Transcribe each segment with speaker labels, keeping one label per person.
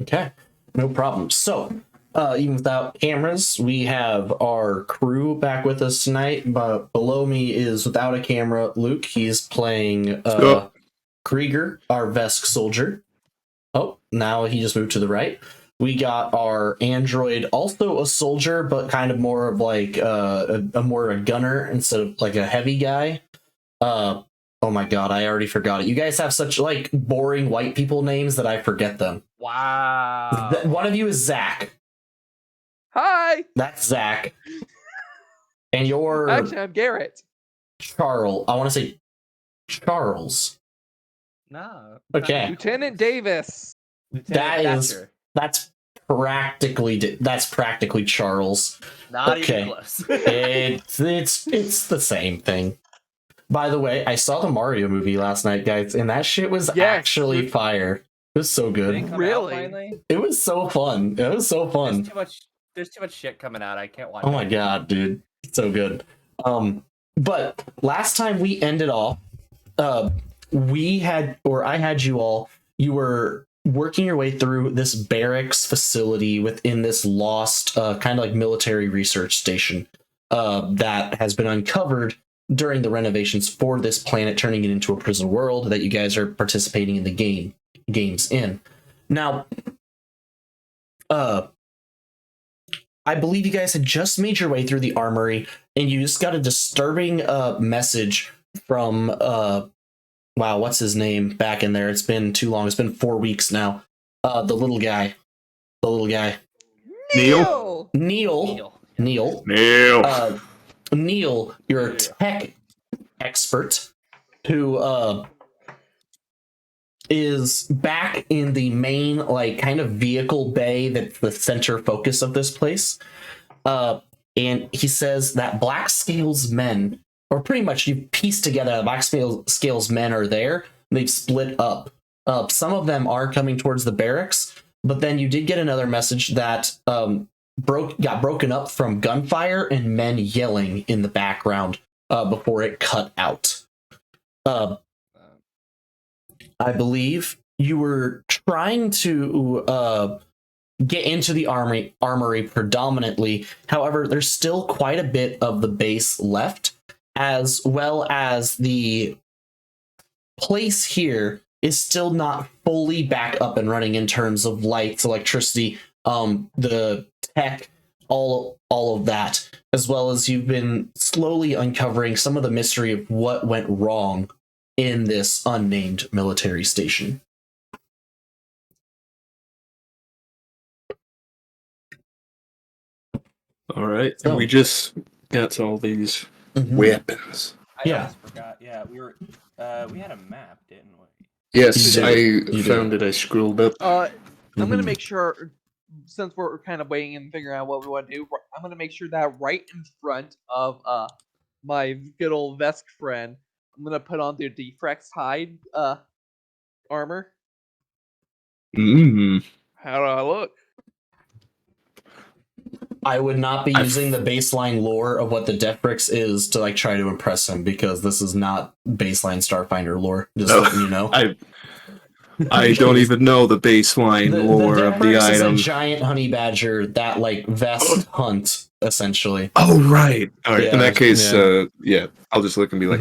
Speaker 1: Okay, no problem. So, even without cameras, we have our crew back with us tonight. But below me is without a camera, Luke. He's playing
Speaker 2: Sup?
Speaker 1: Krieger, our Vesk soldier. Oh, now he just moved to the right. We got our android, also a soldier, but kind of more of like a more a gunner instead of like a heavy guy. Uh, oh my god, I already forgot it. You guys have such like boring white people names that I forget them.
Speaker 3: Wow.
Speaker 1: One of you is Zach.
Speaker 4: Hi.
Speaker 1: That's Zach. And you're
Speaker 4: Actually, I'm Garrett.
Speaker 1: Charles. I want to say Charles.
Speaker 3: No.
Speaker 1: Okay.
Speaker 4: Lieutenant Davis.
Speaker 3: Lieutenant
Speaker 1: That's practically Charles.
Speaker 3: Not
Speaker 1: Okay.
Speaker 3: even close.
Speaker 1: it's the same thing. By the way, I saw the Mario movie last night, guys, and that shit was actually fire. It was so good.
Speaker 4: Really?
Speaker 1: It was so fun. It was so fun.
Speaker 3: There's too much shit coming out. I can't watch.
Speaker 1: Oh my god, dude. It's so good. But last time we ended off, I had you all, you were working your way through this barracks facility within this lost kind of like military research station that has been uncovered during the renovations for this planet, turning it into a prison world that you guys are participating in the games in. Now, I believe you guys had just made your way through the armory, and you just got a disturbing message from wow, what's his name back in there? It's been too long. It's been 4 weeks now. The little guy.
Speaker 4: Neil.
Speaker 1: Neil, you're a tech expert who is back in the main like kind of vehicle bay that's the center focus of this place. And he says that Black Scales men, or pretty much you piece together the Black Scales men are there. They've split up. Some of them are coming towards the barracks, but then you did get another message that got broken up from gunfire and men yelling in the background before it cut out. I believe you were trying to get into the armory predominantly. However, there's still quite a bit of the base left, as well as the place here is still not fully back up and running in terms of lights, electricity, the tech, all of that, as well as you've been slowly uncovering some of the mystery of what went wrong in this unnamed military station.
Speaker 2: All right,
Speaker 1: So,
Speaker 2: we just got all these weapons.
Speaker 3: I almost forgot. Yeah, we had a map, didn't we?
Speaker 2: Yes,
Speaker 1: You
Speaker 2: I found it. I scrolled up.
Speaker 4: I'm gonna make sure, since we're kind of waiting and figuring out what we want to do, I'm gonna make sure that right in front of my good old Vesk friend, I'm gonna put on the Defrex hide armor.
Speaker 2: Mm.
Speaker 4: How do I look?
Speaker 1: I would not be using the baseline lore of what the Defrix is to like try to impress him, because this is not baseline Starfinder lore. Just letting you know.
Speaker 2: I don't even know the baseline lore of the
Speaker 1: Defrix
Speaker 2: item.
Speaker 1: is a giant honey badger that like vest hunt essentially.
Speaker 2: Oh right. All right.
Speaker 1: Yeah,
Speaker 2: In that case,
Speaker 1: yeah.
Speaker 2: I'll just look and be like,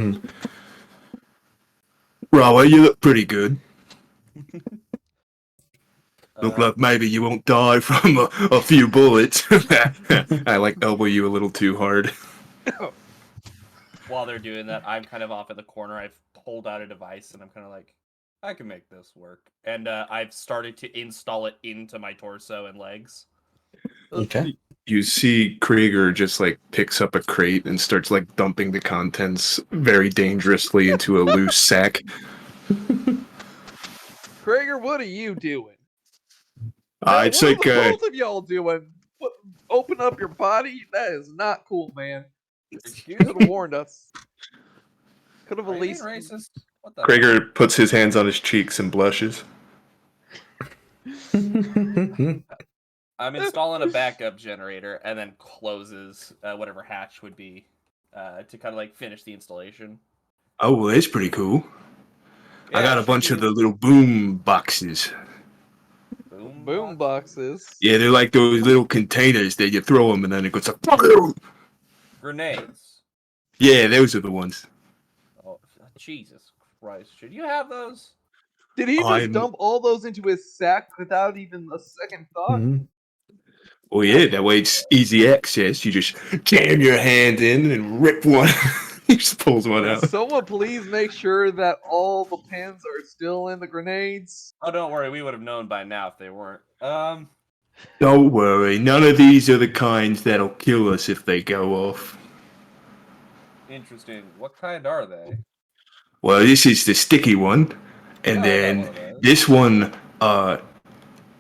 Speaker 2: Rawa, you look pretty good. Look like maybe you won't die from a few bullets. I like elbow you a little too hard.
Speaker 3: While they're doing that, I'm kind of off at the corner. I've pulled out a device, and I'm kind of like, I can make this work. And I've started to install it into my torso and legs.
Speaker 1: Okay.
Speaker 2: You see Krieger just like picks up a crate and starts like dumping the contents very dangerously into a loose sack.
Speaker 4: Krieger, what are you doing?
Speaker 2: I'd say
Speaker 4: what are both of y'all doing? Open up your body? That is not cool, man. You could have warned us. Could have at least.
Speaker 3: Racist? What the
Speaker 2: Krieger puts his hands on his cheeks and blushes.
Speaker 3: I'm installing a backup generator and then closes whatever hatch would be to kind of like finish the installation.
Speaker 2: Oh, well, that's pretty cool.
Speaker 3: Yeah,
Speaker 2: I got a bunch of the little boom boxes.
Speaker 4: Boom boxes.
Speaker 2: Yeah, they're like those little containers that you throw them and then it goes like.
Speaker 3: Grenades.
Speaker 2: Yeah, those are the ones.
Speaker 3: Oh, Jesus Christ! Should you have those?
Speaker 4: Did he just
Speaker 2: I'm-
Speaker 4: dump all those into his sack without even a second thought?
Speaker 1: Mhm.
Speaker 2: Oh yeah, that way it's easy access. You just jam your hand in and rip one. He just pulls one out.
Speaker 4: Someone please make sure that all the pins are still in the grenades.
Speaker 3: Oh, don't worry. We would have known by now if they weren't.
Speaker 2: Don't worry, none of these are the kinds that'll kill us if they go off.
Speaker 3: Interesting. What kind are they?
Speaker 2: Well, this is the sticky one, and
Speaker 3: Oh, I got
Speaker 2: then
Speaker 3: one of those.
Speaker 2: this one,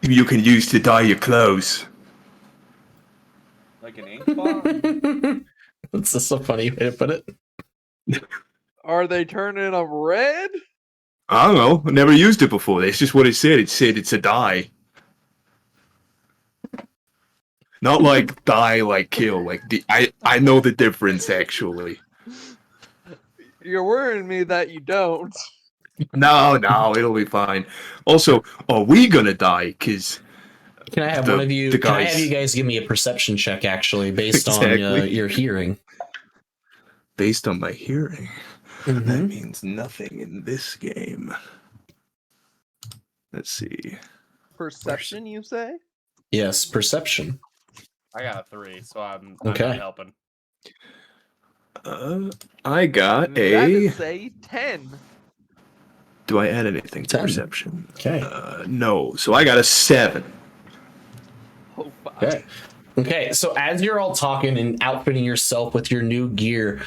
Speaker 2: you can use to dye your clothes.
Speaker 3: Like an ink bomb?
Speaker 1: That's just a funny way to put it.
Speaker 4: Are they turning them red?
Speaker 2: I don't know. I never used it before. That's just what it said. It said it's a dye. Not like die, like kill. Like I know the difference actually.
Speaker 4: You're worrying me that you don't.
Speaker 2: No, it'll be fine. Also, are we gonna die? Cause
Speaker 1: Can I have
Speaker 2: The-
Speaker 1: one of you?
Speaker 2: the
Speaker 1: Can I
Speaker 2: guys-
Speaker 1: have you guys give me a perception check, actually, based on
Speaker 2: Exactly.
Speaker 1: your hearing?
Speaker 2: based on my hearing, that
Speaker 1: Mhm.
Speaker 2: means nothing in this game. Let's see.
Speaker 4: Perception, you say?
Speaker 1: Yes, perception.
Speaker 3: I got a 3, so I'm
Speaker 1: Okay.
Speaker 3: not helping.
Speaker 2: I got
Speaker 4: That
Speaker 2: a.
Speaker 4: is a 10.
Speaker 2: Do I add anything to
Speaker 1: 10.
Speaker 2: perception?
Speaker 1: Okay.
Speaker 2: No. So I got a 7.
Speaker 4: Oh, fuck.
Speaker 1: Okay. Okay. So as you're all talking and outfitting yourself with your new gear,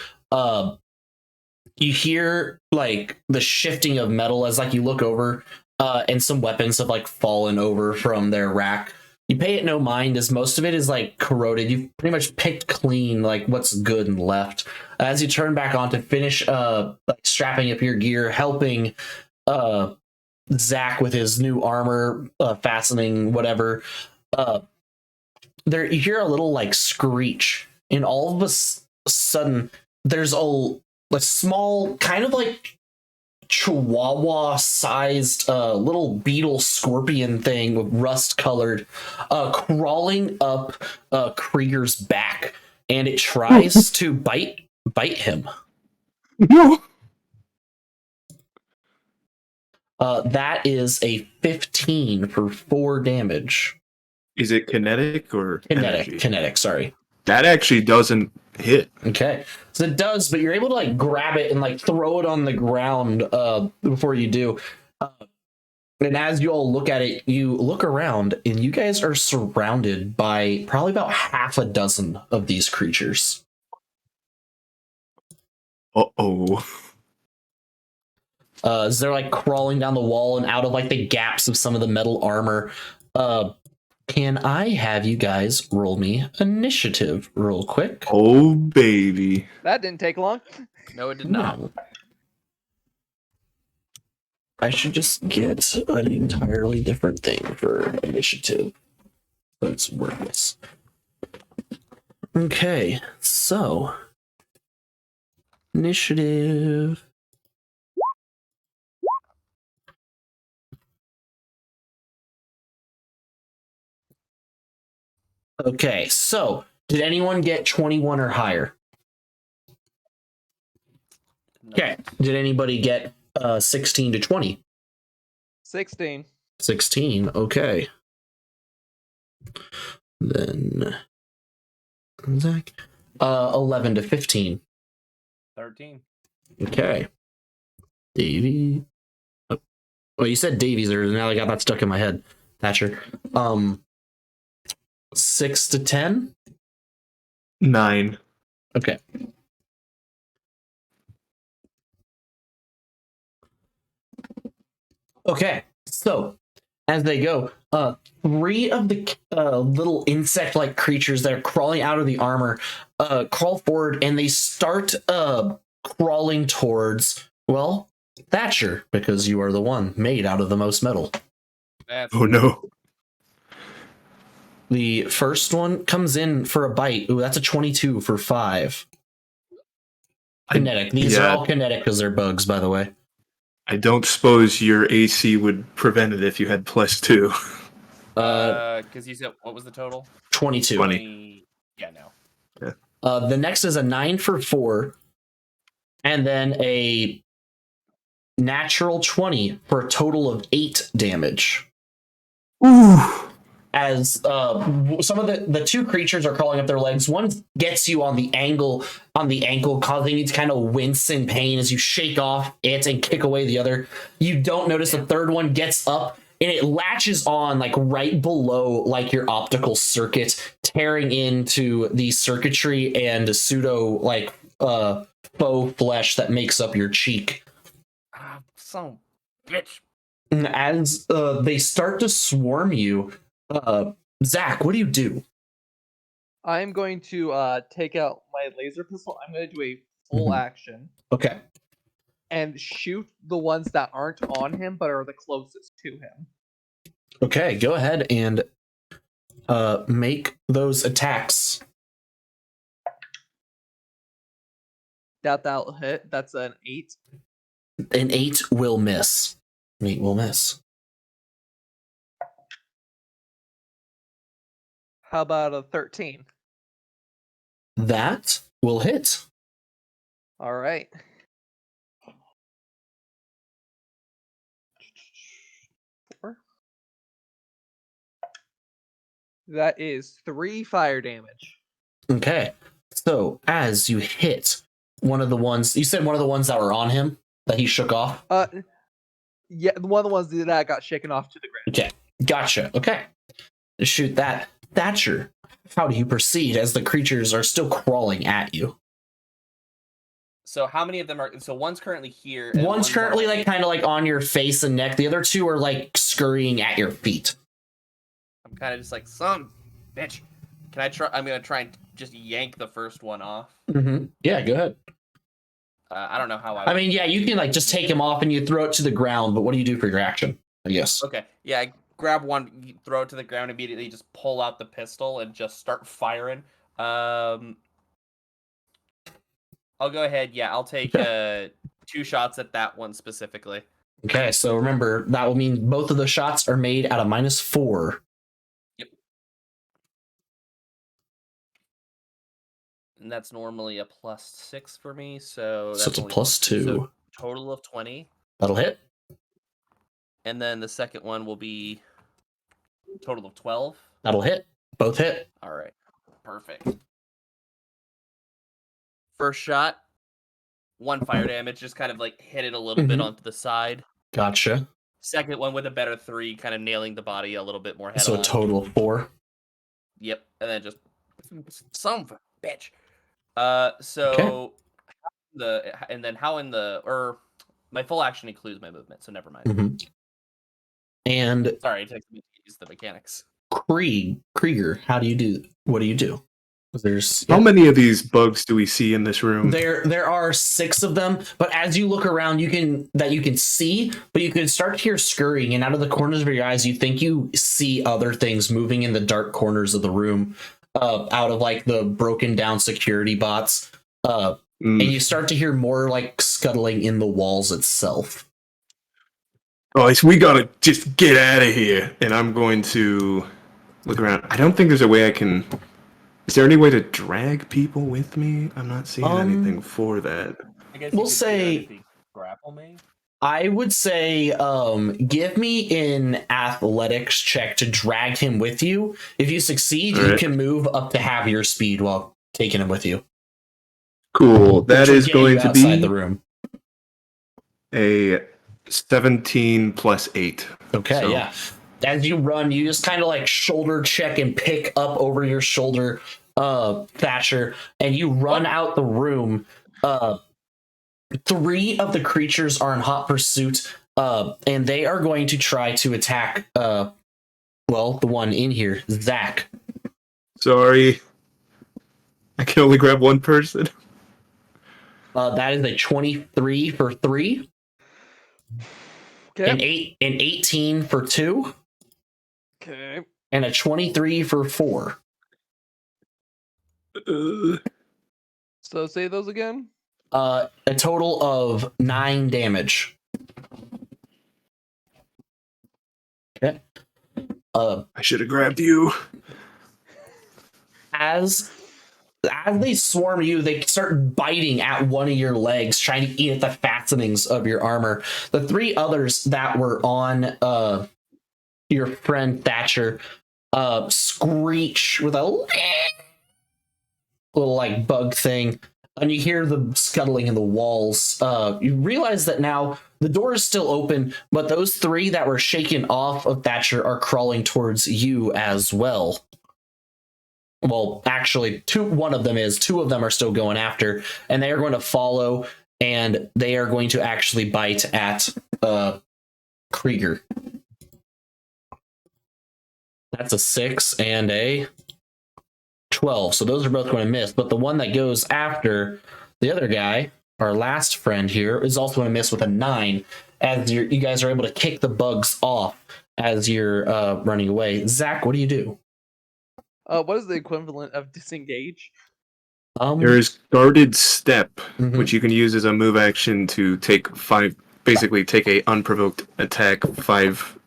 Speaker 1: you hear like the shifting of metal as like you look over, and some weapons have like fallen over from their rack. You pay it no mind as most of it is like corroded. You've pretty much picked clean like what's good and left. As you turn back on to finish like strapping up your gear, helping Zach with his new armor, fastening whatever, there you hear a little like screech, and all of a sudden there's a small kind of like chihuahua sized little beetle scorpion thing with rust colored crawling up Krieger's back, and it tries to bite him.
Speaker 2: No.
Speaker 1: That is a 15 for 4 damage.
Speaker 2: Is it kinetic or energy?
Speaker 1: Kinetic, sorry.
Speaker 2: That actually doesn't hit.
Speaker 1: Okay. So it does, but you're able to like grab it and like throw it on the ground before you do. And as you all look at it, you look around and you guys are surrounded by probably about half a dozen of these creatures.
Speaker 2: Uh-oh.
Speaker 1: As they're like crawling down the wall and out of like the gaps of some of the metal armor. Can I have you guys roll me initiative real quick?
Speaker 2: Oh, baby.
Speaker 4: That didn't take long.
Speaker 5: No, it did not.
Speaker 1: No. I should just get an entirely different thing for initiative. So it's worthless. Okay, so initiative. Okay, so did anyone get 21 or higher? Okay, did anybody get 16 to 20?
Speaker 4: 16.
Speaker 1: 16, okay. Then Zach, 11 to 15.
Speaker 3: 13.
Speaker 1: Okay. Davy. Oh, well, you said Davies there. Now I got that stuck in my head. Thatcher. 6 to 10.
Speaker 2: 9.
Speaker 1: Okay. Okay. So as they go, 3 of the little insect-like creatures that are crawling out of the armor crawl forward, and they start crawling towards, well, Thatcher, because you are the one made out of the most metal.
Speaker 5: That's
Speaker 2: Oh, no.
Speaker 1: The first one comes in for a bite. Ooh, that's a 22 for 5. Kinetic. These are
Speaker 2: yeah.
Speaker 1: all kinetic because they're bugs, by the way.
Speaker 2: I don't suppose your AC would prevent it if you had +2.
Speaker 3: Because you said what was the total?
Speaker 1: 22.
Speaker 2: 20.
Speaker 3: Yeah, no.
Speaker 1: The next is a 9 for 4, and then a natural 20 for a total of 8 damage.
Speaker 2: Ooh.
Speaker 1: As some of the two creatures are crawling up their legs. One gets you on the ankle, causing you to kind of wince in pain as you shake off it and kick away the other. You don't notice the third one gets up and it latches on like right below like your optical circuit, tearing into the circuitry and pseudo like faux flesh that makes up your cheek.
Speaker 3: Ah, son of a bitch.
Speaker 1: And as they start to swarm you, Zach, what do you do?
Speaker 4: I'm going to take out my laser pistol. I'm going to do a full
Speaker 1: Mhm.
Speaker 4: action
Speaker 1: Okay.
Speaker 4: and shoot the ones that aren't on him but are the closest to him.
Speaker 1: Okay, go ahead and make those attacks.
Speaker 4: That'll hit. That's an 8.
Speaker 1: An 8 will miss. 8 will miss.
Speaker 4: How about a 13?
Speaker 1: That will hit.
Speaker 4: All right. Four. That is 3 fire damage.
Speaker 1: Okay. So as you hit one of the ones, you said one of the ones that were on him that he shook off.
Speaker 4: Yeah, one of the ones that got shaken off to the ground.
Speaker 1: Okay, gotcha. Okay, shoot that. Thatcher, how do you proceed as the creatures are still crawling at you?
Speaker 3: So how many of them are? So one's currently here. And
Speaker 1: One's currently
Speaker 3: on my
Speaker 1: like kind of like on your face and neck. The other two are like scurrying at your feet.
Speaker 3: I'm kind of just like, son, bitch. Can I try? I'm gonna try and just yank the first one off.
Speaker 1: Mm-hmm. Yeah, go ahead.
Speaker 3: I don't know how
Speaker 1: I mean, yeah, you can like just take him off and you throw it to the ground. But what do you do for your action? I guess.
Speaker 3: Okay, yeah, I grab one, throw it to the ground immediately, just pull out the pistol and just start firing. I'll go ahead. Yeah, I'll take 2 shots at that one specifically.
Speaker 1: Okay, so remember that will mean both of the shots are made at a -4.
Speaker 3: Yep. And that's normally a +6 for me, so that's
Speaker 1: So it's a
Speaker 3: only
Speaker 1: +2.
Speaker 3: So total of 20.
Speaker 1: That'll hit.
Speaker 3: And then the second one will be total of 12.
Speaker 1: That'll hit. Both hit.
Speaker 3: All right, perfect. First shot, 1 fire damage, just kind of like hit it a little bit onto the side.
Speaker 1: Gotcha.
Speaker 3: Second one with a better 3, kind of nailing the body a little bit more head
Speaker 1: So
Speaker 3: on.
Speaker 1: a total of 4.
Speaker 3: Yep, and then just son of a bitch. So my full action includes my movement, so never mind.
Speaker 1: Mm-hmm. And
Speaker 3: Sorry, it takes me to use the mechanics.
Speaker 1: Krieger, how do you do? What do you do? There's
Speaker 2: How many of these bugs do we see in this room?
Speaker 1: there are 6 of them, but as you look around, you can see, but you can start to hear scurrying, and out of the corners of your eyes, you think you see other things moving in the dark corners of the room, out of like the broken down security bots, and you start to hear more like scuttling in the walls itself.
Speaker 2: Guys, we gotta just get out of here. And I'm going to look around. I don't think there's a way I can. Is there any way to drag people with me? I'm not seeing anything for that.
Speaker 3: I guess
Speaker 1: We'll say
Speaker 3: grapple me.
Speaker 1: I would say give me an athletics check to drag him with you. If you succeed, you
Speaker 2: Alright.
Speaker 1: can move up to half your speed while taking him with you.
Speaker 2: Cool. That
Speaker 1: Which would
Speaker 2: is
Speaker 1: get you
Speaker 2: going to
Speaker 1: outside
Speaker 2: be
Speaker 1: the room.
Speaker 2: a 17 plus 8.
Speaker 1: Okay,
Speaker 2: So-
Speaker 1: yeah. As you run, you just kind of like shoulder check and pick up over your shoulder, Thatcher, and you run out the room. 3 of the creatures are in hot pursuit, and they are going to try to attack, the one in here, Zach.
Speaker 2: Sorry. I can only grab one person.
Speaker 1: That is a 23 for 3,
Speaker 4: Okay.
Speaker 1: an 18 for 2,
Speaker 4: Okay.
Speaker 1: and a 23 for 4.
Speaker 4: So say those again.
Speaker 1: A total of 9 damage. Okay.
Speaker 2: I should have grabbed you.
Speaker 1: As they swarm you, they start biting at one of your legs, trying to eat at the fastenings of your armor. The three others that were on your friend Thatcher screech with a little like bug thing, and you hear the scuttling in the walls. You realize that now the door is still open, but those three that were shaken off of Thatcher are crawling towards you as well. Well, actually, one of them is. Two of them are still going after, and they are going to follow, and they are going to actually bite at Krieger. That's a 6 and a 12. So those are both going to miss. But the one that goes after the other guy, our last friend here, is also going to miss with a 9, as you guys are able to kick the bugs off as you're running away. Zach, what do you do?
Speaker 4: What is the equivalent of disengage?
Speaker 2: There is guarded step,
Speaker 1: Mhm.
Speaker 2: which you can use as a move action to take 5. Basically, take a unprovoked attack 5.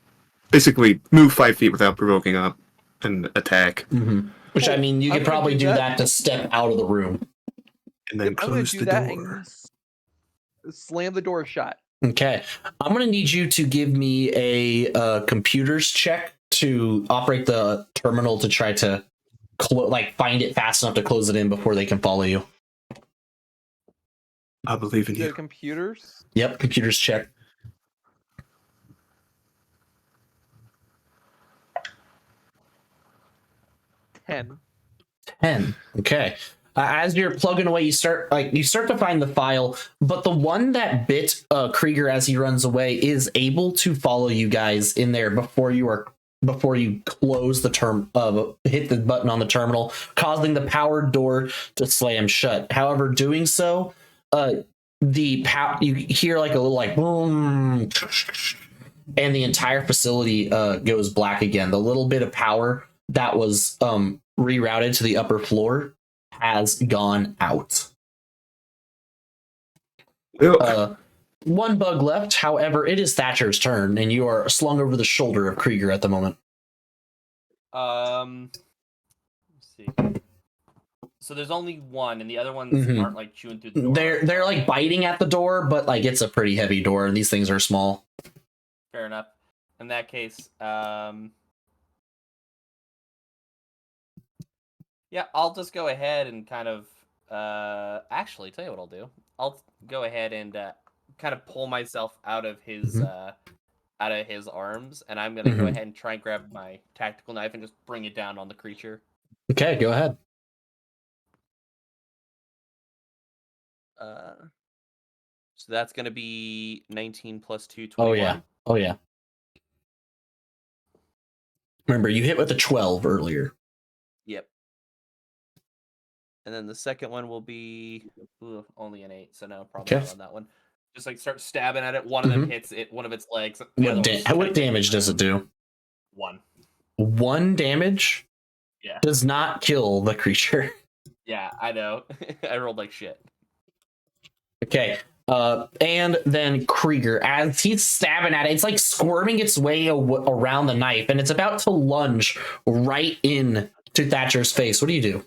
Speaker 2: Basically, move 5 feet without provoking up an attack,
Speaker 1: Which, I mean, you
Speaker 4: I'm
Speaker 1: could
Speaker 4: gonna
Speaker 1: probably
Speaker 4: do
Speaker 1: do
Speaker 4: that.
Speaker 1: that to step out of the room.
Speaker 2: and then
Speaker 4: I'm gonna
Speaker 2: close
Speaker 4: do
Speaker 2: the
Speaker 4: that
Speaker 2: door.
Speaker 4: and slam the door shut.
Speaker 1: Okay. I'm going to need you to give me a computers check to operate the terminal to try to find it fast enough to close it in before they can follow you.
Speaker 2: I believe in
Speaker 4: The
Speaker 2: you.
Speaker 4: computers.
Speaker 1: Yep, computers check.
Speaker 4: 10.
Speaker 1: 10. Okay. As you're plugging away, you start to find the file, but the one that bit Krieger as he runs away is able to follow you guys in there before you close the hit the button on the terminal, causing the powered door to slam shut. However, doing so, you hear like a little like boom, and the entire facility goes black again. The little bit of power that was rerouted to the upper floor has gone out. One bug left. However, it is Thatcher's turn, and you are slung over the shoulder of Krieger at the moment.
Speaker 3: Let's see. So there's only one, and the other ones aren't like chewing through the door.
Speaker 1: They're like biting at the door, but like it's a pretty heavy door, and these things are small.
Speaker 3: Fair enough. In that case, yeah, I'll just go ahead and kind of actually tell you what I'll do. I'll go ahead and kind of pull myself out of his arms, and I'm gonna go ahead and try and grab my tactical knife and just bring it down on the creature.
Speaker 1: Okay, go ahead.
Speaker 3: So that's gonna be 19 plus 2, 21.
Speaker 1: Oh yeah. Oh yeah. Remember, you hit with a 12 earlier.
Speaker 3: Yep. And then the second one will be only an 8, so no problem on that one. Just like start stabbing at it. One of them hits it, one of its legs.
Speaker 1: What damage does it do?
Speaker 3: 1.
Speaker 1: 1 damage?
Speaker 3: Yeah.
Speaker 1: Does not kill the creature.
Speaker 3: Yeah, I know. I rolled like shit.
Speaker 1: Okay. And then Krieger, as he's stabbing at it, it's like squirming its way around the knife, and it's about to lunge right in to Thatcher's face. What do you do?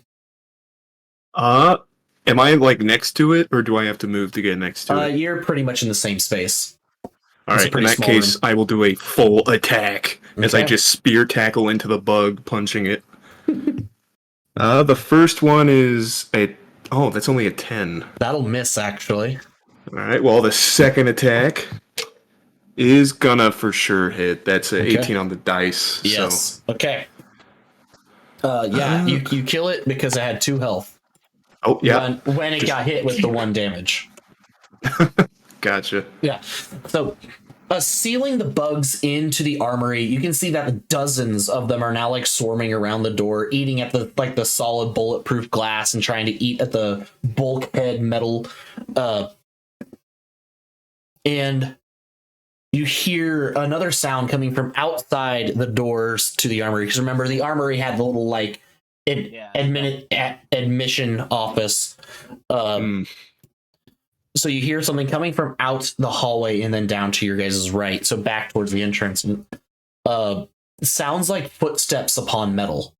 Speaker 2: Am I like next to it, or do I have to move to get next to it?
Speaker 1: You're pretty much in the same space.
Speaker 2: All
Speaker 1: It's a
Speaker 2: right, in
Speaker 1: pretty
Speaker 2: that
Speaker 1: small
Speaker 2: case,
Speaker 1: room.
Speaker 2: I will do a full attack as I
Speaker 1: Okay.
Speaker 2: just spear tackle into the bug, punching it. The first one is that's only a 10.
Speaker 1: That'll miss, actually.
Speaker 2: All right, well, the second attack is gonna for sure hit. That's a 18 on the dice.
Speaker 1: Yes.
Speaker 2: So.
Speaker 1: Okay. You kill it because it had 2 health.
Speaker 2: Oh, yeah.
Speaker 1: When it got hit with the 1 damage.
Speaker 2: Gotcha.
Speaker 1: Yeah. So, sealing the bugs into the armory, you can see that dozens of them are now like swarming around the door, eating at the solid bulletproof glass and trying to eat at the bulkhead metal. And you hear another sound coming from outside the doors to the armory. Because remember, the armory had the little like admission office. So you hear something coming from out the hallway and then down to your guys' right. So back towards the entrance. sounds like footsteps upon metal,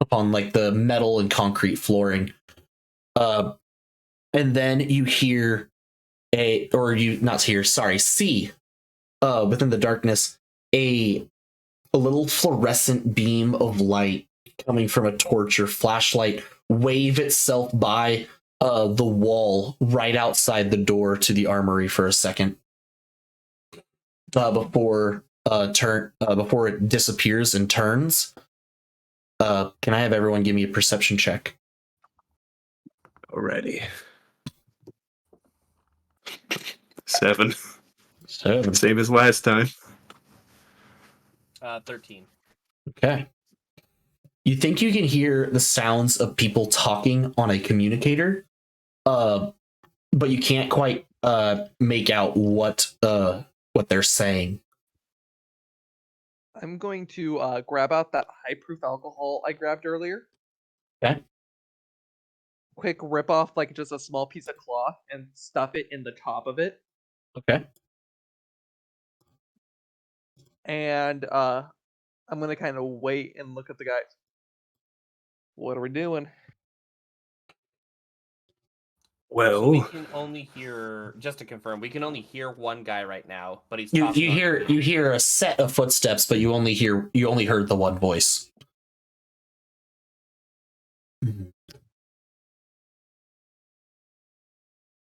Speaker 1: upon like the metal and concrete flooring. And then you hear see within the darkness a little fluorescent beam of light coming from a torch or flashlight wave itself by the wall right outside the door to the armory for a second before it disappears and turns. Can I have everyone give me a perception check?
Speaker 2: Already. 7.
Speaker 1: 7.
Speaker 2: Same as last time.
Speaker 3: 13.
Speaker 1: Okay. You think you can hear the sounds of people talking on a communicator, but you can't quite make out what they're saying.
Speaker 4: I'm going to grab out that high proof alcohol I grabbed earlier.
Speaker 1: Okay.
Speaker 4: Quick rip off like just a small piece of cloth and stuff it in the top of it.
Speaker 1: Okay.
Speaker 4: And I'm gonna kind of wait and look at the guys. What are we doing?
Speaker 3: So we
Speaker 2: Well,
Speaker 3: can only hear, just to confirm, we can only hear one guy right now, but he's
Speaker 1: You
Speaker 3: talking on-
Speaker 1: hear a set of footsteps, but you only heard the one voice.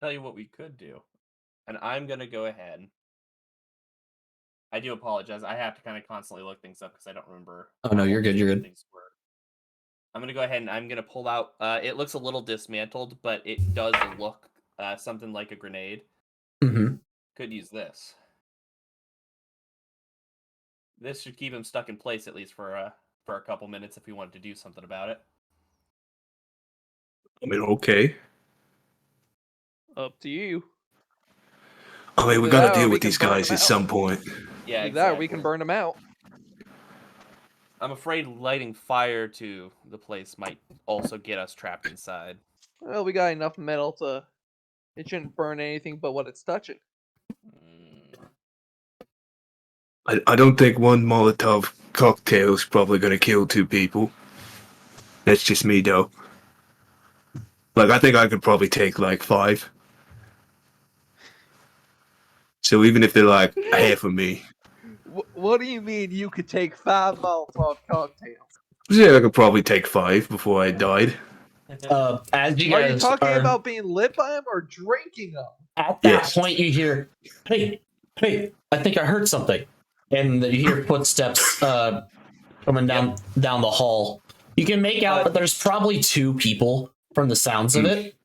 Speaker 3: Tell you what we could do, and I'm gonna go ahead. I do apologize. I have to kind of constantly look things up because I don't remember.
Speaker 1: Oh no, you're good. You're good.
Speaker 3: Things were. I'm gonna go ahead and I'm gonna pull out. It looks a little dismantled, but it does look something like a grenade.
Speaker 1: Mm-hmm.
Speaker 3: Could use this. This should keep him stuck in place at least for a couple minutes if we wanted to do something about it.
Speaker 2: I mean, okay.
Speaker 4: Up to you.
Speaker 2: I mean, we
Speaker 4: Either
Speaker 2: gotta
Speaker 4: that or
Speaker 2: deal
Speaker 4: we
Speaker 2: with
Speaker 4: can
Speaker 2: these
Speaker 4: burn
Speaker 2: guys
Speaker 4: them
Speaker 2: at
Speaker 4: out.
Speaker 2: some point.
Speaker 3: Yeah,
Speaker 4: Either
Speaker 3: exactly.
Speaker 4: that or we can burn them out.
Speaker 3: I'm afraid lighting fire to the place might also get us trapped inside.
Speaker 4: Well, we got enough metal to. It shouldn't burn anything but what it's touching.
Speaker 2: I don't think one Molotov cocktail is probably gonna kill 2 people. That's just me, though. Like, I think I could probably take, like, 5. So even if they're, like, half of me,
Speaker 4: What do you mean you could take 5 Molotov cocktails?
Speaker 2: yeah, I could probably take 5 before I died.
Speaker 1: As you
Speaker 4: Are
Speaker 1: guys
Speaker 4: you talking
Speaker 1: are
Speaker 4: about being lit by them or drinking them?
Speaker 1: at that
Speaker 2: Yes.
Speaker 1: point, you hear, "Hey, I think I heard something," and you hear footsteps coming down the hall. You can make out that there's probably 2 people from the sounds of it.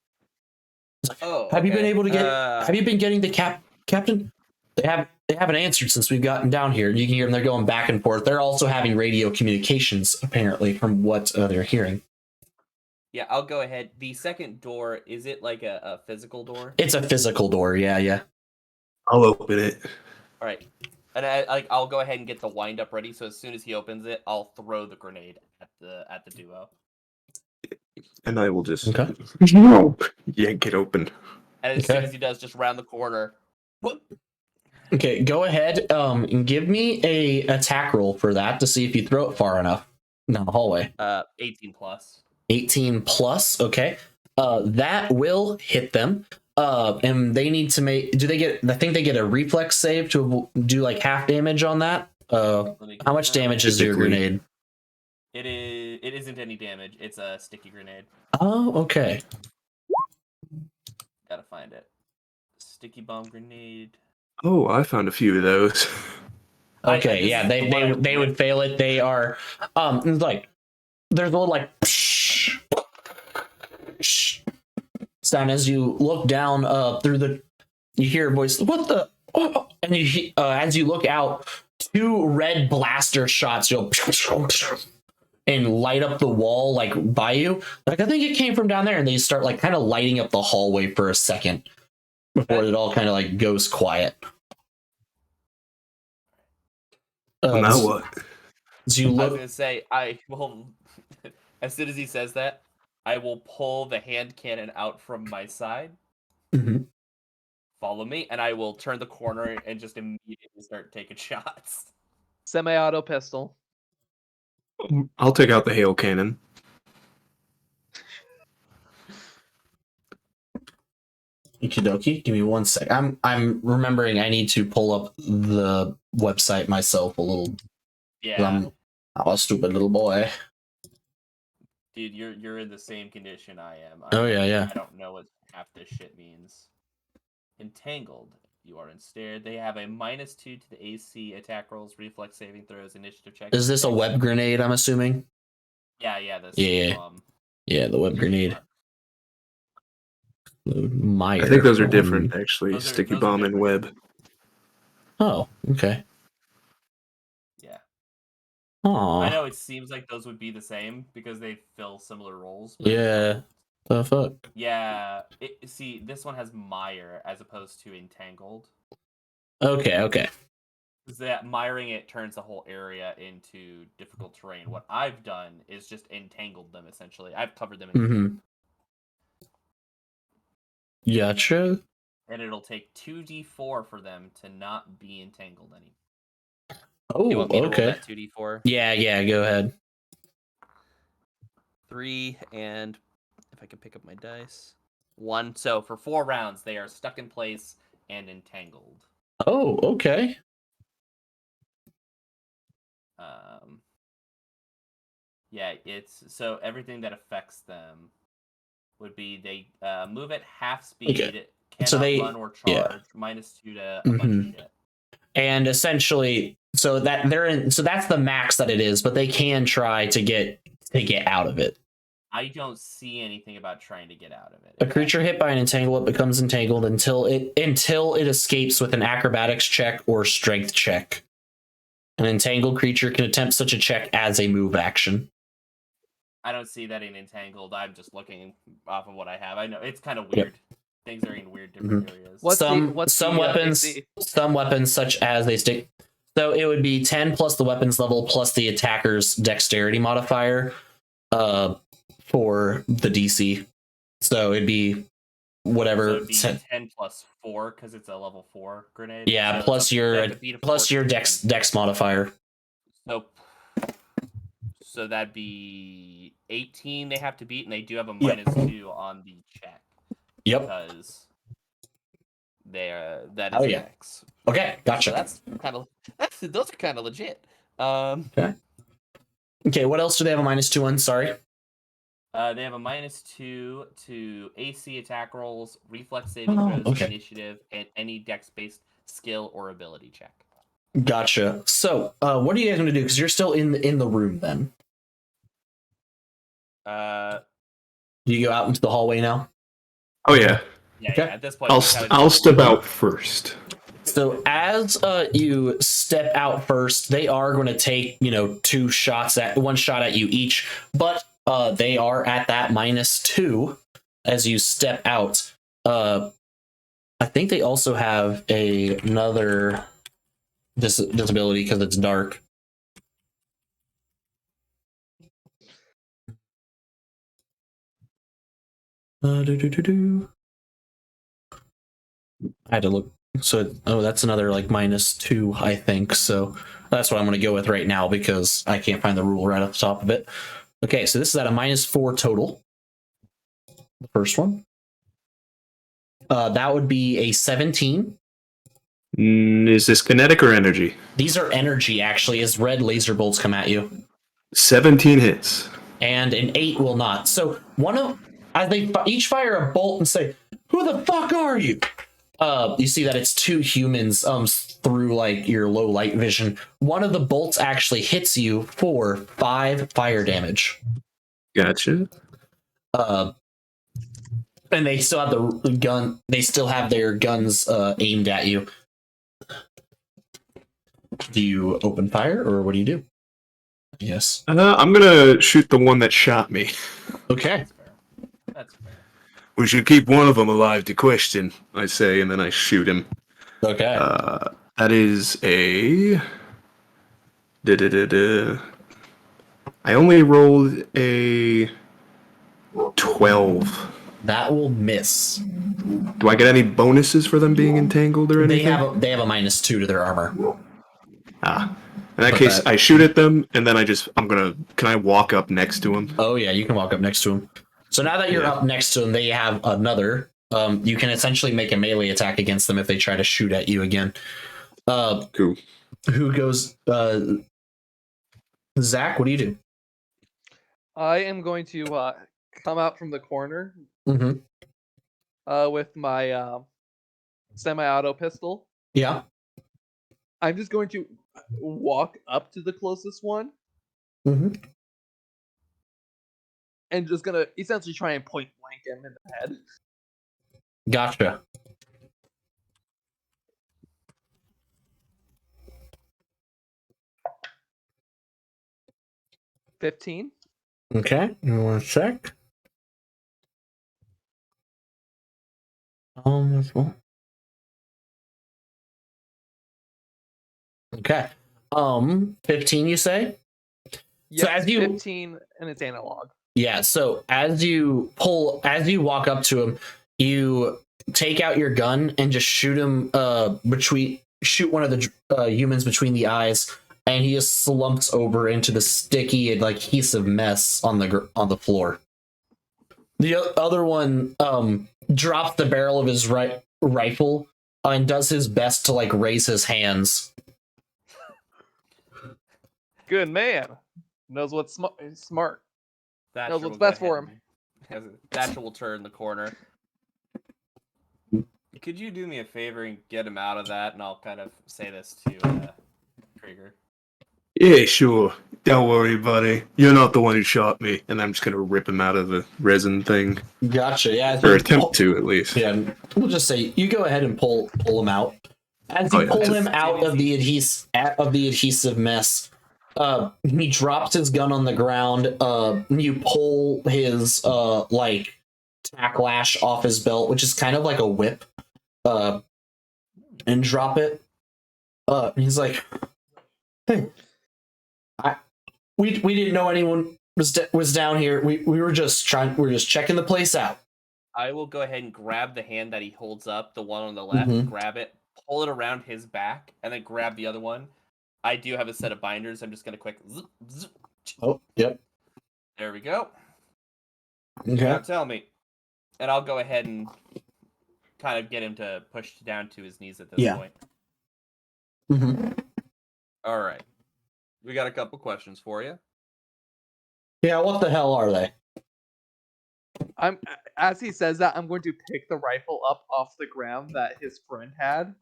Speaker 3: Oh,
Speaker 1: Have you been
Speaker 3: okay.
Speaker 1: able to get? Have you been getting the captain? They haven't answered since we've gotten down here. You can hear them. They're going back and forth. They're also having radio communications, apparently, from what they're hearing.
Speaker 3: Yeah, I'll go ahead. The second door, is it like a physical door?
Speaker 1: It's a physical door. Yeah.
Speaker 2: I'll open it.
Speaker 3: All right, and I'll go ahead and get the wind up ready. So as soon as he opens it, I'll throw the grenade at the duo.
Speaker 2: And I will just
Speaker 1: Okay.
Speaker 2: yank it open.
Speaker 3: And as soon as he does, just round the corner. Whoop.
Speaker 1: Okay, go ahead and give me a attack roll for that to see if you throw it far enough down the hallway.
Speaker 3: 18 plus.
Speaker 1: 18 plus. Okay, that will hit them. And they need to make. Do they get? I think they get a reflex save to do like half damage on that. How much damage is your
Speaker 2: Typically.
Speaker 1: grenade?
Speaker 3: It isn't any damage. It's a sticky grenade.
Speaker 1: Oh, okay.
Speaker 3: Gotta find it. Sticky bomb grenade.
Speaker 2: Oh, I found a few of those.
Speaker 1: Okay,
Speaker 3: this
Speaker 1: yeah,
Speaker 3: is the one I
Speaker 1: they would fail it. They are it's like there's a little like sound as you look down through the. You hear a voice. What the? Oh, and you as you look out, 2 red blaster shots go and light up the wall like by you. Like I think it came from down there, and they start like kind of lighting up the hallway for a second before it all kind of like goes quiet.
Speaker 2: Well, now what?
Speaker 1: As you
Speaker 3: I was
Speaker 1: look,
Speaker 3: gonna say I will. As soon as he says that, I will pull the hand cannon out from my side.
Speaker 1: Mhm.
Speaker 3: Follow me, and I will turn the corner and just immediately start taking shots.
Speaker 4: Semi-auto pistol.
Speaker 2: I'll take out the hail cannon.
Speaker 1: Okie dokie. Give me 1 sec. I'm remembering I need to pull up the website myself a little.
Speaker 3: Yeah,
Speaker 1: I'm a stupid little boy.
Speaker 3: dude, you're in the same condition I am.
Speaker 1: Oh, yeah.
Speaker 3: I don't know what half this shit means. Entangled. You are ensnared. They have a -2 to the AC attack rolls, reflex saving throws, initiative checks.
Speaker 1: Is this a web grenade, I'm assuming?
Speaker 3: Yeah, the
Speaker 1: Yeah.
Speaker 3: bomb.
Speaker 1: Yeah, the web grenade. Meyer.
Speaker 2: I think those are different, actually.
Speaker 3: Those are
Speaker 2: Sticky bomb and
Speaker 3: different.
Speaker 2: web.
Speaker 1: Oh, okay.
Speaker 3: Yeah.
Speaker 1: Aw.
Speaker 3: I know it seems like those would be the same because they fill similar roles. But
Speaker 1: Yeah. The fuck?
Speaker 3: yeah. See, this one has Mire as opposed to Entangled.
Speaker 1: Okay.
Speaker 3: Because that miring it turns the whole area into difficult terrain. What I've done is just entangled them, essentially. I've covered them in
Speaker 1: Mm-hmm. Gotcha.
Speaker 3: and it'll take 2d4 for them to not be entangled anymore.
Speaker 1: Oh,
Speaker 5: You want me to
Speaker 1: okay.
Speaker 5: roll that 2d4?
Speaker 1: Yeah, go ahead.
Speaker 5: 3, and if I can pick up my dice.
Speaker 3: 1. So for 4 rounds, they are stuck in place and entangled.
Speaker 1: Oh, okay.
Speaker 3: Yeah, it's so everything that affects them would be they move at half speed,
Speaker 1: Okay.
Speaker 3: cannot
Speaker 1: So they-
Speaker 3: run or charge,
Speaker 1: yeah.
Speaker 3: -2 to a bunch
Speaker 1: Mhm.
Speaker 3: of shit.
Speaker 1: And essentially, so that they're in. So that's the max that it is, but they can try to get out of it.
Speaker 3: I don't see anything about trying to get out of it.
Speaker 1: A creature hit by an entanglement becomes entangled until it escapes with an acrobatics check or strength check. An entangled creature can attempt such a check as a move action.
Speaker 3: I don't see that in entangled. I'm just looking off of what I have. I know it's kind of
Speaker 1: Yep.
Speaker 3: weird. Things are in weird different areas.
Speaker 4: What's
Speaker 1: some
Speaker 4: the
Speaker 1: weapons,
Speaker 4: AC?
Speaker 1: some weapons such as they stick. So it would be 10 plus the weapons level plus the attacker's dexterity modifier, for the DC. So it'd be whatever.
Speaker 3: So it'd be 10 plus 4 because it's a level 4 grenade.
Speaker 1: Yeah,
Speaker 3: So
Speaker 1: plus
Speaker 3: that
Speaker 1: your
Speaker 3: could beat a
Speaker 1: plus your
Speaker 3: 14.
Speaker 1: dex modifier.
Speaker 3: So that'd be 18 they have to beat, and they do have a
Speaker 1: Yep.
Speaker 3: -2 on the check
Speaker 1: Yep.
Speaker 3: because that
Speaker 1: Oh,
Speaker 3: is
Speaker 1: yeah.
Speaker 3: X.
Speaker 1: Okay, gotcha.
Speaker 3: So those are kind of legit.
Speaker 1: Okay, what else do they have a -2 on? Sorry.
Speaker 3: They have a -2 to AC attack rolls, reflex saving
Speaker 1: Oh,
Speaker 3: throws,
Speaker 1: okay.
Speaker 3: initiative, and any dex-based skill or ability check.
Speaker 1: Gotcha. So, what are you guys going to do? Because you're still in the room. Then do you go out into the hallway now?
Speaker 2: Oh, yeah.
Speaker 3: Yeah,
Speaker 1: Okay.
Speaker 3: yeah. At this point,
Speaker 2: I'll,
Speaker 3: we kinda
Speaker 2: I'll
Speaker 3: just-
Speaker 2: step out first.
Speaker 1: So as you step out first, they are going to take one shot at you each, but they are at that -2 as you step out. I think they also have another disability because it's dark. I had to look. So, that's another like -2, I think. So that's what I'm going to go with right now because I can't find the rule right off the top of it. Okay, so this is at a -4 total. The first one. That would be a 17.
Speaker 2: Is this kinetic or energy?
Speaker 1: These are energy, actually, as red laser bolts come at you.
Speaker 2: 17 hits.
Speaker 1: And an 8 will not. So as they each fire a bolt and say, "Who the fuck are you?" You see that it's 2 humans through like your low light vision. One of the bolts actually hits you for 5 fire damage.
Speaker 2: Gotcha.
Speaker 1: And they still have the gun. They still have their guns aimed at you. Do you open fire or what do you do? Yes.
Speaker 2: I'm gonna shoot the one that shot me.
Speaker 1: Okay.
Speaker 3: That's fair.
Speaker 2: We should keep one of them alive to question, I say, and then I shoot him.
Speaker 1: Okay.
Speaker 2: That is a... I only rolled a 12.
Speaker 1: That will miss.
Speaker 2: Do I get any bonuses for them being entangled or anything?
Speaker 1: They have a -2 to their armor.
Speaker 2: In that
Speaker 1: Put
Speaker 2: case,
Speaker 1: that-
Speaker 2: I shoot at them, and then can I walk up next to him?
Speaker 1: Oh yeah, you can walk up next to him. So now that you're
Speaker 2: Yeah.
Speaker 1: up next to them, they have another. You can essentially make a melee attack against them if they try to shoot at you again.
Speaker 2: Cool.
Speaker 1: Who goes? Zach, what do you do?
Speaker 4: I am going to come out from the corner
Speaker 1: Mm-hmm.
Speaker 4: with my semi-auto pistol.
Speaker 1: Yeah.
Speaker 4: I'm just going to walk up to the closest one
Speaker 1: Mm-hmm.
Speaker 4: and just gonna essentially try and point blank him in the head.
Speaker 1: Gotcha.
Speaker 4: $15.
Speaker 1: Okay. You want to check? As well. Okay. 15. You say?
Speaker 4: Yep,
Speaker 1: as you-
Speaker 4: 15 and it's analog.
Speaker 1: Yeah, so as you walk up to him, you take out your gun and just shoot him shoot one of the humans between the eyes, and he just slumps over into the sticky and like adhesive mess on the floor. The other one drops the barrel of his rifle and does his best to like raise his hands.
Speaker 4: Good man. Knows what's smart.
Speaker 3: Thatcher
Speaker 4: Knows
Speaker 3: will
Speaker 4: what's
Speaker 3: go
Speaker 4: best for
Speaker 3: ahead and- Thatcher will turn the corner. Could you do me a favor and get him out of that? And I'll kind of say this to Krieger.
Speaker 2: Yeah, sure. Don't worry, buddy. You're not the one who shot me. And I'm just gonna rip him out of the resin thing,
Speaker 1: Gotcha. Yeah.
Speaker 2: or attempt to at least.
Speaker 1: Yeah, we'll just say you go ahead and pull him out. As you
Speaker 2: Oh, yeah,
Speaker 1: pull
Speaker 2: just-
Speaker 1: him out of the adhesive mess, he drops his gun on the ground. You pull his like tack lash off his belt, which is kind of like a whip, and drop it. He's like, "Hey, we didn't know anyone was down here. We were just checking the place out."
Speaker 3: I will go ahead and grab the hand that he holds up, the one on the left,
Speaker 1: Mhm.
Speaker 3: grab it, pull it around his back, and then grab the other one. I do have a set of binders. I'm just going to quick... Zip, zip.
Speaker 1: Oh, yep.
Speaker 3: There we go.
Speaker 1: Okay.
Speaker 3: Now tell me. And I'll go ahead and kind of get him to push down to his knees at this
Speaker 1: Yeah.
Speaker 3: point.
Speaker 1: Mm-hmm.
Speaker 3: All right. We got a couple questions for you.
Speaker 1: Yeah. What the hell are they?
Speaker 4: As he says that, I'm going to pick the rifle up off the ground that his friend had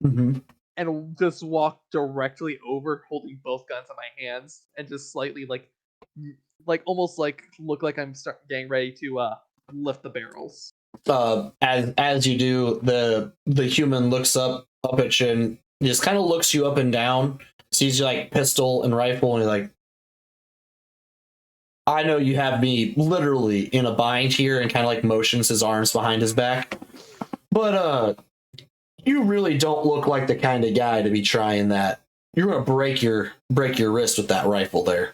Speaker 1: Mm-hmm.
Speaker 4: and just walk directly over, holding both guns in my hands, and just slightly like almost like look like I'm getting ready to lift the barrels.
Speaker 1: As you do, the human looks up at you and just kind of looks you up and down, sees you like pistol and rifle, and he's like, "I know you have me literally in a bind here," and kind of like motions his arms behind his back, but you really don't look like the kind of guy to be trying that. You're gonna break your wrist with that rifle there.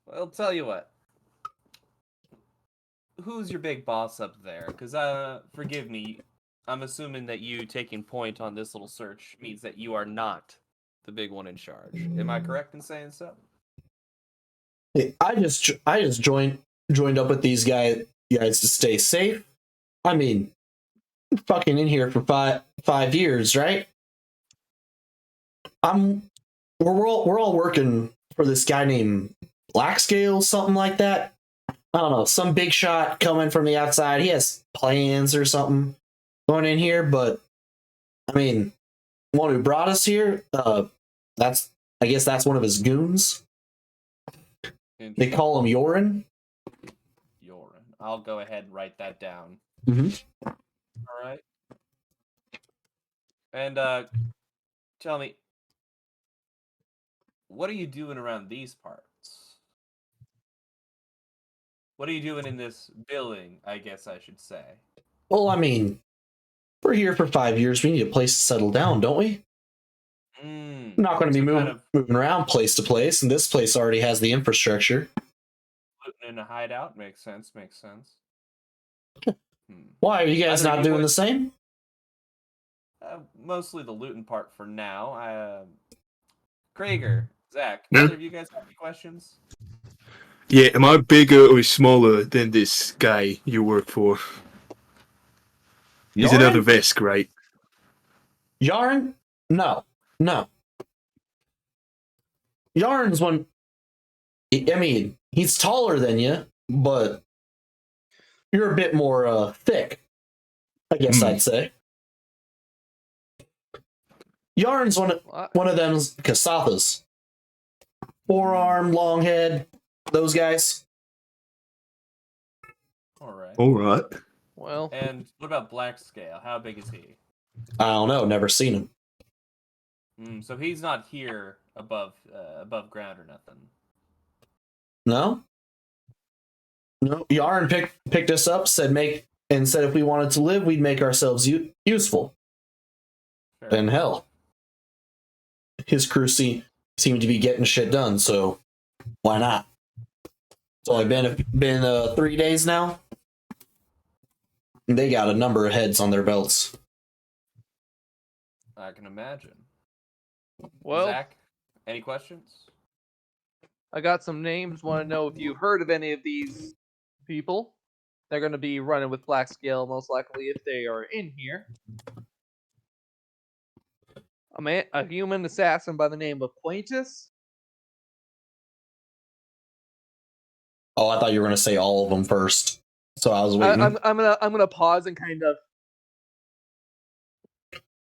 Speaker 3: Well, I'll tell you what. Who's your big boss up there? Because, forgive me, I'm assuming that you taking point on this little search means that you are not the big one in charge. Am I correct in saying so?
Speaker 1: Hey, I just joined up with these guys to stay safe. I mean, fucking in here for five years, right? We're all working for this guy named Blackscale, something like that. I don't know, some big shot coming from the outside. He has plans or something going in here, but I mean, one who brought us here, I guess that's one of his goons. They call him Yorin.
Speaker 3: Yorin. I'll go ahead and write that down.
Speaker 1: Mm-hmm.
Speaker 3: All right. And tell me, what are you doing around these parts? What are you doing in this building, I guess I should say?
Speaker 1: Well, I mean, we're here for 5 years. We need a place to settle down, don't we? We're not going to be moving around place to place, and this place already has the infrastructure.
Speaker 3: Looting in a hideout makes sense.
Speaker 1: Why are you guys
Speaker 3: Either
Speaker 1: not
Speaker 3: you
Speaker 1: doing
Speaker 3: would-
Speaker 1: the same?
Speaker 3: mostly the looting part for now. Krager, Zach,
Speaker 2: Yeah?
Speaker 3: either of you guys have any questions?
Speaker 2: Yeah, am I bigger or smaller than this guy you work for? He's another
Speaker 1: Yarn?
Speaker 2: Vesk, right?
Speaker 1: Yarn? No. No. Yarn's one. I mean, he's taller than you, but you're a bit more thick, I guess
Speaker 2: Hmm.
Speaker 1: I'd say. Yarn's one of them's Kasathas. Forearm, long head, those guys.
Speaker 3: All right.
Speaker 2: All right.
Speaker 4: Well,
Speaker 3: And what about Black Scale? How big is he?
Speaker 1: I don't know, never seen him.
Speaker 3: So he's not here above ground or nothing.
Speaker 1: No? No. Yarn picked us up, said if we wanted to live, we'd make ourselves useful.
Speaker 3: Fair
Speaker 1: And hell, his crew seemed to be getting shit done, so why not? It's only been 3 days now. They got a number of heads on their belts.
Speaker 3: I can imagine.
Speaker 4: well,
Speaker 3: Zach, any questions?
Speaker 4: I got some names. Want to know if you've heard of any of these people? They're going to be running with Black Scale, most likely, if they are in here. A human assassin by the name of Quaintus.
Speaker 1: Oh, I thought you were going to say all of them first. So I was waiting.
Speaker 4: I'm gonna pause and kind of.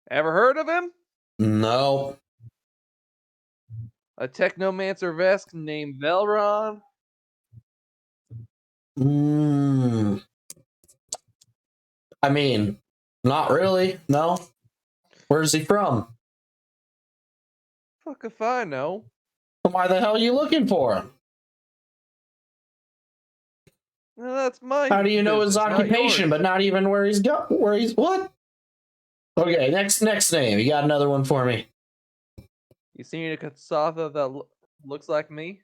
Speaker 4: Ever heard of him?
Speaker 1: No.
Speaker 4: A technomancer Vesk named Velron.
Speaker 1: I mean, not really. No. Where's he from?
Speaker 4: Fuck if I know.
Speaker 1: Why the hell are you looking for him?
Speaker 4: Well, that's my.
Speaker 1: How do you know his
Speaker 4: business, not
Speaker 1: occupation,
Speaker 4: yours.
Speaker 1: but not even where he's what? Okay, next name. You got another one for me?
Speaker 4: You seen a Kasatha that looks like me?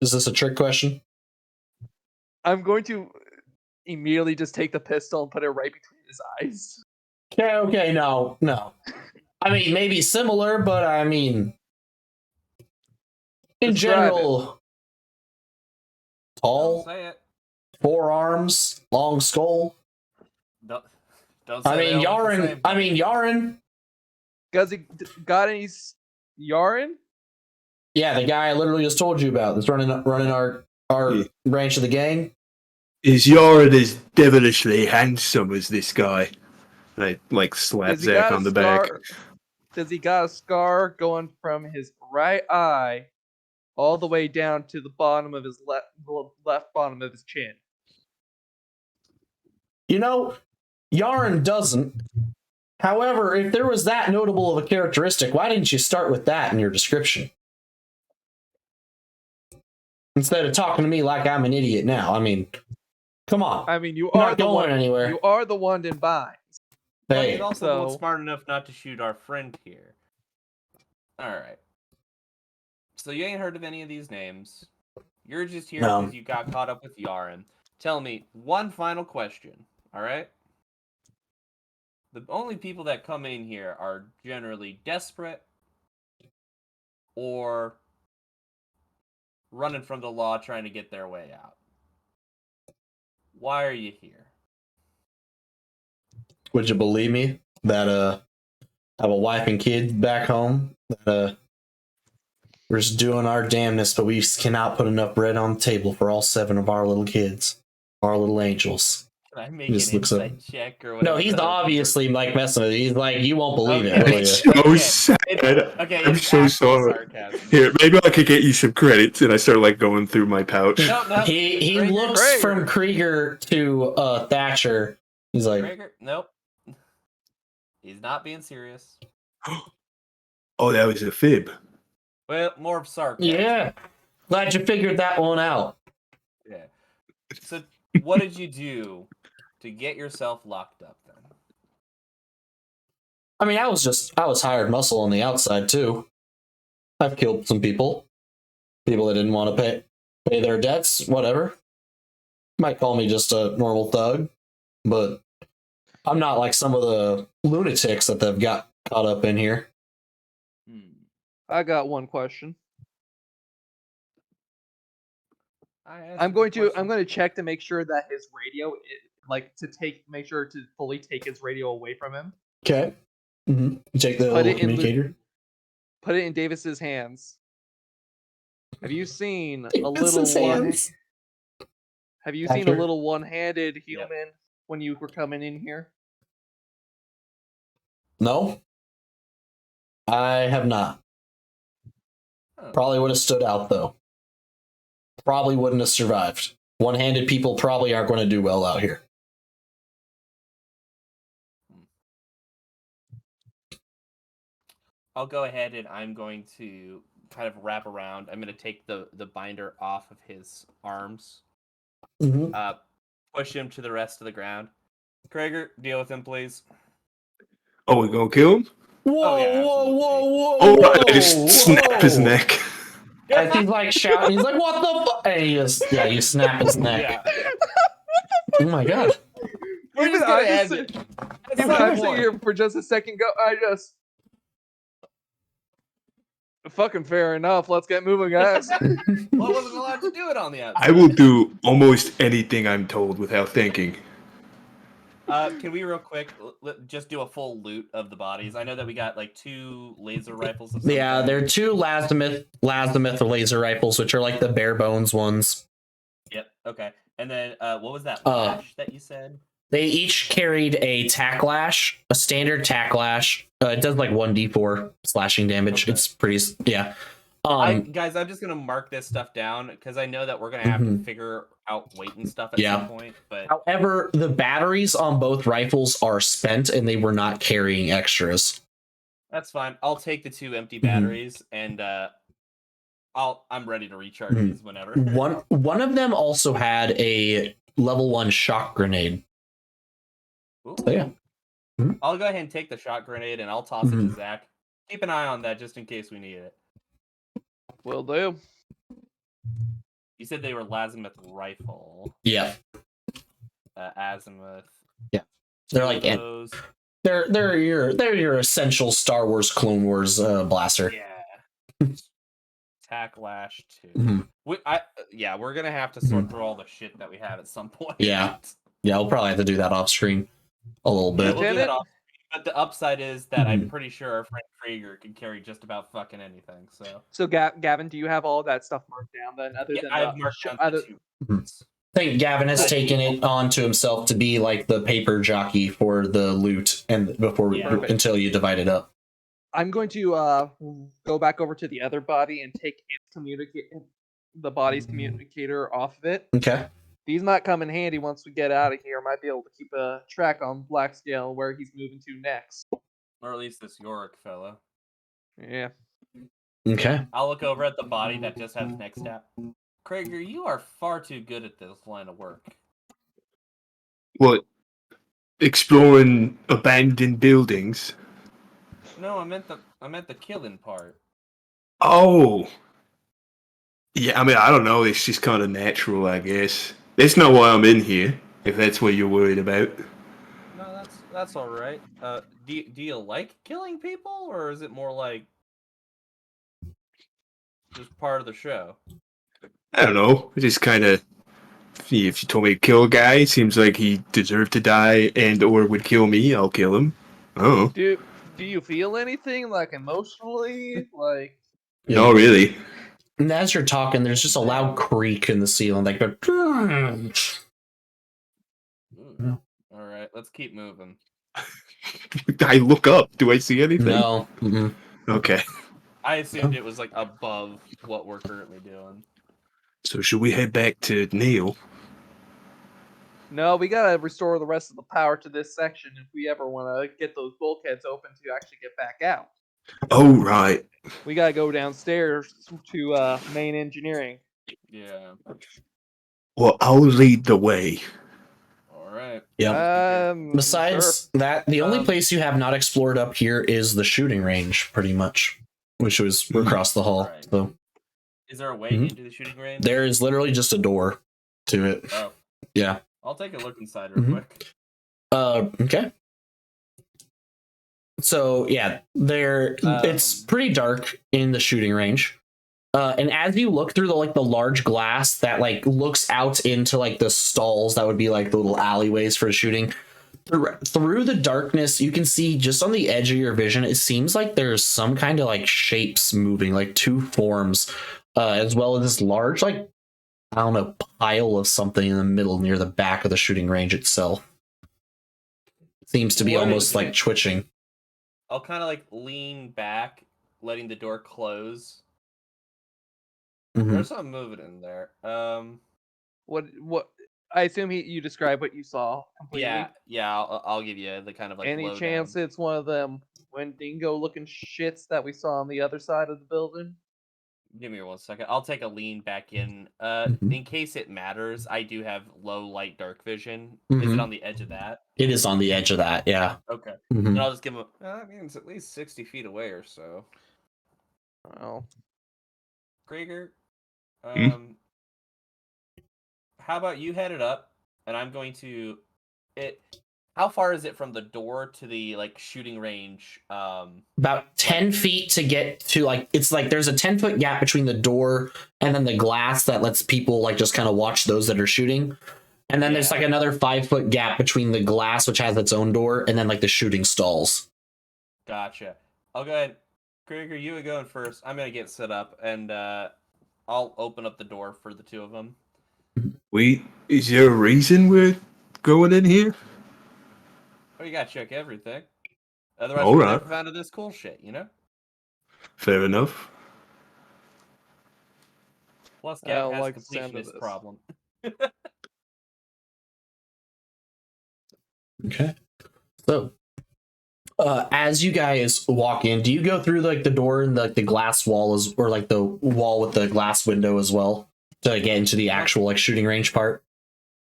Speaker 1: Is this a trick question?
Speaker 4: I'm going to immediately just take the pistol and put it right between his eyes.
Speaker 1: Okay, no. I mean, maybe similar, but I mean, in
Speaker 4: Describe
Speaker 1: general,
Speaker 3: Don't
Speaker 1: tall,
Speaker 3: say it.
Speaker 1: forearms, long skull.
Speaker 3: Don't say
Speaker 1: I
Speaker 3: they
Speaker 1: mean,
Speaker 3: all look the
Speaker 1: Yaren.
Speaker 3: same,
Speaker 1: I
Speaker 3: buddy.
Speaker 1: mean, Yaren.
Speaker 4: Does he got any yarn?
Speaker 1: Yeah, the guy I literally just told you about that's running our
Speaker 2: Yeah.
Speaker 1: branch of the gang.
Speaker 2: Is Yara as devilishly handsome as this guy? And I like slap
Speaker 4: Does he
Speaker 2: Zach
Speaker 4: got
Speaker 2: on
Speaker 4: a
Speaker 2: the back.
Speaker 4: scar? Does he got a scar going from his right eye all the way down to the bottom of his left bottom of his chin?
Speaker 1: You know, Yaren doesn't. However, if there was that notable of a characteristic, why didn't you start with that in your description? Instead of talking to me like I'm an idiot now. I mean, come on.
Speaker 4: I mean, you
Speaker 1: You're
Speaker 4: are
Speaker 1: not
Speaker 4: the
Speaker 1: going
Speaker 4: one.
Speaker 1: anywhere.
Speaker 4: You are the one in binds.
Speaker 3: But
Speaker 1: Hey,
Speaker 3: he's also the one
Speaker 4: so-
Speaker 3: smart enough not to shoot our friend here. Alright. So you ain't heard of any of these names. You're just here
Speaker 1: No.
Speaker 3: because you got caught up with Yaren. Tell me one final question, alright? The only people that come in here are generally desperate or running from the law trying to get their way out. Why are you here?
Speaker 1: would you believe me that I have a wife and kids back home that we're just doing our damnness, but we just cannot put enough bread on the table for all 7 of our little kids, our little angels.
Speaker 3: Can I make
Speaker 1: He
Speaker 3: an
Speaker 1: just looks up.
Speaker 3: insight check or whatever?
Speaker 1: No, he's
Speaker 3: the-
Speaker 1: obviously like messing with you. He's like, you won't believe it,
Speaker 3: Okay.
Speaker 1: will
Speaker 2: It's
Speaker 1: you?
Speaker 2: so
Speaker 3: Okay.
Speaker 2: sad.
Speaker 3: Okay,
Speaker 2: I'm
Speaker 3: it's
Speaker 2: so
Speaker 3: actual
Speaker 2: sorry.
Speaker 3: sarcasm.
Speaker 2: Here, maybe I could get you some credits, and I start like going through my pouch.
Speaker 3: No,
Speaker 1: He
Speaker 3: Krager-
Speaker 1: looks from Krieger to Thatcher. He's like,
Speaker 3: Krager, nope. He's not being serious.
Speaker 2: Oh, that was a fib.
Speaker 3: Well, more of sarcasm.
Speaker 1: yeah, glad you figured that one out.
Speaker 3: Yeah. So, what did you do to get yourself locked up then?
Speaker 1: I mean, I was hired muscle on the outside too. I've killed some people that didn't want to pay their debts, whatever. Might call me just a normal thug, but I'm not like some of the lunatics that they've got caught up in here.
Speaker 4: I got one question.
Speaker 3: I'm
Speaker 4: I'm going to check to make sure that his radio, make sure to fully take his radio away from him.
Speaker 1: Okay. Mm-hmm. You take the
Speaker 4: Put
Speaker 1: little
Speaker 4: it in
Speaker 1: communicator.
Speaker 4: Put it in Davis's hands. Have you seen a
Speaker 1: Davis's
Speaker 4: little
Speaker 1: hands.
Speaker 4: Have you seen a
Speaker 1: Accurate.
Speaker 4: little one-handed human when you were coming in here?
Speaker 1: No, I have not.
Speaker 3: Oh.
Speaker 1: Probably would have stood out though. Probably wouldn't have survived. One-handed people probably aren't going to do well out here.
Speaker 3: I'll go ahead and I'm going to kind of wrap around. I'm going to take the binder off of his arms.
Speaker 1: Mm-hmm.
Speaker 3: Push him to the rest of the ground. Krager, deal with him, please.
Speaker 2: Oh, we gonna kill him?
Speaker 1: Whoa,
Speaker 3: yeah,
Speaker 1: whoa,
Speaker 3: absolutely.
Speaker 1: whoa, whoa,
Speaker 2: Oh,
Speaker 1: whoa,
Speaker 2: I just snap his neck.
Speaker 1: As he's like shouting, he's like, "What the fuck?" And he just, you snap his neck.
Speaker 3: Yeah.
Speaker 1: Oh my god.
Speaker 3: We're just gonna end it.
Speaker 4: Even I'm sitting here for just a second. Fucking fair enough. Let's get moving, guys.
Speaker 3: Well, I wasn't allowed to do it on the outside.
Speaker 2: I will do almost anything I'm told without thinking.
Speaker 3: Can we real quick just do a full loot of the bodies? I know that we got like 2 laser rifles. Of some
Speaker 1: Yeah,
Speaker 3: kind.
Speaker 1: they're 2 Lazimith laser rifles, which are like the bare bones ones.
Speaker 3: Yep. Okay. And then what was that flash that you said?
Speaker 1: They each carried a tack lash, a standard tack lash. It does like 1d4 slashing damage.
Speaker 3: Okay.
Speaker 1: It's pretty, yeah.
Speaker 3: Guys, I'm just gonna mark this stuff down because I know that we're gonna have to figure out weight and stuff at some point. But
Speaker 1: however, the batteries on both rifles are spent and they were not carrying extras.
Speaker 3: that's fine. I'll take the 2 empty batteries and I'm ready to recharge these whenever.
Speaker 1: One of them also had a level 1 shock grenade.
Speaker 3: Ooh.
Speaker 1: So yeah.
Speaker 3: I'll go ahead and take the shot grenade and I'll toss it to Zach. Keep an eye on that just in case we need it.
Speaker 4: Will do.
Speaker 3: You said they were Lazimith rifle.
Speaker 1: Yeah.
Speaker 3: Azimuth.
Speaker 1: Yeah. They're like
Speaker 3: those.
Speaker 1: they're your essential Star Wars Clone Wars blaster.
Speaker 3: Yeah. Tack lash 2. We're gonna have to sort through all the shit that we have at some point.
Speaker 1: Yeah. Yeah, we'll probably have to do that off screen a little bit.
Speaker 3: We'll do that off, but the upside is that I'm pretty sure our friend Krieger can carry just about fucking anything. So
Speaker 4: Gavin, do you have all that stuff marked down then?
Speaker 3: I have marked down the 2.
Speaker 1: I think Gavin has taken it onto himself to be like the paper jockey for the loot, and until you divide it up.
Speaker 4: I'm going to go back over to the other body and take the body's communicator off of it.
Speaker 1: Okay.
Speaker 4: These might come in handy once we get out of here. Might be able to keep a track on Blackscale where he's moving to next.
Speaker 3: Or at least this Yorick fella.
Speaker 4: Yeah.
Speaker 1: Okay.
Speaker 3: I'll look over at the body that just has next step. Krieger, you are far too good at this line of work.
Speaker 2: What? Exploring abandoned buildings?
Speaker 3: No, I meant the killing part.
Speaker 2: Oh. Yeah, I mean, I don't know. It's just kind of natural, I guess. That's not why I'm in here, if that's what you're worried about.
Speaker 3: No, that's all right. Do you like killing people, or is it more like just part of the show?
Speaker 2: I don't know. It just kind of... If you told me to kill a guy, it seems like he deserved to die and or would kill me, I'll kill him. Oh.
Speaker 4: Do you feel anything, like, emotionally? Like...
Speaker 2: No, really.
Speaker 1: And as you're talking, there's just a loud creak in the ceiling, like
Speaker 3: All right, let's keep moving.
Speaker 2: I look up. Do I see anything?
Speaker 1: no.
Speaker 2: Okay.
Speaker 3: I assumed it was like above what we're currently doing.
Speaker 2: So should we head back to Neil?
Speaker 4: No, we gotta restore the rest of the power to this section if we ever want to get those bulkheads open to actually get back out.
Speaker 2: Oh, right.
Speaker 4: We gotta go downstairs to main engineering.
Speaker 3: Yeah.
Speaker 2: Well, I'll lead the way.
Speaker 3: All right.
Speaker 1: Yeah. Besides
Speaker 4: Sure.
Speaker 1: that, the only place you have not explored up here is the shooting range, pretty much, which was across the hall.
Speaker 3: Right.
Speaker 1: So
Speaker 3: Is there a way into the shooting range?
Speaker 1: there is literally just a door to it.
Speaker 3: Oh,
Speaker 1: Yeah.
Speaker 3: I'll take a look inside real
Speaker 1: Mhm.
Speaker 3: quick.
Speaker 1: Okay. So yeah, it's pretty dark in the shooting range. And as you look through the large glass that like looks out into like the stalls that would be like the little alleyways for shooting, through the darkness, you can see just on the edge of your vision, it seems like there's some kind of like shapes moving, like two forms, as well as this large, like, I don't know, pile of something in the middle near the back of the shooting range itself. Seems to be
Speaker 3: What
Speaker 1: almost
Speaker 3: is
Speaker 1: like
Speaker 3: it?
Speaker 1: twitching.
Speaker 3: I'll kind of like lean back, letting the door close.
Speaker 1: Mhm.
Speaker 3: There's something moving in there.
Speaker 4: What? I assume you describe what you saw completely.
Speaker 3: Yeah. I'll give you the kind of like
Speaker 4: Any
Speaker 3: lowdown.
Speaker 4: chance it's one of them Wendigo looking shits that we saw on the other side of the building?
Speaker 3: Give me 1 second. I'll take a lean back in.
Speaker 1: Mhm.
Speaker 3: In case it matters, I do have low light dark vision. Is
Speaker 1: Mhm.
Speaker 3: it on the edge of that?
Speaker 1: It is on the edge of that, yeah.
Speaker 3: Okay.
Speaker 1: Mhm.
Speaker 3: Then I'll just give him. I mean, it's at least 60 feet away or so.
Speaker 4: Oh,
Speaker 3: Krieger,
Speaker 2: Hmm?
Speaker 3: how about you head it up, and I'm going to it. How far is it from the door to the like shooting range?
Speaker 1: About 10 feet to get to like, it's like there's a 10-foot gap between the door and then the glass that lets people like just kind of watch those that are shooting. And then there's
Speaker 3: Yeah.
Speaker 1: like another 5-foot gap between the glass, which has its own door, and then like the shooting stalls.
Speaker 3: Gotcha. I'll go ahead. Krieger, you would go in first. I'm gonna get set up, and I'll open up the door for the two of them.
Speaker 2: Is there a reason we're going in here?
Speaker 3: Oh, you gotta check everything. Otherwise,
Speaker 2: All
Speaker 3: we
Speaker 2: right.
Speaker 3: never found this cool shit, you know.
Speaker 2: Fair enough.
Speaker 3: Plus,
Speaker 4: I
Speaker 3: Gavin
Speaker 4: don't
Speaker 3: has
Speaker 4: like the sound of
Speaker 3: completionist
Speaker 4: this.
Speaker 3: problem.
Speaker 1: Okay. So, as you guys walk in, do you go through like the door and like the glass wall or like the wall with the glass window as well to get into the actual like shooting range part?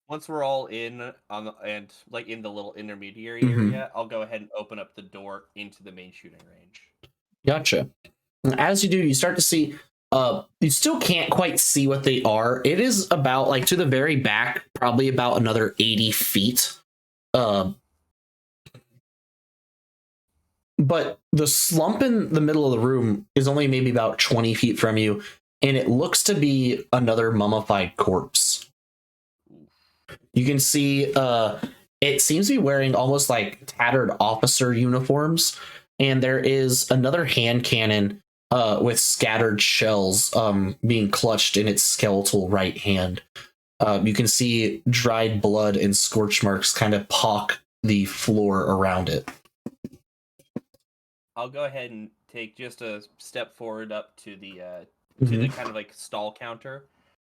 Speaker 3: Once we're all in on and like in the little intermediary
Speaker 1: Mhm.
Speaker 3: area, I'll go ahead and open up the door into the main shooting range.
Speaker 1: Gotcha. As you do, you start to see, you still can't quite see what they are. It is about like to the very back, probably about another 80 feet. But the slump in the middle of the room is only maybe about 20 feet from you, and it looks to be another mummified corpse. You can see it seems to be wearing almost like tattered officer uniforms, and there is another hand cannon with scattered shells being clutched in its skeletal right hand. You can see dried blood and scorch marks kind of pock the floor around it.
Speaker 3: I'll go ahead and take just a step forward up to the
Speaker 1: Mhm.
Speaker 3: kind of like stall counter,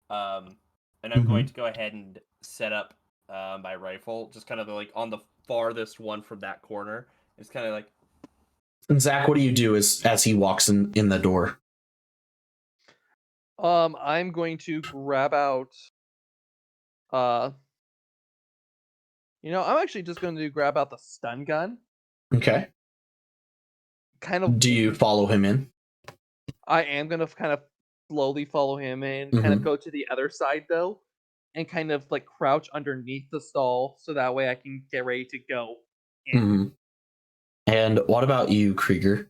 Speaker 3: and I'm going to go ahead and set up my rifle, just kind of like on the farthest one from that corner. It's kind of like
Speaker 1: And Zach, what do you do as he walks in the door?
Speaker 4: I'm going to grab out. I'm actually just going to grab out the stun gun.
Speaker 1: Okay.
Speaker 4: Kind of.
Speaker 1: Do you follow him in?
Speaker 4: I am gonna kind of slowly follow him in, kind of go to the other side though, and kind of like crouch underneath the stall so that way I can get ready to go in.
Speaker 1: Mhm. And what about you, Krieger?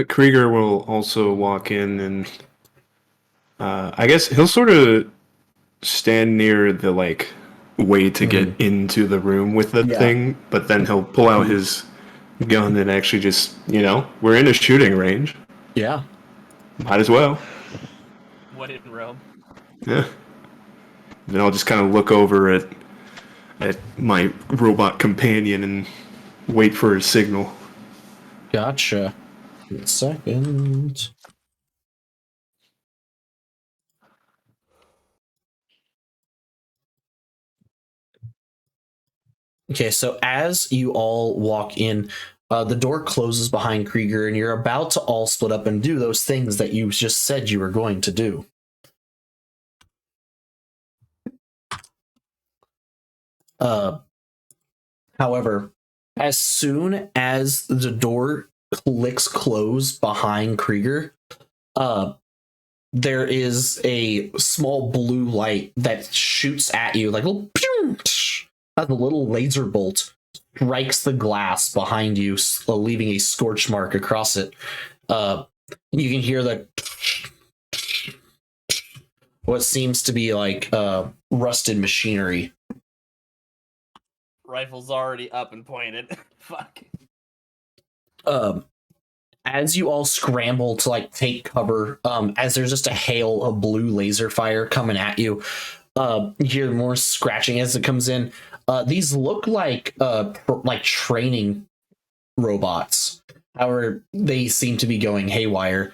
Speaker 2: Krieger will also walk in and I guess he'll sort of stand near the like way to get into the room with the
Speaker 1: Yeah.
Speaker 2: thing, but then he'll pull out his gun and actually just, we're in a shooting range.
Speaker 1: Yeah.
Speaker 2: Might as well.
Speaker 3: what in Rome?
Speaker 2: Yeah. Then I'll just kind of look over at my robot companion and wait for his signal.
Speaker 1: Gotcha. Give me a second. Okay, so as you all walk in, the door closes behind Krieger, and you're about to all split up and do those things that you just said you were going to do. However, as soon as the door clicks close behind Krieger, there is a small blue light that shoots at you, like a little pew, as a little laser bolt strikes the glass behind you, leaving a scorch mark across it. You can hear the what seems to be like rusted machinery.
Speaker 3: Rifle's already up and pointed. Fuck.
Speaker 1: As you all scramble to like take cover, as there's just a hail of blue laser fire coming at you, you hear more scratching as it comes in. These look like training robots. However, they seem to be going haywire.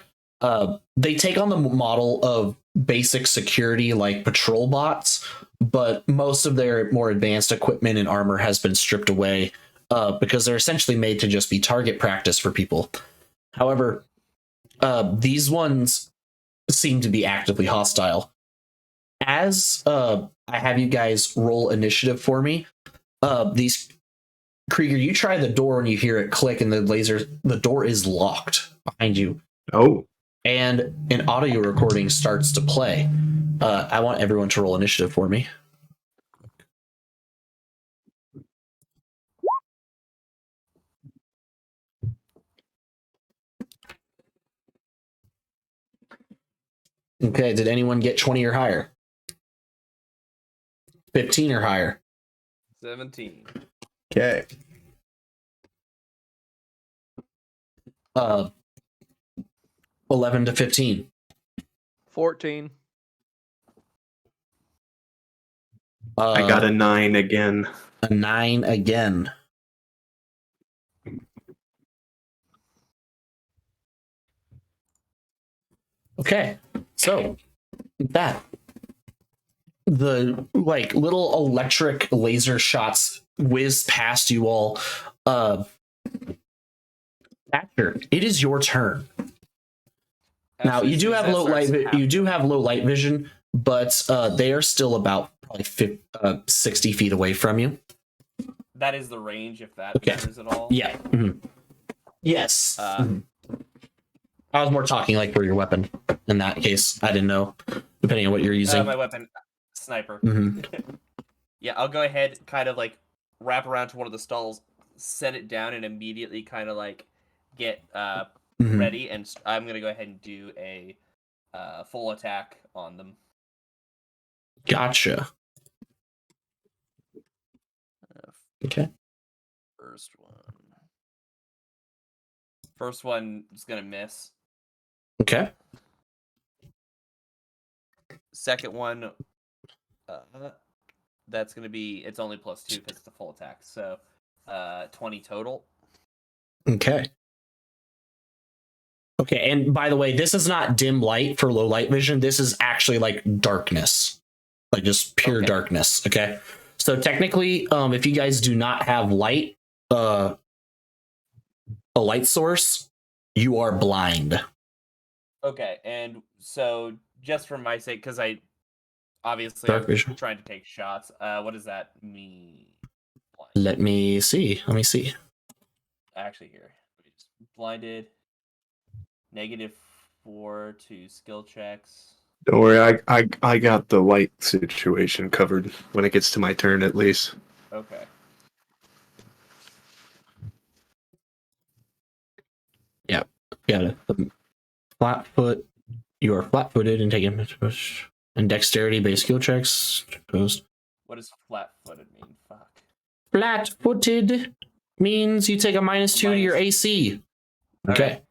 Speaker 1: They take on the model of basic security like patrol bots, but most of their more advanced equipment and armor has been stripped away because they're essentially made to just be target practice for people. However, these ones seem to be actively hostile. As I have you guys roll initiative for me, these Krieger, you try the door and you hear it click, and the door is locked behind you.
Speaker 2: Oh,
Speaker 1: And an audio recording starts to play. I want everyone to roll initiative for me. Okay, did anyone get 20 or higher? 15 or higher?
Speaker 3: 17.
Speaker 1: Okay. 11 to 15.
Speaker 4: 14.
Speaker 2: I got a 9 again.
Speaker 1: A 9 again. Okay, so that the like little electric laser shots whiz past you all. Thatcher, it is your turn. Now you do have low light. You do have low light vision, but they are still about probably 60 feet away from you.
Speaker 3: That is the range, if that
Speaker 1: Okay.
Speaker 3: matters at all.
Speaker 1: Yeah. Mm-hmm. Yes. I was more talking like for your weapon. In that case, I didn't know, depending on what you're using.
Speaker 3: My weapon, sniper.
Speaker 1: Mm-hmm.
Speaker 3: Yeah, I'll go ahead, kind of like wrap around to one of the stalls, set it down, and immediately kind of like get ready. And I'm gonna go ahead and do a full attack on them.
Speaker 1: Gotcha. Okay.
Speaker 3: First one is gonna miss.
Speaker 1: Okay.
Speaker 3: Second one, that's gonna be, it's only +2 because it's a full attack. So 20 total.
Speaker 1: Okay. Okay, and by the way, this is not dim light for low light vision. This is actually like darkness, like just pure darkness. Okay, so technically, if you guys do not have light, a light source, you are blind.
Speaker 3: Okay, and so just for my sake, because I obviously
Speaker 1: Dark
Speaker 3: I'm
Speaker 1: vision.
Speaker 3: trying to take shots. What does that mean? Blind.
Speaker 1: Let me see.
Speaker 3: Actually, here, just blinded. -4 to skill checks.
Speaker 2: Don't worry, I got the light situation covered when it gets to my turn, at least.
Speaker 3: Okay.
Speaker 1: Yeah, got it. Flat foot. You are flat-footed and taking push and dexterity-based skill checks. Post.
Speaker 3: What does flat-footed mean? Fuck.
Speaker 1: Flat-footed means you take a -2 to your AC. Okay.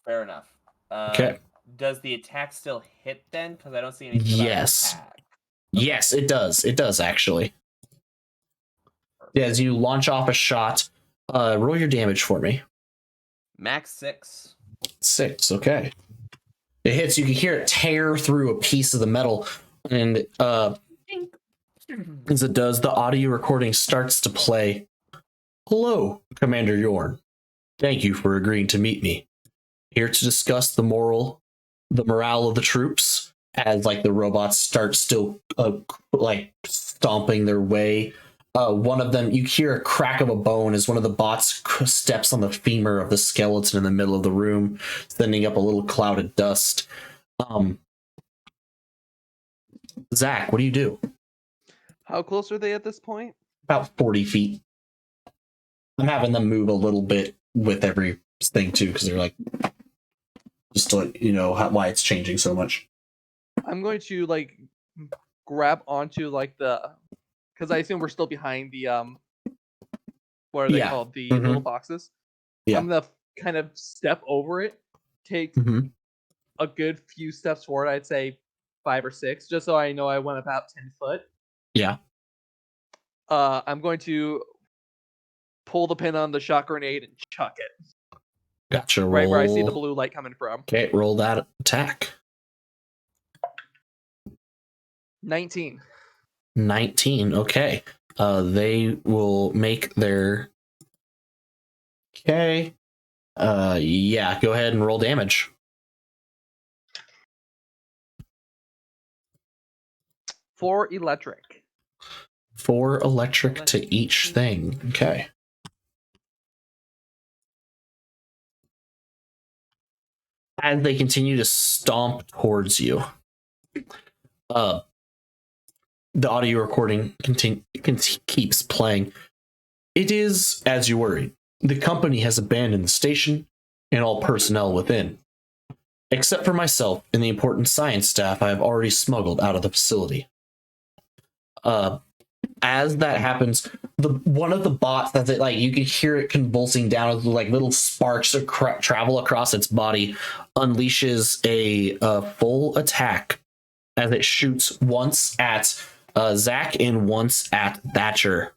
Speaker 3: Fair enough.
Speaker 1: Okay.
Speaker 3: Does the attack still hit then? Because I don't see anything about
Speaker 1: Yes.
Speaker 3: attack.
Speaker 1: Yes, it does. It does actually. Yeah, as you launch off a shot, roll your damage for me.
Speaker 3: Max 6.
Speaker 1: 6. Okay. It hits. You can hear it tear through a piece of the metal, and as it does, the audio recording starts to play. Hello, Commander Yorn. Thank you for agreeing to meet me. Here to discuss the morale of the troops, as like the robots start still like stomping their way. One of them, you hear a crack of a bone as one of the bots steps on the femur of the skeleton in the middle of the room, sending up a little cloud of dust. Zach, what do you do?
Speaker 4: How close are they at this point?
Speaker 1: About 40 feet. I'm having them move a little bit with every thing too, because they're like, just to let you know why it's changing so much.
Speaker 4: I'm going to like grab onto like because I assume we're still behind the what are they
Speaker 1: Yeah.
Speaker 4: called? The
Speaker 1: Mhm.
Speaker 4: little boxes.
Speaker 1: Yeah.
Speaker 4: I'm gonna kind of step over it, take
Speaker 1: Mhm.
Speaker 4: a good few steps forward. I'd say 5 or 6, just so I know I went about 10 foot.
Speaker 1: Yeah.
Speaker 4: I'm going to pull the pin on the shot grenade and chuck it
Speaker 1: Gotcha. Roll.
Speaker 4: right where I see the blue light coming from.
Speaker 1: Okay, roll that attack.
Speaker 4: 19.
Speaker 1: 19. Okay. They will make their. Okay. Yeah. Go ahead and roll damage.
Speaker 4: 4 electric.
Speaker 1: 4 electric to each thing. Okay. As they continue to stomp towards you, the audio recording keeps playing. It is as you worried. The company has abandoned the station and all personnel within. Except for myself and the important science staff I have already smuggled out of the facility. As that happens, one of the bots that you can hear it convulsing down, like little sparks travel across its body, unleashes a full attack as it shoots once at Zach and once at Thatcher.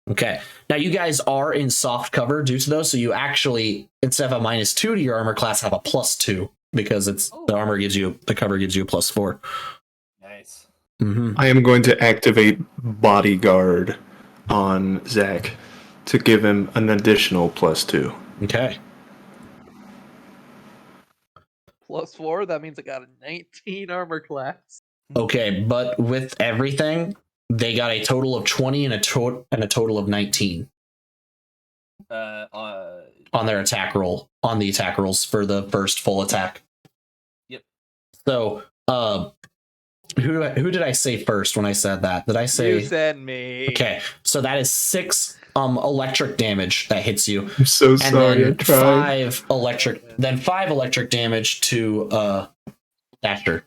Speaker 1: Okay, now you guys are in soft cover due to those, so you actually, instead of a -2 to your armor class, have a +2 because the cover gives you a +4.
Speaker 3: Nice.
Speaker 1: Mm-hmm.
Speaker 2: I am going to activate Bodyguard on Zach to give him an additional +2.
Speaker 1: Okay.
Speaker 4: +4, that means I got a 19 armor class.
Speaker 1: Okay, but with everything, they got a total of 20 and a total of 19 on their attack roll, on the attack rolls for the first full attack.
Speaker 3: Yep.
Speaker 1: So, who did I say first when I said that? Did I say
Speaker 4: You said me.
Speaker 1: Okay, so that is 6 electric damage that hits you.
Speaker 2: I'm so
Speaker 1: And
Speaker 2: sorry, I
Speaker 1: then
Speaker 2: tried.
Speaker 1: 5 electric damage to Thatcher.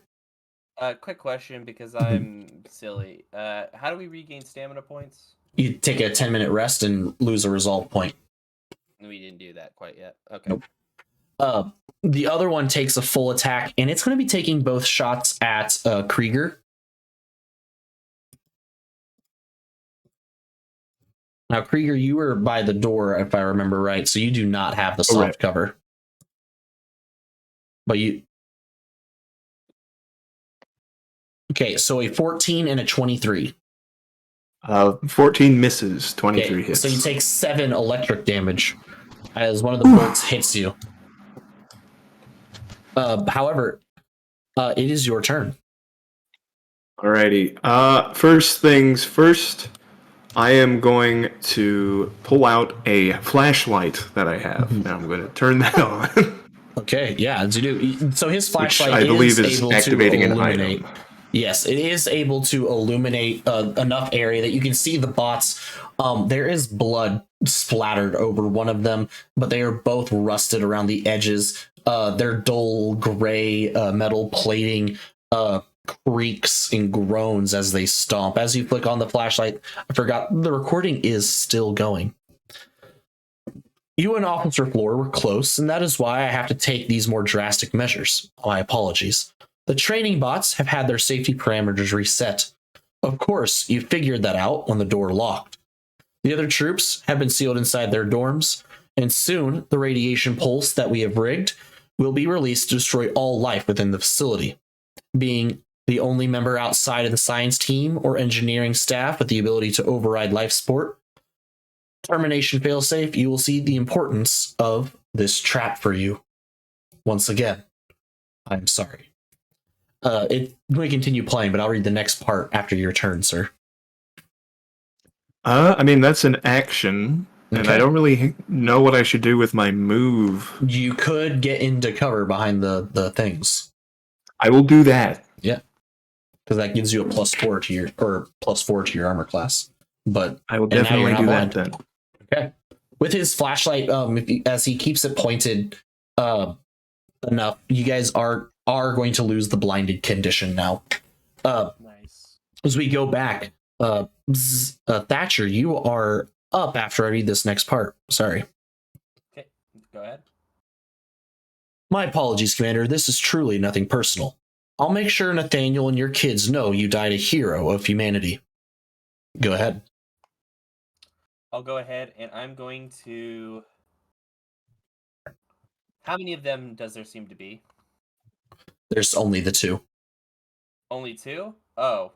Speaker 3: Quick question, because I'm silly. How do we regain stamina points?
Speaker 1: You take a 10-minute rest and lose a resolve point.
Speaker 3: We didn't do that quite yet. Okay.
Speaker 1: Nope. The other one takes a full attack, and it's going to be taking both shots at Krieger. Now, Krieger, you were by the door, if I remember right, so you do not have the soft cover. But you... Okay, so a 14 and a 23.
Speaker 2: 14 misses, 23 hits.
Speaker 1: So you take 7 electric damage as one of the bolts hits you. However, it is your turn.
Speaker 2: Alrighty. First things first, I am going to pull out a flashlight that I have. Now I'm going to turn that on.
Speaker 1: Okay, yeah, as you do. So his flashlight
Speaker 2: I believe is
Speaker 1: able
Speaker 2: activating
Speaker 1: to
Speaker 2: an
Speaker 1: illuminate.
Speaker 2: item.
Speaker 1: Yes, it is able to illuminate enough area that you can see the bots. There is blood splattered over one of them, but they are both rusted around the edges. Their dull gray metal plating creaks and groans as they stomp. As you flick on the flashlight, I forgot the recording is still going. You and Officer Floor were close, and that is why I have to take these more drastic measures. My apologies. The training bots have had their safety parameters reset. Of course, you figured that out when the door locked. The other troops have been sealed inside their dorms, and soon the radiation pulse that we have rigged will be released to destroy all life within the facility. Being the only member outside of the science team or engineering staff with the ability to override life support, termination failsafe, you will see the importance of this trap for you. Once again, I'm sorry. We continue playing, but I'll read the next part after your turn, sir.
Speaker 2: I mean, that's an action, and I don't really know what I should do with my move.
Speaker 1: You could get into cover behind the things.
Speaker 2: I will do that.
Speaker 1: Yeah. because that gives you a +4 to your armor class. But
Speaker 2: I will
Speaker 1: and now you're
Speaker 2: definitely
Speaker 1: not
Speaker 2: do
Speaker 1: blind.
Speaker 2: that then.
Speaker 1: Okay. With his flashlight, as he keeps it pointed enough, you guys are going to lose the blinded condition now.
Speaker 3: Nice.
Speaker 1: As we go back, Thatcher, you are up after I read this next part. Sorry.
Speaker 3: Okay, go ahead.
Speaker 1: My apologies, Commander. This is truly nothing personal. I'll make sure Nathaniel and your kids know you died a hero of humanity. Go ahead.
Speaker 3: I'll go ahead and I'm going to. How many of them does there seem to be?
Speaker 1: There's only the 2.
Speaker 3: Only 2? Oh.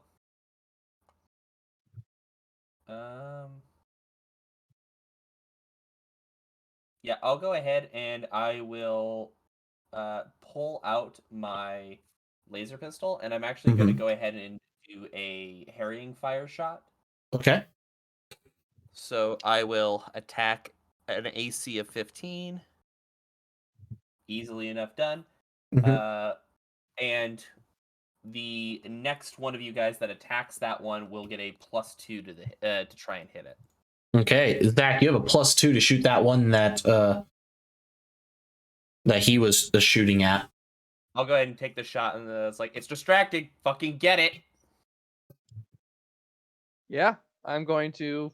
Speaker 3: Um. Yeah, I'll go ahead and I will pull out my laser pistol, and I'm actually going to go ahead and do a harrying fire shot.
Speaker 1: Okay.
Speaker 5: So I will attack at an AC of 15.
Speaker 3: Easily enough done. And the next one of you guys that attacks that one will get a +2 to the to try and hit it.
Speaker 1: Okay, Zach, you have a +2 to shoot that one that he was shooting at.
Speaker 3: I'll go ahead and take the shot, and it's like, it's distracting. Fucking get it.
Speaker 4: Yeah, I'm going to.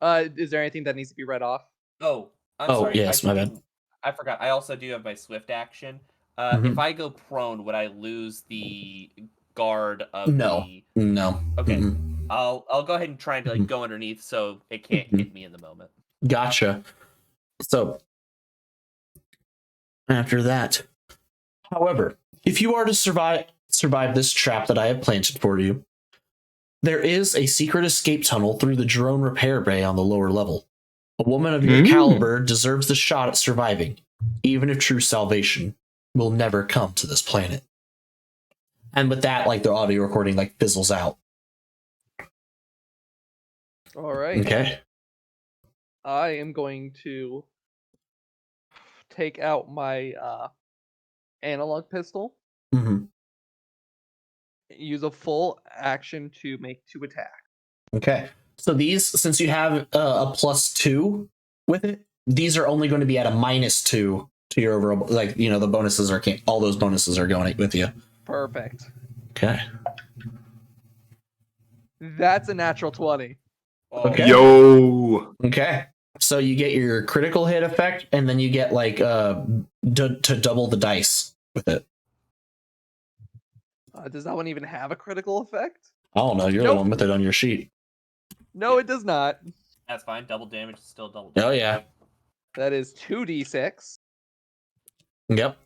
Speaker 4: Is there anything that needs to be read off?
Speaker 3: Oh, I'm sorry.
Speaker 1: Yes, my bad.
Speaker 3: I forgot. I also do have my swift action. If I go prone, would I lose the guard of the?
Speaker 1: No.
Speaker 3: Okay. I'll go ahead and try to go underneath so it can't hit me in the moment.
Speaker 1: Gotcha. So after that, however, if you are to survive this trap that I have planted for you, there is a secret escape tunnel through the drone repair bay on the lower level. A woman of your caliber deserves the shot at surviving, even if true salvation will never come to this planet. And with that, the audio recording fizzles out.
Speaker 4: All right.
Speaker 1: Okay.
Speaker 4: I am going to take out my analog pistol. Use a full action to make 2 attacks.
Speaker 1: Okay. So these, since you have a +2 with it, these are only going to be at a -2 to your overall. The bonuses are all those bonuses are going with you.
Speaker 4: Perfect.
Speaker 1: Okay.
Speaker 4: That's a natural 20.
Speaker 1: Okay.
Speaker 2: Yo.
Speaker 1: Okay. So you get your critical hit effect, and then you get to double the dice with it.
Speaker 4: Does that one even have a critical effect?
Speaker 1: I don't know. You're the one with it on your sheet.
Speaker 4: No, it does not.
Speaker 3: That's fine. Double damage is still double
Speaker 1: Oh
Speaker 3: damage.
Speaker 1: yeah.
Speaker 4: That is 2d6
Speaker 1: Yep.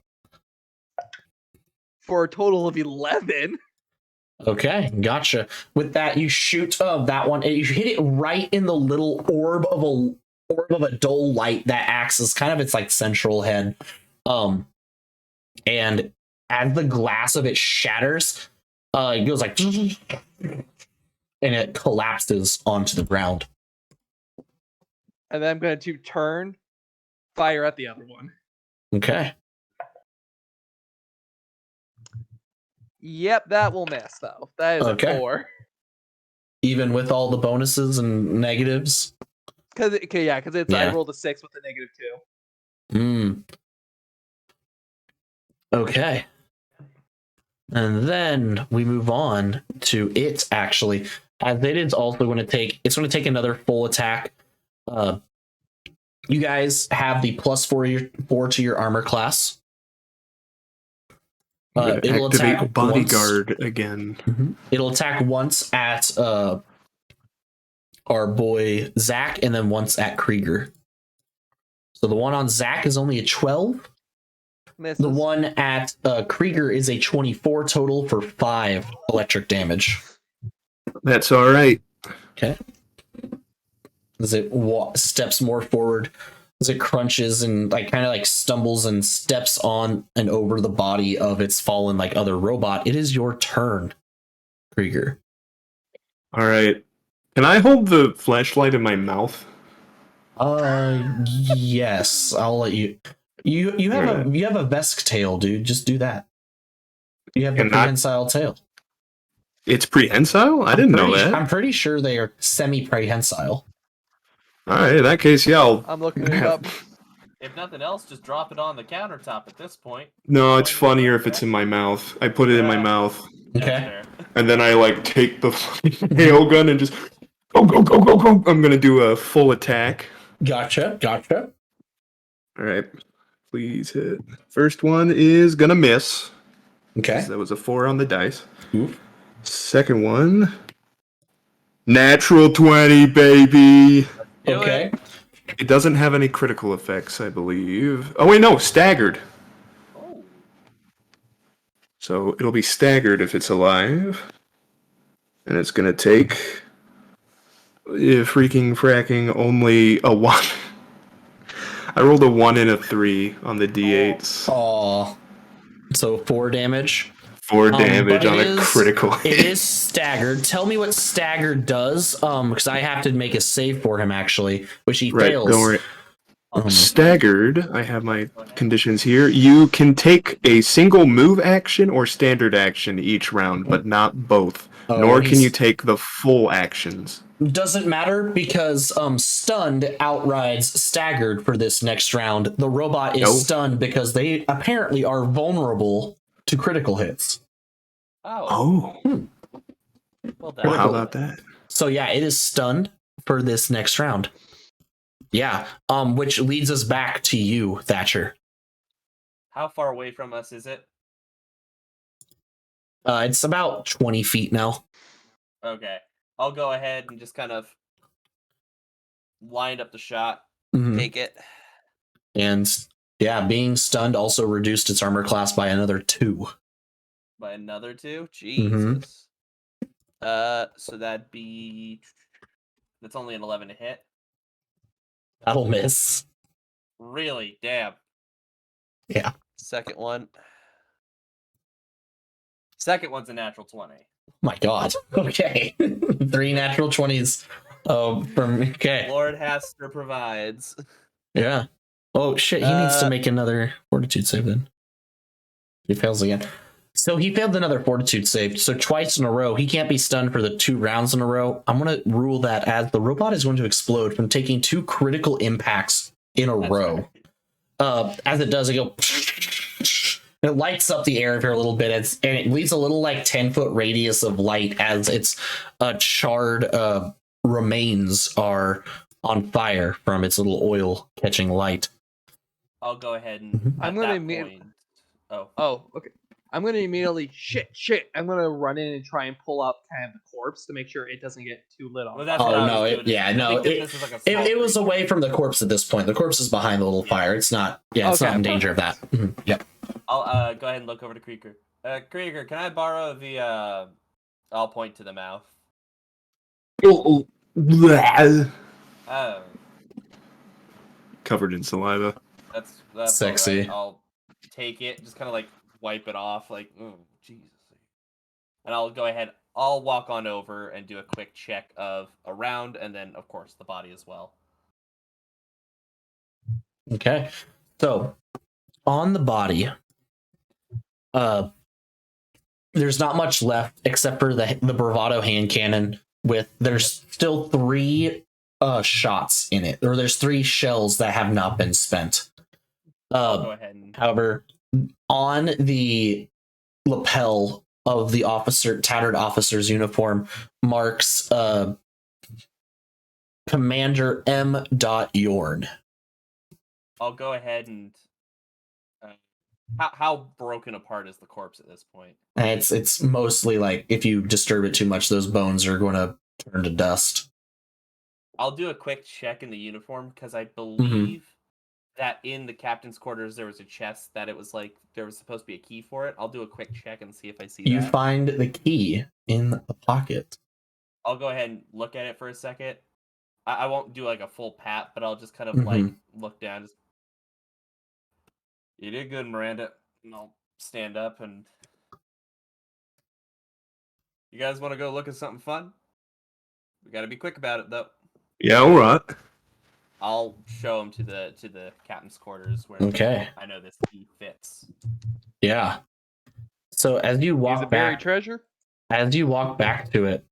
Speaker 4: for a total of 11.
Speaker 1: Okay, gotcha. With that, you shoot that one, and you hit it right in the little orb of a dull light that acts as kind of its central head. And as the glass of it shatters, it goes and it collapses onto the ground.
Speaker 4: And then I'm going to turn, fire at the other one.
Speaker 1: Okay.
Speaker 4: Yep, that will miss though. That is a 4.
Speaker 1: Even with all the bonuses and negatives?
Speaker 4: Because I rolled a 6 with a -2.
Speaker 1: Okay. And then we move on to it, actually, as it is also going to take another full attack. You guys have the +4 to your armor class.
Speaker 2: It'll activate bodyguard again.
Speaker 1: It'll attack once at our boy Zach, and then once at Krieger. So the one on Zach is only a 12.
Speaker 4: Misses.
Speaker 1: The one at Krieger is a 24 total for 5 electric damage.
Speaker 2: That's all right.
Speaker 1: Okay. As it steps more forward, as it crunches and kind of stumbles and steps on and over the body of its fallen other robot, it is your turn, Krieger.
Speaker 2: All right. Can I hold the flashlight in my mouth?
Speaker 1: Yes, I'll let you. You have a Vesk tail, dude. Just do that. You have the
Speaker 2: Cannot-
Speaker 1: prehensile tail.
Speaker 2: It's prehensile? I didn't know that.
Speaker 1: I'm pretty sure they are semi-prehensile.
Speaker 2: All right, in that case, yeah, I'll.
Speaker 4: I'm looking it up.
Speaker 3: If nothing else, just drop it on the countertop at this point.
Speaker 2: No, it's
Speaker 3: Point
Speaker 2: funnier
Speaker 3: right
Speaker 2: if it's
Speaker 3: there.
Speaker 2: in my mouth. I put it in my mouth,
Speaker 3: That's
Speaker 1: Okay.
Speaker 3: fair.
Speaker 2: and then I like take the nail gun and just go, go, go, go, go. I'm gonna do a full attack.
Speaker 1: Gotcha.
Speaker 2: All right, please hit. First one is gonna miss.
Speaker 1: Okay.
Speaker 2: That was a 4 on the dice.
Speaker 1: Oof.
Speaker 2: Second one, natural 20, baby.
Speaker 3: Do
Speaker 1: Okay.
Speaker 2: It doesn't have any critical effects, I believe. Oh wait, no, staggered.
Speaker 3: Oh.
Speaker 2: So it'll be staggered if it's alive. And it's gonna take freaking fracking only a 1. I rolled a 1 and a 3 on the d8s.
Speaker 1: Aw. So 4 damage.
Speaker 2: 4 damage
Speaker 1: but
Speaker 2: on
Speaker 1: it
Speaker 2: a
Speaker 1: is-
Speaker 2: critical
Speaker 1: It
Speaker 2: hit.
Speaker 1: is staggered. Tell me what staggered does, because I have to make a save for him actually, which he
Speaker 2: Right,
Speaker 1: fails.
Speaker 2: don't worry.
Speaker 1: Um,
Speaker 2: Staggered, I have my conditions here. You can take a single move action or standard action each round, but not both.
Speaker 1: Oh,
Speaker 2: Nor can
Speaker 1: he's-
Speaker 2: you take the full actions.
Speaker 1: Doesn't matter because stunned outrides staggered for this next round. The robot is
Speaker 2: No.
Speaker 1: stunned because they apparently are vulnerable to critical hits.
Speaker 3: Oh.
Speaker 2: Oh,
Speaker 3: Well done.
Speaker 2: well, how about that?
Speaker 1: So yeah, it is stunned for this next round. Yeah. Which leads us back to you, Thatcher.
Speaker 3: How far away from us is it?
Speaker 1: It's about 20 feet now.
Speaker 3: Okay. I'll go ahead and just kind of line up the shot.
Speaker 1: Mhm.
Speaker 3: Take it.
Speaker 1: And yeah, being stunned also reduced its armor class by another 2.
Speaker 3: By another 2?
Speaker 1: Mhm.
Speaker 3: Jesus. So that'd be... That's only an 11 to hit.
Speaker 1: That'll miss.
Speaker 3: Really? Damn.
Speaker 1: Yeah.
Speaker 3: Second one. Second one's a natural 20.
Speaker 1: My God. Okay. 3 natural 20s. From okay.
Speaker 3: Lord Haster provides.
Speaker 1: Yeah. Oh shit, he needs to make another fortitude save then. He fails again. So he failed another fortitude save. So twice in a row, he can't be stunned for the 2 rounds in a row. I'm gonna rule that as the robot is going to explode from taking 2 critical impacts in a
Speaker 3: That's
Speaker 1: row.
Speaker 3: right.
Speaker 1: As it does, it goes. It lights up the air here a little bit, and it leaves a little like 10-foot radius of light as its charred remains are on fire from its little oil catching light.
Speaker 3: I'll go ahead and
Speaker 1: Mhm.
Speaker 3: at
Speaker 4: I'm gonna
Speaker 3: that
Speaker 4: imme-
Speaker 3: point. Oh.
Speaker 4: Oh, okay. I'm gonna immediately shit. I'm gonna run in and try and pull up kind of the corpse to make sure it doesn't get too lit on.
Speaker 3: Well, that's
Speaker 1: Oh,
Speaker 3: what I
Speaker 1: no,
Speaker 3: was
Speaker 1: it-
Speaker 3: doing.
Speaker 1: yeah,
Speaker 3: I
Speaker 1: no,
Speaker 3: think that
Speaker 1: it-
Speaker 3: this is like a small
Speaker 1: It was
Speaker 3: creature.
Speaker 1: away from the corpse at this point. The corpse is behind the little fire. It's not. Yeah, it's
Speaker 4: Okay,
Speaker 1: not in danger of that. Mhm. Yep.
Speaker 3: I'll go ahead and look over to Krieger. Krieger, can I borrow the I'll point to the mouth.
Speaker 2: Oh,
Speaker 3: Oh,
Speaker 2: covered in saliva.
Speaker 3: that's
Speaker 1: Sexy.
Speaker 3: alright. I'll take it, just kind of like wipe it off, like, oh, Jesus. And I'll go ahead. I'll walk on over and do a quick check of around, and then of course the body as well.
Speaker 1: Okay. So on the body, there's not much left except for the bravado hand cannon. There's still 3 shots in it, or there's 3 shells that have not been spent.
Speaker 3: I'll go ahead and
Speaker 1: However, on the lapel of the tattered officer's uniform marks Commander M. Yorn.
Speaker 3: I'll go ahead and how broken apart is the corpse at this point?
Speaker 1: And it's mostly like if you disturb it too much, those bones are going to turn to dust.
Speaker 3: I'll do a quick check in the uniform because I
Speaker 1: Mm-hmm.
Speaker 3: believe that in the captain's quarters there was a chest that it was like there was supposed to be a key for it. I'll do a quick check and see if I see
Speaker 1: You
Speaker 3: that.
Speaker 1: find the key in the pocket.
Speaker 3: I'll go ahead and look at it for a second. I won't do like a full pat, but I'll just kind of
Speaker 1: Mhm.
Speaker 3: like look down. Just, you did good, Miranda. And I'll stand up and. You guys want to go look at something fun? We got to be quick about it though.
Speaker 2: Yeah, all right.
Speaker 3: I'll show him to the captain's quarters where
Speaker 1: Okay.
Speaker 3: I know this key fits.
Speaker 1: Yeah. So as you
Speaker 4: Is
Speaker 1: walk
Speaker 4: it buried
Speaker 1: back,
Speaker 4: treasure?
Speaker 1: as you walk back to it,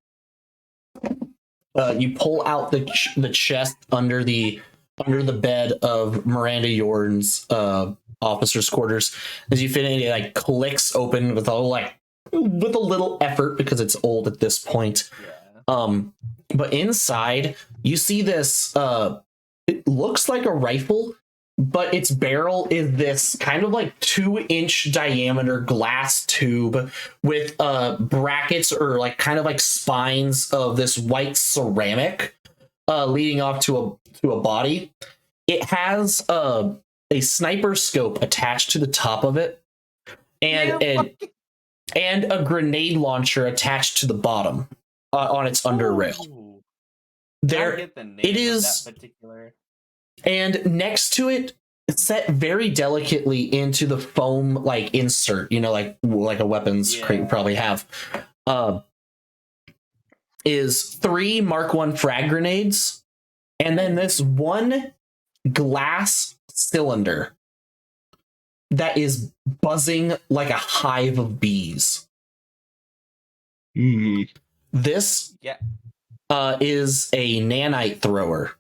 Speaker 1: you pull out the chest under the bed of Miranda Yorn's officer's quarters. As you fit in, it like clicks open with a little effort because it's old at this point.
Speaker 3: Yeah.
Speaker 1: But inside you see this. It looks like a rifle, but its barrel is this kind of like 2-inch diameter glass tube with brackets or like kind of like spines of this white ceramic leading off to a body. It has a sniper scope attached to the top of it, and and a grenade launcher attached to the bottom on its under rail.
Speaker 3: Ooh.
Speaker 1: There
Speaker 3: Can I get the name
Speaker 1: it
Speaker 3: of
Speaker 1: is.
Speaker 3: that particular.
Speaker 1: And next to it, set very delicately into the foam like insert, like a weapons crate would probably have, is 3 Mark 1 frag grenades, and then this one glass cylinder that is buzzing like a hive of bees. This
Speaker 3: Yeah.
Speaker 1: is a nanite thrower.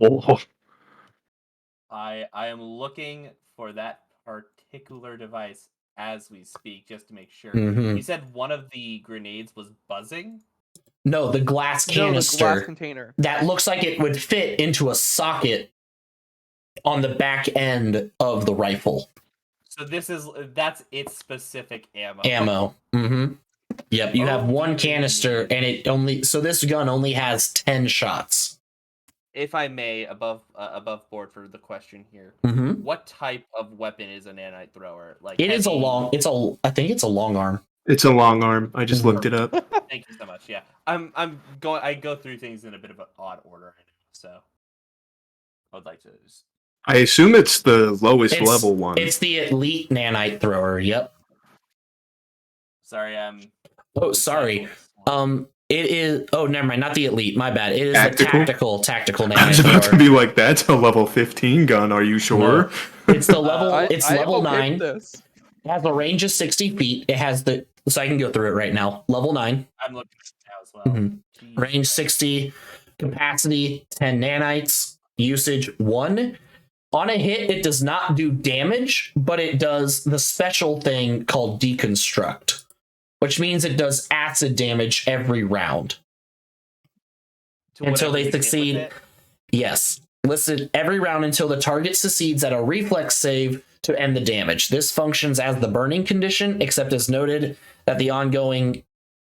Speaker 2: Oh,
Speaker 3: I am looking for that particular device as we speak, just to make sure.
Speaker 1: Mhm.
Speaker 3: You said one of the grenades was buzzing?
Speaker 1: No, the glass
Speaker 4: No, the
Speaker 1: canister
Speaker 4: glass container.
Speaker 1: that looks like it would fit into a socket on the back end of the rifle.
Speaker 3: So that's its specific ammo.
Speaker 1: Mm-hmm. Yep, you have one
Speaker 3: Okay.
Speaker 1: canister, and this gun only has 10 shots.
Speaker 3: If I may, above board for the question here,
Speaker 1: Mm-hmm.
Speaker 3: what type of weapon is a nanite thrower? Like
Speaker 1: I think it's a long arm.
Speaker 2: it's a long arm. I just looked it up.
Speaker 3: Thank you so much. Yeah, I go through things in a bit of an odd order, so I would like to.
Speaker 2: I assume it's the lowest level one.
Speaker 1: It's the elite nanite thrower. Yep.
Speaker 3: Sorry,
Speaker 1: Oh, sorry. It is. Oh, never mind. Not the elite. My bad. It is
Speaker 2: Tactical?
Speaker 1: the tactical nanite
Speaker 2: I was about
Speaker 1: thrower.
Speaker 2: to be like, that's a level 15 gun. Are you sure?
Speaker 1: No. It's the level. It's
Speaker 4: I am
Speaker 1: level
Speaker 4: okay
Speaker 1: 9.
Speaker 4: with this.
Speaker 1: It has a range of 60 feet. It has so I can go through it right now. Level 9.
Speaker 3: I'm looking at it now as well.
Speaker 1: Mhm. Range 60, capacity 10 nanites, usage 1. On a hit, it does not do damage, but it does the special thing called deconstruct, which means it does acid damage every round. Until they succeed. Yes. Listed every round until the target succeeds at a reflex save to end the damage. This functions as the burning condition, except as noted that the ongoing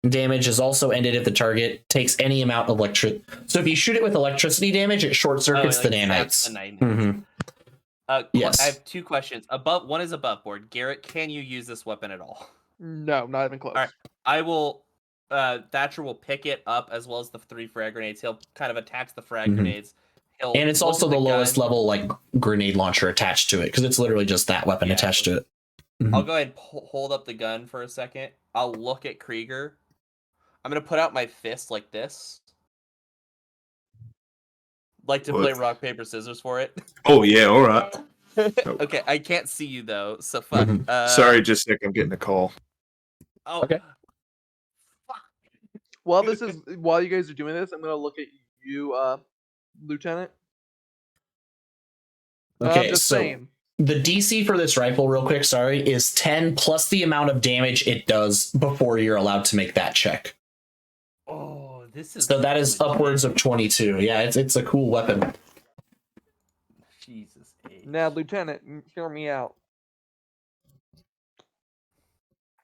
Speaker 1: damage is also ended if the target takes any amount of electricity. So if you shoot it with electricity damage, it short circuits the nanites. Mm-hmm.
Speaker 3: Yes. I have 2 questions. One is above board. Garrett, can you use this weapon at all?
Speaker 4: No, not even close.
Speaker 3: All right. I will. Thatcher will pick it up as well as the 3 frag grenades. He'll kind of attach the frag grenades.
Speaker 1: And it's also the lowest level like grenade launcher attached to it because it's literally just that weapon attached to it.
Speaker 3: I'll go ahead and hold up the gun for a second. I'll look at Krieger. I'm gonna put out my fist like this. Like to play rock paper scissors for it.
Speaker 2: Oh yeah, all right.
Speaker 3: Okay, I can't see you though, so fuck.
Speaker 2: Sorry, just a sec. I'm getting a call.
Speaker 3: Oh,
Speaker 1: okay.
Speaker 3: Fuck.
Speaker 4: While you guys are doing this, I'm gonna look at you, Lieutenant.
Speaker 1: Okay,
Speaker 4: just
Speaker 1: so
Speaker 4: saying.
Speaker 1: the DC for this rifle, real quick, sorry, is 10 plus the amount of damage it does before you're allowed to make that check.
Speaker 3: Oh, this is
Speaker 1: so that is upwards of 22. Yeah, it's a cool weapon.
Speaker 3: Jesus.
Speaker 4: Now, Lieutenant, hear me out.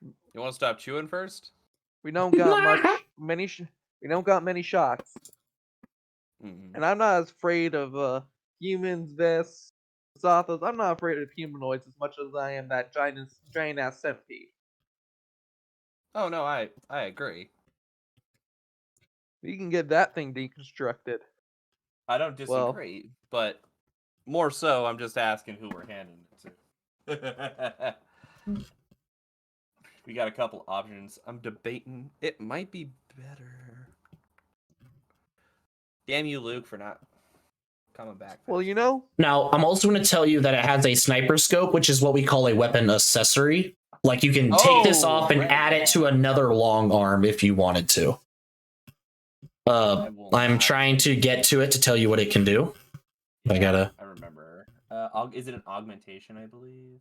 Speaker 3: You want to stop chewing first?
Speaker 4: We don't got we don't got many shots, and I'm not as afraid of humans, vests, Zathos. I'm not afraid of humanoids as much as I am that giant ass centipede.
Speaker 3: Oh no, I agree.
Speaker 4: You can get that thing deconstructed.
Speaker 3: I don't disagree, but more so, I'm just asking who we're handing it to. We got a couple options. I'm debating. It might be better. Damn you, Luke, for not coming back.
Speaker 4: Well, you know.
Speaker 1: Now, I'm also going to tell you that it has a sniper scope, which is what we call a weapon accessory. Like you can take this
Speaker 3: Oh,
Speaker 1: off and
Speaker 3: right,
Speaker 1: add it to another long arm if you wanted to.
Speaker 3: I will
Speaker 1: I'm
Speaker 3: not-
Speaker 1: trying to get to it to tell you what it can do. I gotta.
Speaker 3: I remember. Is it an augmentation? I believe.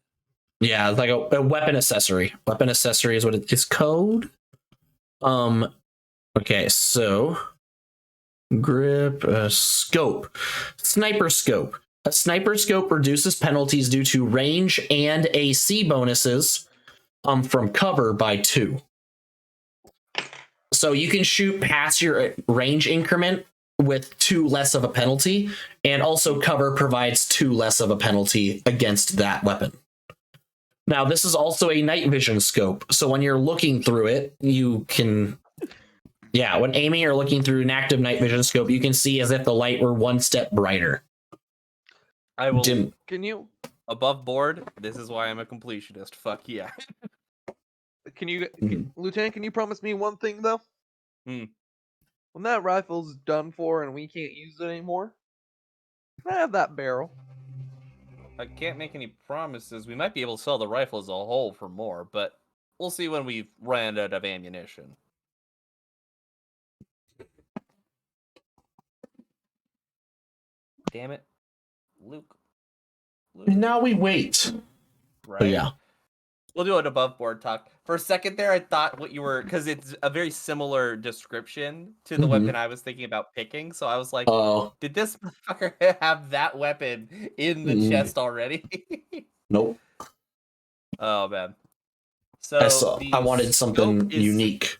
Speaker 1: Yeah, it's like a weapon accessory. Weapon accessory is what it is code. Okay, so grip, scope, sniper scope. A sniper scope reduces penalties due to range and AC bonuses from cover by 2. So you can shoot past your range increment with 2 less of a penalty, and also cover provides 2 less of a penalty against that weapon. Now, this is also a night vision scope, so when you're looking through it, you can... Yeah, when aiming or looking through an active night vision scope, you can see as if the light were 1 step brighter.
Speaker 3: I will.
Speaker 4: Can you
Speaker 3: Above board. This is why I'm a completionist. Fuck yeah.
Speaker 4: Lieutenant, can you promise me one thing though?
Speaker 3: Hmm.
Speaker 4: When that rifle's done for and we can't use it anymore, can I have that barrel?
Speaker 3: I can't make any promises. We might be able to sell the rifle as a whole for more, but we'll see when we've ran out of ammunition. Damn it. Luke.
Speaker 1: And now we wait.
Speaker 3: Right?
Speaker 1: But yeah.
Speaker 3: We'll do an above board talk. For a second there, I thought what you were... Because it's a very similar description to the weapon I was thinking about picking. So I was like,
Speaker 1: Oh.
Speaker 3: did this motherfucker have that weapon in the chest already?
Speaker 1: Nope.
Speaker 3: Oh, man. So
Speaker 1: I wanted something unique.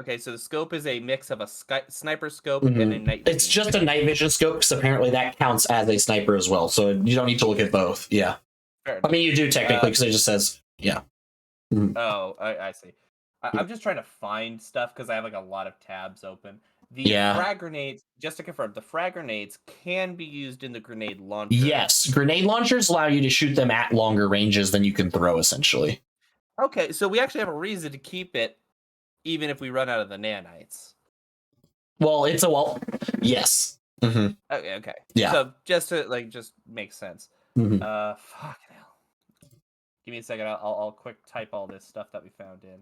Speaker 3: Okay, so the scope is a mix of a sniper scope and a night vision.
Speaker 1: It's just a night vision scope, because apparently that counts as a sniper as well. So you don't need to look at both. Yeah.
Speaker 3: Fair
Speaker 1: I mean, you do technically, because it just says, yeah.
Speaker 3: Oh, I see. I'm just trying to find stuff because I have like a lot of tabs open. The frag grenades, just to confirm, the frag grenades can be used in the grenade launcher.
Speaker 1: Yes, grenade launchers allow you to shoot them at longer ranges than you can throw, essentially.
Speaker 3: Okay, so we actually have a reason to keep it, even if we run out of the nanites.
Speaker 1: Well, yes.
Speaker 3: Okay.
Speaker 1: Yeah.
Speaker 3: So just to just makes sense. Fucking hell. Give me a second. I'll quick type all this stuff that we found in.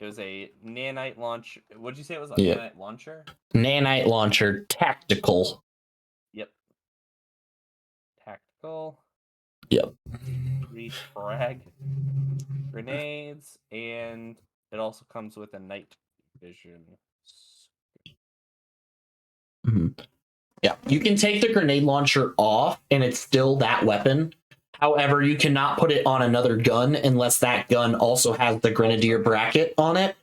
Speaker 3: It was a nanite launch. What did you say it was? Nanite launcher?
Speaker 1: Nanite launcher, tactical.
Speaker 3: Yep. Tactical.
Speaker 1: Yep.
Speaker 3: Frag grenades, and it also comes with a night vision.
Speaker 1: Yeah, you can take the grenade launcher off, and it's still that weapon. However, you cannot put it on another gun unless that gun also has the grenadier bracket on it,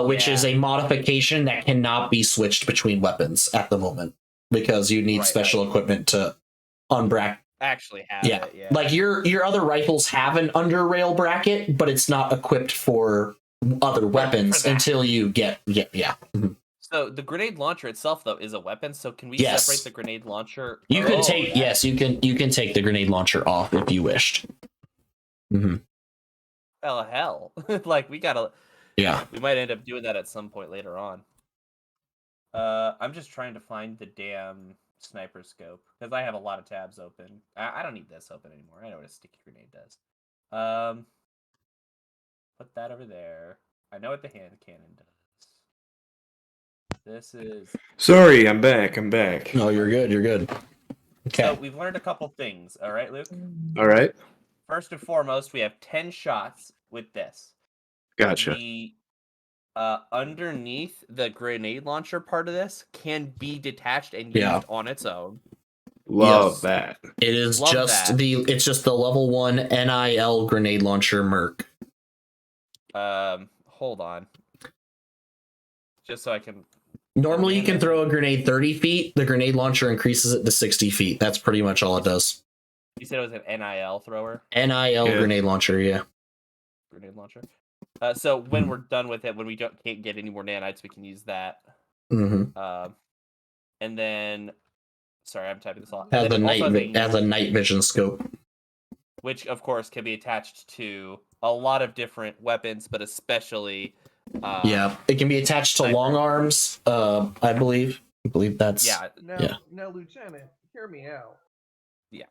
Speaker 1: which is a modification that cannot be switched between weapons at the moment, because you need special equipment to unbracket.
Speaker 3: Actually have it, yeah.
Speaker 1: Like your other rifles have an under rail bracket, but it's not equipped for other weapons until you get
Speaker 3: So the grenade launcher itself, though, is a weapon. So can we separate the grenade launcher?
Speaker 1: You can take you can take the grenade launcher off if you wished.
Speaker 3: Oh hell! Like we gotta.
Speaker 1: Yeah.
Speaker 3: We might end up doing that at some point later on. I'm just trying to find the damn sniper scope because I have a lot of tabs open. I don't need this open anymore. I know what a sticky grenade does. Put that over there. I know what the hand cannon does. This is...
Speaker 2: Sorry, I'm back.
Speaker 1: No, you're good. You're good. Okay.
Speaker 3: So we've learned a couple things. All right, Luke?
Speaker 2: All right.
Speaker 3: First and foremost, we have 10 shots with this.
Speaker 2: Gotcha.
Speaker 3: The underneath the grenade launcher part of this can be detached and used on its own.
Speaker 2: Love that.
Speaker 1: It is it's just the level 1 NIL grenade launcher Merc.
Speaker 3: Hold on. Just so I can...
Speaker 1: Normally you can throw a grenade 30 feet. The grenade launcher increases it to 60 feet. That's pretty much all it does.
Speaker 3: You said it was an NIL thrower?
Speaker 1: NIL grenade launcher, yeah.
Speaker 3: Grenade launcher. So when we're done with it, when we can't get any more nanites, we can use that. And then... Sorry, I'm typing this all.
Speaker 1: As a night vision scope.
Speaker 3: Which, of course, can be attached to a lot of different weapons, but especially...
Speaker 1: it can be attached to long arms, I believe. I believe that's...
Speaker 4: Now, Lieutenant, hear me out.
Speaker 3: Yeah.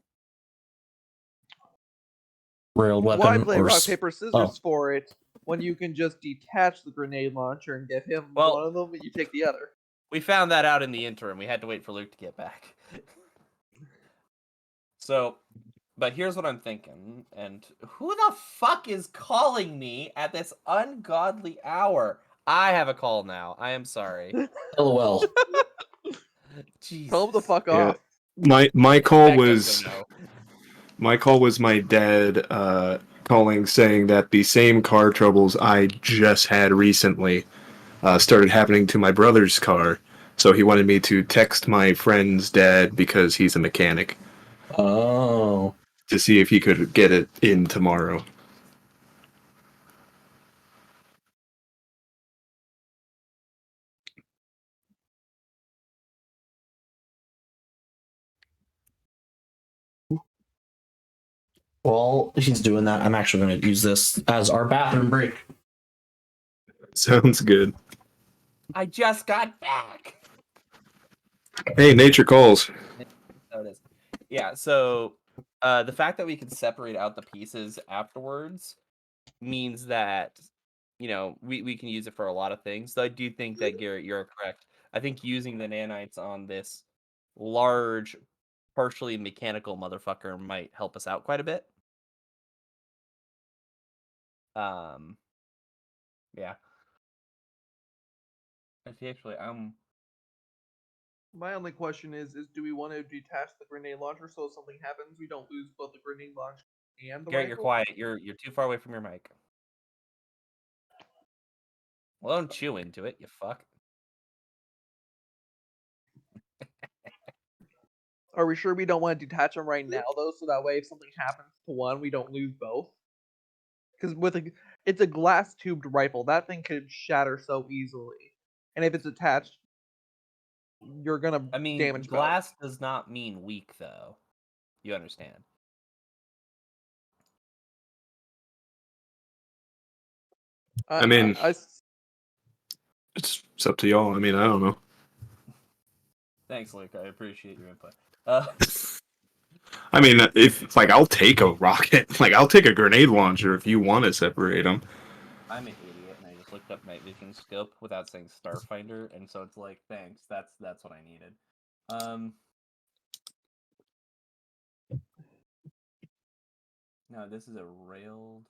Speaker 1: railed weapon
Speaker 4: Why play
Speaker 1: or
Speaker 4: rock, paper, scissors
Speaker 1: oh.
Speaker 4: for it when you can just detach the grenade launcher and give him
Speaker 3: Well-
Speaker 4: one of them and you take the other?
Speaker 3: We found that out in the interim. We had to wait for Luke to get back. So, but here's what I'm thinking. And who the fuck is calling me at this ungodly hour? I have a call now. I am sorry.
Speaker 1: LOL.
Speaker 3: Jesus.
Speaker 4: Tell him to fuck
Speaker 2: Yeah.
Speaker 4: off.
Speaker 2: My call
Speaker 3: Beck
Speaker 2: was
Speaker 3: doesn't know.
Speaker 2: my dad calling saying that the same car troubles I just had recently started happening to my brother's car. So he wanted me to text my friend's dad because he's a mechanic
Speaker 1: Oh.
Speaker 2: to see if he could get it in tomorrow.
Speaker 1: While he's doing that, I'm actually going to use this as our bathroom break.
Speaker 2: Sounds good.
Speaker 3: I just got back.
Speaker 2: Hey, nature calls.
Speaker 3: So it is. Yeah, so the fact that we can separate out the pieces afterwards means that, you know, we can use it for a lot of things. So I do think that, Garrett, you're correct. I think using the nanites on this large, partially mechanical motherfucker might help us out quite a bit. Yeah. Actually,
Speaker 4: My only question is do we want to detach the grenade launcher so if something happens we don't lose both the grenade launcher and the
Speaker 3: Garrett, you're
Speaker 4: rifle?
Speaker 3: quiet. You're too far away from your mic. Well, don't chew into it, you fuck.
Speaker 4: Are we sure we don't want to detach them right now though, so that way if something happens to one, we don't lose both? Because it's a glass tubed rifle, that thing could shatter so easily, and if it's attached, you're gonna
Speaker 3: I mean,
Speaker 4: damage
Speaker 3: glass does not mean weak, though. You understand?
Speaker 4: both.
Speaker 2: I mean, it's up to y'all. I mean, I don't know.
Speaker 3: Thanks, Luke. I appreciate your input.
Speaker 2: I mean, if like I'll take a rocket, like I'll take a grenade launcher if you want to separate them.
Speaker 3: I'm an idiot, and I just looked up night vision scope without saying Starfinder, and so it's like, thanks. That's what I needed. No, this is a railed.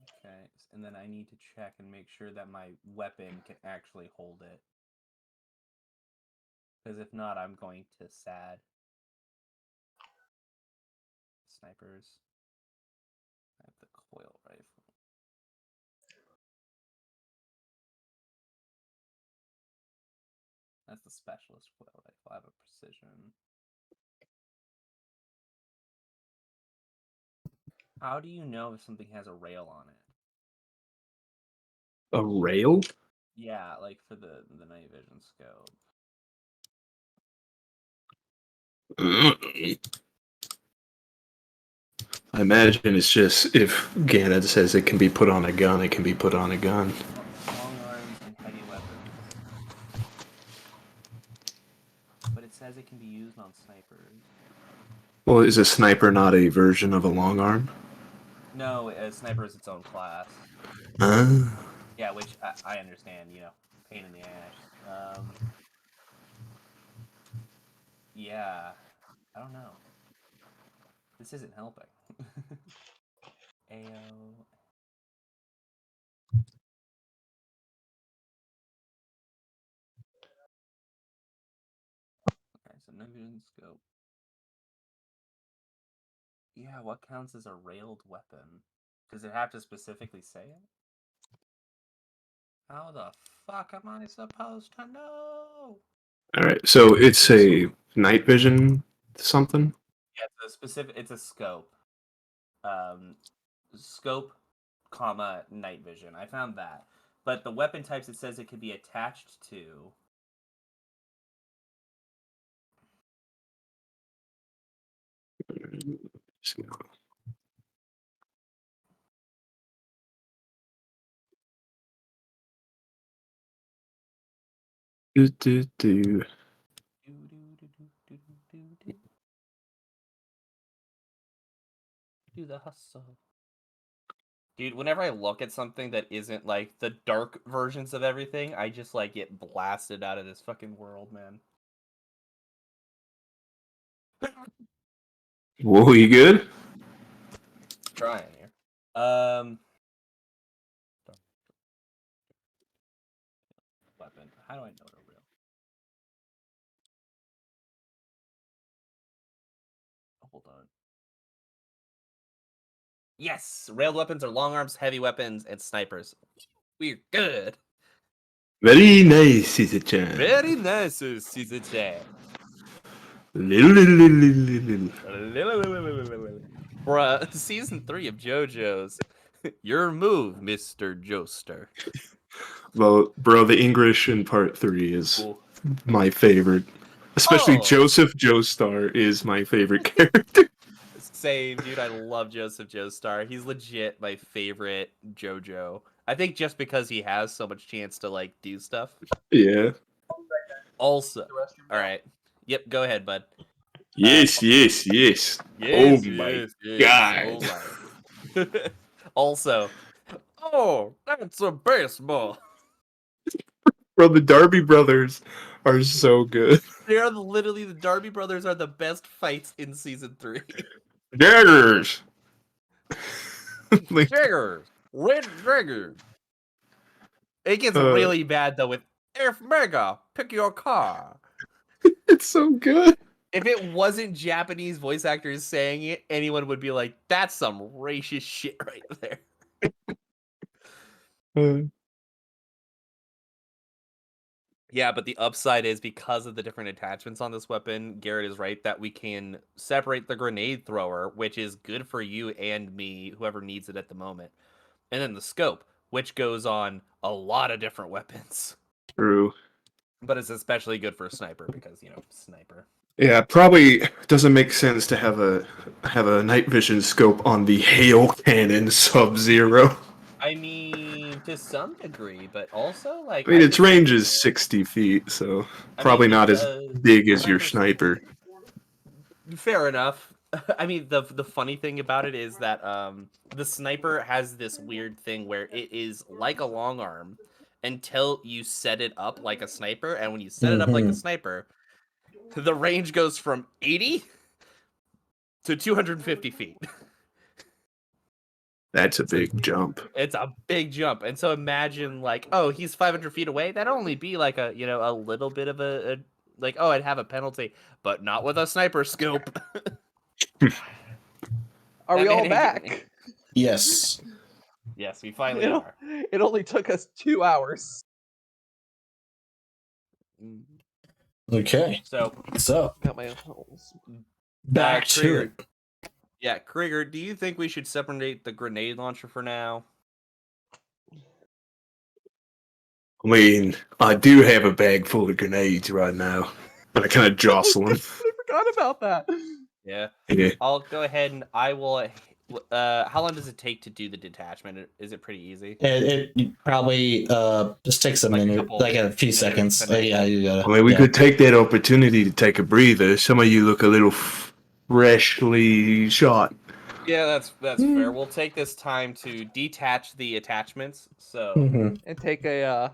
Speaker 3: Okay, and then I need to check and make sure that my weapon can actually hold it. Because if not, I'm going to sad. Snipers. I have the coil rifle. That's the specialist coil rifle. I have a precision. How do you know if something has a rail on it?
Speaker 2: A rail?
Speaker 3: Yeah, like for the night vision scope.
Speaker 2: I imagine it's just if Gannon says it can be put on a gun, it can be put on a gun.
Speaker 3: Long arms and heavy weapons. But it says it can be used on snipers.
Speaker 2: Well, is a sniper not a version of a long arm?
Speaker 3: No, a sniper is its own class. Yeah, which I understand, you know, pain in the ass. Yeah, I don't know. This isn't helping. AO. Okay, so no vision scope. Yeah, what counts as a railed weapon? Does it have to specifically say it? How the fuck am I supposed to know?
Speaker 2: All right, so it's a night vision something.
Speaker 3: Yeah, it's a specific. It's a scope. Scope, comma night vision. I found that, but the weapon types it says it could be attached to.
Speaker 2: Do, do, do.
Speaker 3: Do the hustle. Dude, whenever I look at something that isn't like the dark versions of everything, I just like get blasted out of this fucking world, man.
Speaker 2: Whoa, you good?
Speaker 3: Trying here. Weapon. How do I know they're real? Hold on. Yes, railed weapons are long arms, heavy weapons, and snipers. We're good.
Speaker 2: Very nice, Caesar-chan.
Speaker 3: Very nice, Caesar Chan.
Speaker 2: Little.
Speaker 3: Bruh, season 3 of JoJo's. Your move, Mr. Joestar.
Speaker 2: Well, bro, the English in part 3 is
Speaker 3: Cool.
Speaker 2: my favorite. Especially
Speaker 3: Oh.
Speaker 2: Joseph Joestar is my favorite character.
Speaker 3: Same, dude. I love Joseph Joestar. He's legit my favorite JoJo. I think just because he has so much chance to like do stuff.
Speaker 2: Yeah.
Speaker 3: Also, all right. Yep, go ahead, bud.
Speaker 2: Yes.
Speaker 3: Yes,
Speaker 2: Oh my God.
Speaker 3: All right. Also, oh, that's a baseball.
Speaker 2: Bro, the Darby brothers are so good.
Speaker 3: They are literally the Darby brothers are the best fights in season 3.
Speaker 2: Daggers. Like,
Speaker 3: Jaggers, Red Dragon. It gets really bad though with If Mega, pick your car.
Speaker 2: it's so good.
Speaker 3: If it wasn't Japanese voice actors saying it, anyone would be like, that's some racist shit right there. Yeah, but the upside is because of the different attachments on this weapon, Garrett is right that we can separate the grenade thrower, which is good for you and me, whoever needs it at the moment. And then the scope, which goes on a lot of different weapons.
Speaker 2: True.
Speaker 3: But it's especially good for a sniper because, sniper.
Speaker 2: Yeah, probably doesn't make sense to have a night vision scope on the hail cannon Sub-Zero.
Speaker 3: I mean, to some degree, but also, like...
Speaker 2: I mean, its
Speaker 3: just
Speaker 2: range
Speaker 3: think-
Speaker 2: is 60 feet, so
Speaker 3: I
Speaker 2: probably
Speaker 3: mean,
Speaker 2: not as big as your
Speaker 3: sniper's-
Speaker 2: sniper.
Speaker 3: Fair enough. I mean, the funny thing about it is that the sniper has this weird thing where it is like a long arm until you set it up like a sniper, and when you set it up like a sniper, the range goes from 80 to 250 feet.
Speaker 2: That's a big jump.
Speaker 3: It's a big jump, and so imagine like, oh, he's 500 feet away. That'd only be like a a little bit of a like, oh, I'd have a penalty, but not with a sniper scope.
Speaker 4: Are we
Speaker 3: That
Speaker 4: all
Speaker 3: man ain't getting
Speaker 4: back?
Speaker 1: Yes.
Speaker 3: Yes, we finally are.
Speaker 4: It only took us 2 hours.
Speaker 1: Okay.
Speaker 3: So
Speaker 4: Got my holes.
Speaker 1: Back to
Speaker 3: Krieger.
Speaker 1: it.
Speaker 3: Yeah, Krieger, do you think we should separate the grenade launcher for now?
Speaker 2: I mean, I do have a bag full of grenades right now, but I kind of jostle them.
Speaker 4: I forgot about that.
Speaker 3: Yeah.
Speaker 2: Yeah.
Speaker 3: I'll go ahead and I will. How long does it take to do the detachment? Is it pretty easy?
Speaker 1: It probably just takes a
Speaker 3: Like a
Speaker 1: minute,
Speaker 3: couple
Speaker 1: like a few
Speaker 3: minutes,
Speaker 1: seconds.
Speaker 3: a minute.
Speaker 1: Yeah, you gotta.
Speaker 2: I mean, we
Speaker 1: yeah.
Speaker 2: could take that opportunity to take a breather. Some of you look a little freshly shot.
Speaker 3: Yeah, that's fair. We'll take this time to detach the attachments. So
Speaker 1: Mhm.
Speaker 4: And take a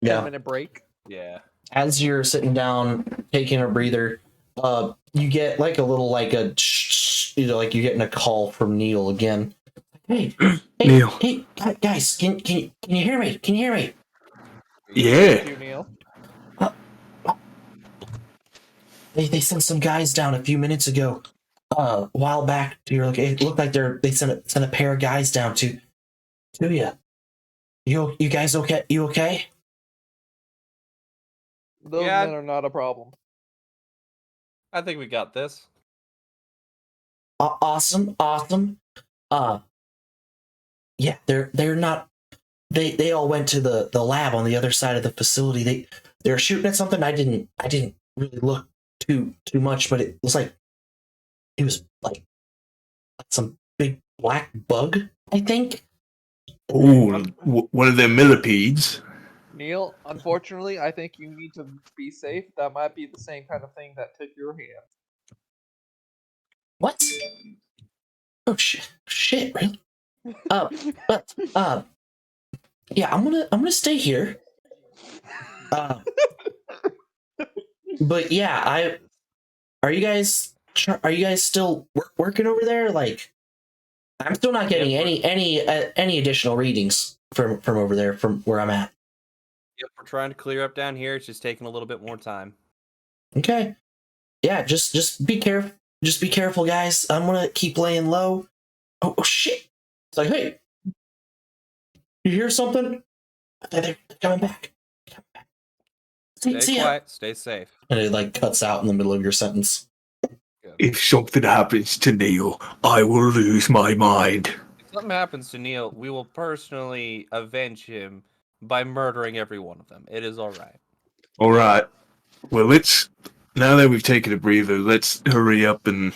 Speaker 4: 10
Speaker 1: Yeah.
Speaker 4: minute break.
Speaker 3: yeah.
Speaker 1: As you're sitting down, taking a breather, you get like a little like a, like you're getting a call from Neil again. Hey,
Speaker 2: Neil.
Speaker 1: Hey, guys, can you hear me? Can you hear me?
Speaker 2: Yeah.
Speaker 4: You, Neil.
Speaker 1: They sent some guys down a few minutes ago. A while back to your location. It looked like they sent a pair of guys down to you. You guys okay? You okay?
Speaker 4: Those
Speaker 3: Yeah.
Speaker 4: men are not a problem.
Speaker 3: I think we got this.
Speaker 1: Awesome. Yeah, they're not. They all went to the lab on the other side of the facility. They were shooting at something. I didn't really look too much, but it was like some big black bug, I think.
Speaker 2: Ooh, one of them millipedes.
Speaker 4: Neil, unfortunately, I think you need to be safe. That might be the same kind of thing that took your hand.
Speaker 1: What? Oh shit, really? But yeah, I'm gonna stay here. Uh, but yeah, are you guys still working over there? Like, I'm still not getting
Speaker 3: Yep,
Speaker 1: any additional readings from over there from where I'm at.
Speaker 3: Yep, we're trying to clear up down here. It's just taking a little bit more time.
Speaker 1: Okay. Yeah, just be careful. Just be careful, guys. I'm gonna keep laying low. Oh shit! It's like, hey, you hear something? They're coming back.
Speaker 3: Stay
Speaker 1: See ya.
Speaker 3: quiet. Stay safe.
Speaker 1: And it like cuts out in the middle of your sentence.
Speaker 2: If something happens to Neil, I will lose my mind.
Speaker 3: If something happens to Neil, we will personally avenge him by murdering every one of them. It is all right.
Speaker 2: All right. Well, now that we've taken a breather, let's hurry up and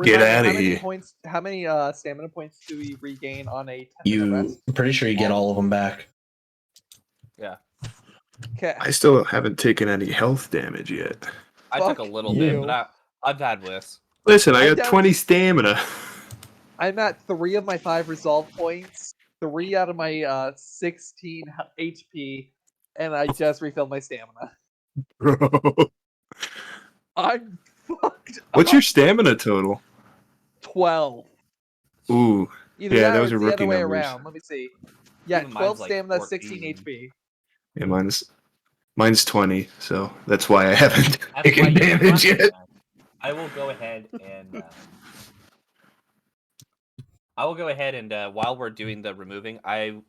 Speaker 2: get
Speaker 4: Remind me,
Speaker 2: out of here.
Speaker 4: How many stamina points do we regain on a 10-minute
Speaker 1: You,
Speaker 4: rest?
Speaker 1: I'm pretty sure you get all of them back.
Speaker 3: Yeah.
Speaker 4: Okay.
Speaker 2: I still haven't taken any health damage yet.
Speaker 3: I took a
Speaker 4: Fuck
Speaker 3: little
Speaker 1: you.
Speaker 3: bit, but I've had worse.
Speaker 2: Listen, I
Speaker 4: I'm
Speaker 2: got
Speaker 4: down-
Speaker 2: 20 stamina.
Speaker 4: I'm at 3 of my 5 resolve points, 3 out of my 16 HP, and I just refilled my stamina.
Speaker 2: Bro.
Speaker 4: I'm fucked.
Speaker 2: What's
Speaker 4: up.
Speaker 2: your stamina total?
Speaker 4: 12?
Speaker 2: Ooh.
Speaker 4: Either
Speaker 2: Yeah,
Speaker 4: that or
Speaker 2: those
Speaker 4: it's
Speaker 2: are
Speaker 4: the
Speaker 2: rookie
Speaker 4: other way
Speaker 2: numbers.
Speaker 4: around. Let me see. Yeah,
Speaker 3: Even
Speaker 4: 12
Speaker 3: mine's like
Speaker 4: stamina,
Speaker 3: 14.
Speaker 4: 16 HP.
Speaker 2: Yeah, mine's 20, so that's why I haven't
Speaker 3: That's why
Speaker 2: taken
Speaker 3: you
Speaker 2: damage
Speaker 3: got
Speaker 2: yet.
Speaker 3: that. I will go ahead and while we're doing the removing,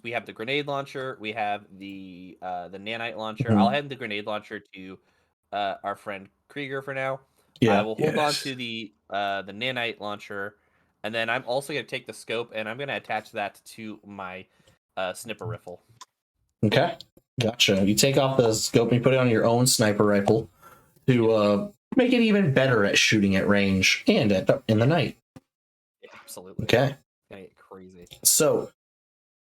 Speaker 3: we have the grenade launcher, we have the nanite launcher.
Speaker 1: Mhm.
Speaker 3: I'll hand the grenade launcher to our friend Krieger for now. I
Speaker 1: Yeah.
Speaker 3: will hold on
Speaker 2: Yes.
Speaker 3: to the nanite launcher, and then I'm also gonna take the scope and I'm gonna attach that to my snipper rifle.
Speaker 1: Okay. Gotcha. You take off the scope and you put it on your own sniper rifle to make it even better at shooting at range and in the night.
Speaker 3: Yeah, absolutely.
Speaker 1: Okay.
Speaker 3: It's gonna get crazy.
Speaker 1: So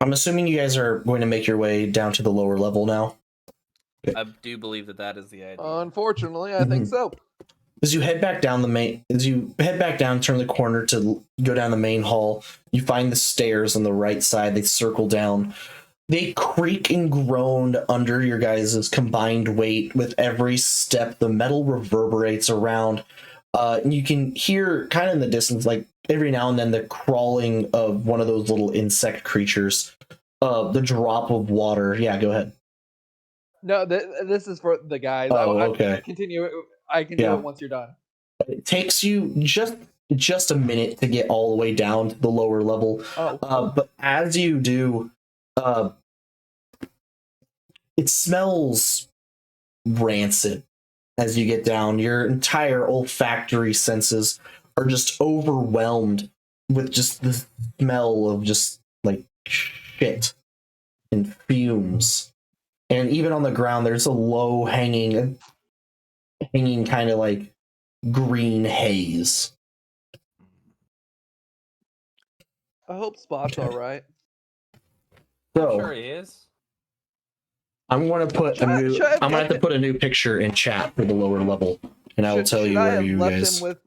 Speaker 1: I'm assuming you guys are going to make your way down to the lower level now.
Speaker 3: I do believe that is the idea.
Speaker 4: Unfortunately, I think so.
Speaker 1: As you head back down turn the corner to go down the main hall, you find the stairs on the right side. They circle down. They creak and groan under your guys' combined weight. With every step, the metal reverberates around. And you can hear kind of in the distance, like every now and then, the crawling of one of those little insect creatures. The drop of water. Yeah, go ahead.
Speaker 4: No, this is for the guys.
Speaker 1: Oh,
Speaker 4: I
Speaker 1: okay.
Speaker 4: continue. I can do
Speaker 1: Yeah.
Speaker 4: it once you're done.
Speaker 1: It takes you just a minute to get all the way down to the lower level.
Speaker 4: Oh,
Speaker 1: But as you do, it smells rancid as you get down. Your entire olfactory senses are just overwhelmed with just the smell of just like shit and fumes. And even on the ground, there's a low hanging kind of like green haze.
Speaker 4: I hope Spot's
Speaker 1: Okay.
Speaker 4: all right.
Speaker 1: So
Speaker 3: Sure he is.
Speaker 1: I'm going to put
Speaker 4: Should I- should I have
Speaker 1: I'm going to have
Speaker 4: left
Speaker 1: to put a new picture in chat for the lower level, and I will tell
Speaker 4: should
Speaker 1: you
Speaker 4: I
Speaker 1: where
Speaker 4: have
Speaker 1: you
Speaker 4: left
Speaker 1: guys.
Speaker 4: him with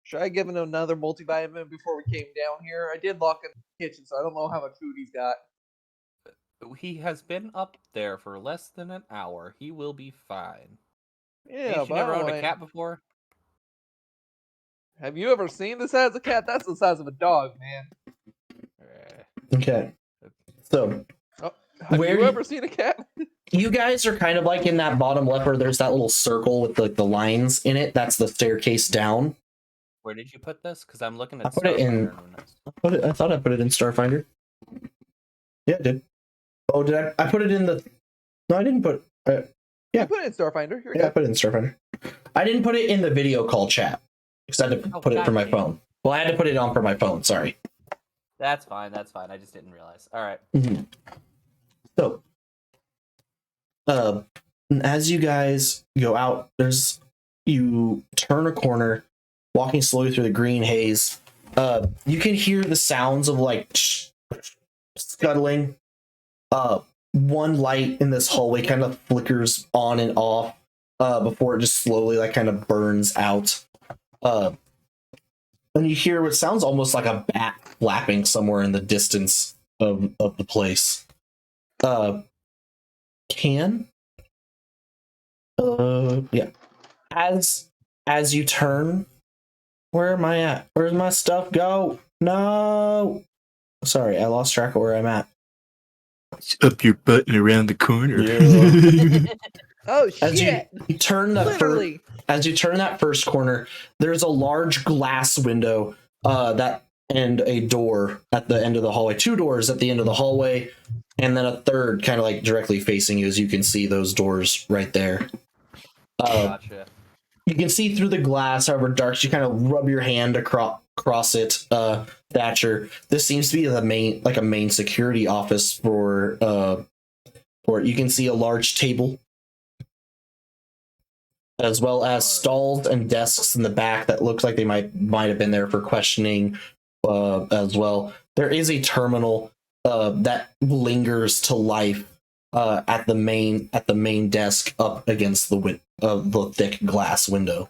Speaker 4: should I give him another multivitamin before we came down here? I did lock him in the kitchen, so I don't know how much food he's got.
Speaker 3: He has been up there for less than an hour. He will be fine.
Speaker 4: Yeah,
Speaker 3: Ain't you
Speaker 4: but I
Speaker 3: never
Speaker 4: don't
Speaker 3: owned a
Speaker 4: mind.
Speaker 3: cat before?
Speaker 4: Have you ever seen the size of a cat? That's the size of a dog, man.
Speaker 1: Okay, so
Speaker 4: Have
Speaker 1: Where
Speaker 4: you
Speaker 1: you-
Speaker 4: ever seen a cat?
Speaker 1: you guys are kind of like in that bottom left where there's that little circle with like the lines in it. That's the staircase down.
Speaker 3: Where did you put this? Because I'm looking at
Speaker 1: I put it in-
Speaker 3: Starfinder.
Speaker 1: I thought I put it in Starfinder. Yeah, I did. Oh, did I? I put it in the. No, I didn't put. Yeah.
Speaker 4: You put it in Starfinder. You're
Speaker 1: Yeah, I
Speaker 4: good.
Speaker 1: put it in Starfinder. I didn't put it in the video call chat because I had to
Speaker 3: Oh,
Speaker 1: put it for my
Speaker 3: goddamn.
Speaker 1: phone. Well, I had to put it on for my phone. Sorry.
Speaker 3: That's fine. That's fine. I just didn't realize. All right.
Speaker 1: Mhm. So, as you guys go out, you turn a corner, walking slowly through the green haze. You can hear the sounds of like scuttling. One light in this hallway kind of flickers on and off before it just slowly like kind of burns out. And you hear what sounds almost like a bat flapping somewhere in the distance of the place. Can? Yeah. As you turn, where am I at? Where's my stuff go? No. Sorry, I lost track of where I'm at.
Speaker 2: It's up your butt and around the corner.
Speaker 4: Oh
Speaker 1: As
Speaker 4: shit!
Speaker 1: you turn the
Speaker 4: Literally.
Speaker 1: as you turn that first corner, there's a large glass window that and a door at the end of the hallway. Two doors at the end of the hallway, and then a third kind of like directly facing you, as you can see those doors right there.
Speaker 3: Gotcha.
Speaker 1: You can see through the glass, however dark. You kind of rub your hand across it, Thatcher. This seems to be the main security office for it. You can see a large table, as well as stalls and desks in the back that look like they might have been there for questioning, as well. There is a terminal that lingers to life at the main desk up against the thick glass window.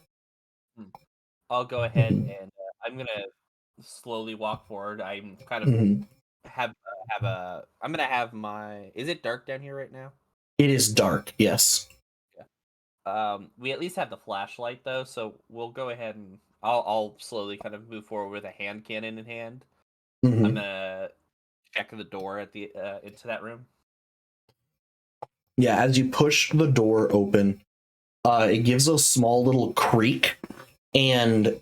Speaker 3: I'll go ahead and I'm gonna slowly walk forward. I'm kind of
Speaker 1: Mhm.
Speaker 3: I'm gonna have my. Is it dark down here right now?
Speaker 1: It is dark, yes.
Speaker 3: We at least have the flashlight though, so we'll go ahead and I'll slowly kind of move forward with a hand cannon in hand.
Speaker 1: Mhm.
Speaker 3: I'm gonna check the door at the into that room.
Speaker 1: Yeah, as you push the door open, it gives a small little creak, and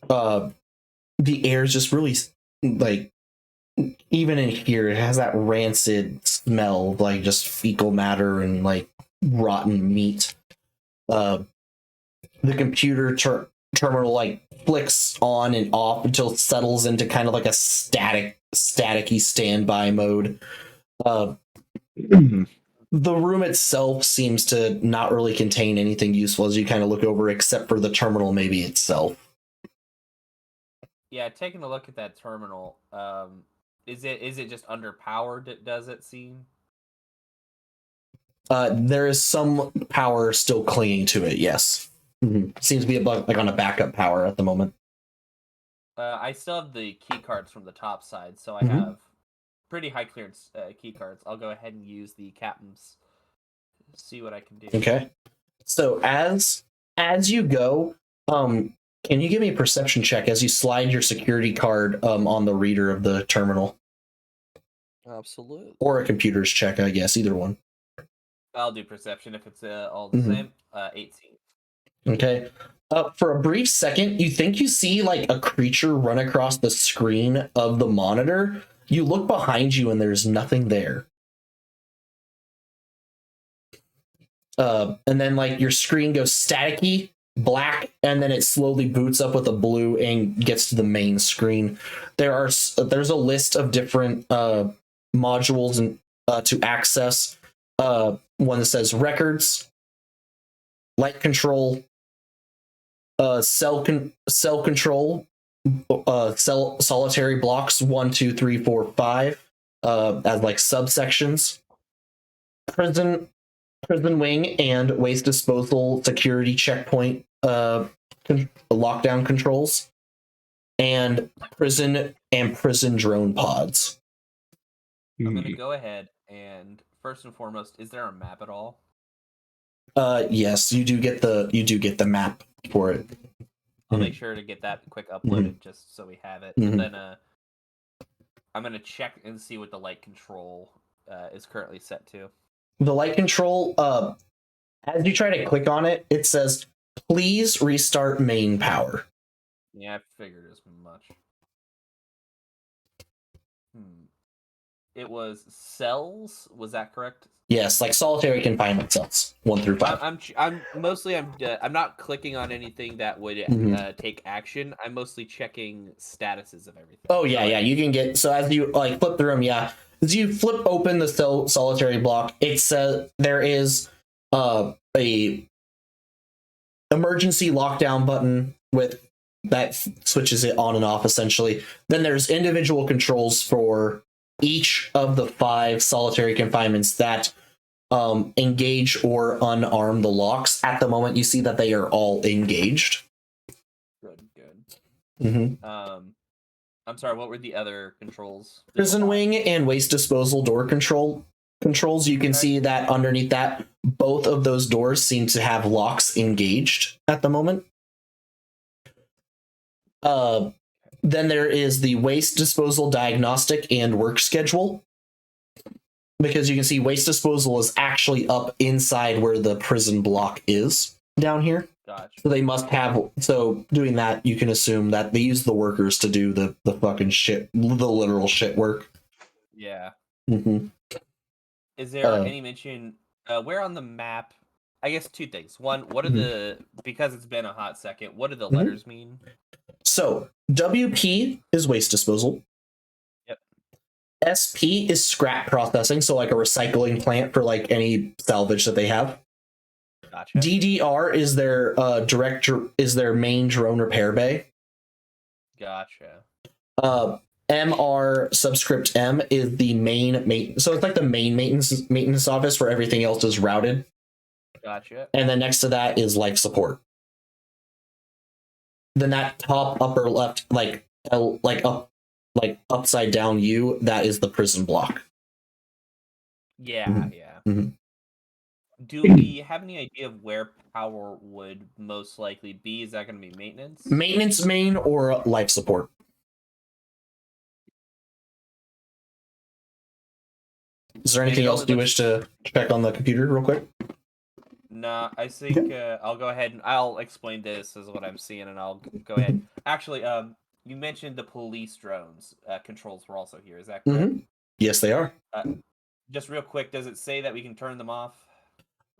Speaker 1: the air is just really like, even in here, it has that rancid smell of like just fecal matter and like rotten meat. The computer terminal like flicks on and off until it settles into kind of like a staticky standby mode. The room itself seems to not really contain anything useful as you kind of look over, except for the terminal maybe itself.
Speaker 3: Yeah, taking a look at that terminal. Is it just underpowered? Does it seem?
Speaker 1: There is some power still clinging to it. Yes, seems to be like on a backup power at the moment.
Speaker 3: I still have the key cards from the top side, so I
Speaker 1: Mhm.
Speaker 3: have pretty high clearance key cards. I'll go ahead and use the captain's. See what I can do.
Speaker 1: Okay. So as you go, can you give me a perception check as you slide your security card on the reader of the terminal,
Speaker 5: Absolutely.
Speaker 1: or a computer's check? I guess either one.
Speaker 3: I'll do perception if it's all the
Speaker 1: Mhm.
Speaker 3: same. 18.
Speaker 1: Okay. For a brief second, you think you see like a creature run across the screen of the monitor. You look behind you and there's nothing there. And then like your screen goes staticky black, and then it slowly boots up with a blue and gets to the main screen. There's a list of different modules and to access. One that says records, light control, cell control, cell solitary blocks 1, 2, 3, 4, 5 as like subsections. Prison wing and waste disposal security checkpoint lockdown controls, and prison drone pods.
Speaker 3: I'm gonna go ahead and first and foremost, is there a map at all?
Speaker 1: Yes, you do get the map for it.
Speaker 3: I'll make sure to get that quick uploaded just so we have it.
Speaker 1: Mhm.
Speaker 3: And then I'm gonna check and see what the light control is currently set to.
Speaker 1: The light control, as you try to click on it, it says, please restart main power.
Speaker 3: Yeah, I figured as much. It was cells. Was that correct?
Speaker 1: Yes, like solitary confinement cells 1 through 5.
Speaker 3: I'm not clicking on anything that would take action. I'm mostly checking statuses of everything.
Speaker 1: Oh yeah, yeah. You can get, so as you like flip through them, yeah. As you flip open the solitary block, it says there is a emergency lockdown button with that switches it on and off essentially. Then there's individual controls for each of the 5 solitary confinements that engage or unarm the locks. At the moment, you see that they are all engaged.
Speaker 3: Good.
Speaker 1: Mm-hmm.
Speaker 3: I'm sorry. What were the other controls?
Speaker 1: Prison wing and waste disposal door controls. You can see that underneath that, both of those doors seem to have locks engaged at the moment. Then there is the waste disposal diagnostic and work schedule. Because you can see waste disposal is actually up inside where the prison block is down here.
Speaker 3: Gotcha.
Speaker 1: So they must have, so doing that, you can assume that they use the workers to do the fucking shit, the literal shit work.
Speaker 3: Yeah.
Speaker 1: Mm-hmm.
Speaker 3: Is there any mention, where on the map, I guess two things. One, what are the, because it's been a hot second, what do the letters mean?
Speaker 1: So WP is waste disposal.
Speaker 3: Yep.
Speaker 1: SP is scrap processing, so like a recycling plant for like any salvage that they have.
Speaker 3: Gotcha.
Speaker 1: DDR is their is their main drone repair bay.
Speaker 3: Gotcha.
Speaker 1: MR subscript M is the main maintenance, so it's like the main maintenance office where everything else is routed.
Speaker 3: Gotcha.
Speaker 1: And then next to that is life support. Then that top upper left, like upside down U, that is the prison block.
Speaker 3: Yeah, yeah.
Speaker 1: Mm-hmm.
Speaker 3: Do we have any idea of where power would most likely be? Is that going to be maintenance?
Speaker 1: Maintenance main or life support? Is there anything else you wish to check on the computer real quick?
Speaker 3: Nah, I think I'll go ahead and I'll explain this as what I'm seeing, and I'll go ahead. Actually, you mentioned the police drones controls were also here. Is that correct?
Speaker 1: Mm-hmm. Yes, they are.
Speaker 3: Just real quick, does it say that we can turn them off?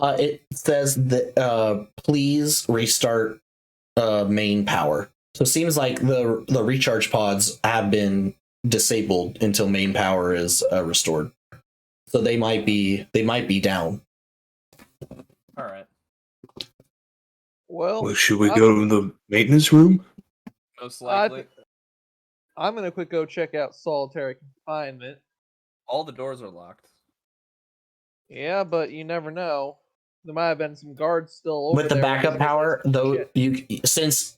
Speaker 1: It says that please restart main power. So it seems like the recharge pods have been disabled until main power is restored. So they might be down.
Speaker 3: All right.
Speaker 4: Well,
Speaker 2: Should we go to the maintenance room?
Speaker 3: Most likely.
Speaker 4: I'm gonna quick go check out solitary confinement.
Speaker 3: All the doors are locked.
Speaker 4: Yeah, but you never know. There might have been some guards still over
Speaker 1: With the
Speaker 4: there
Speaker 1: backup power, though,
Speaker 4: shit.
Speaker 1: you since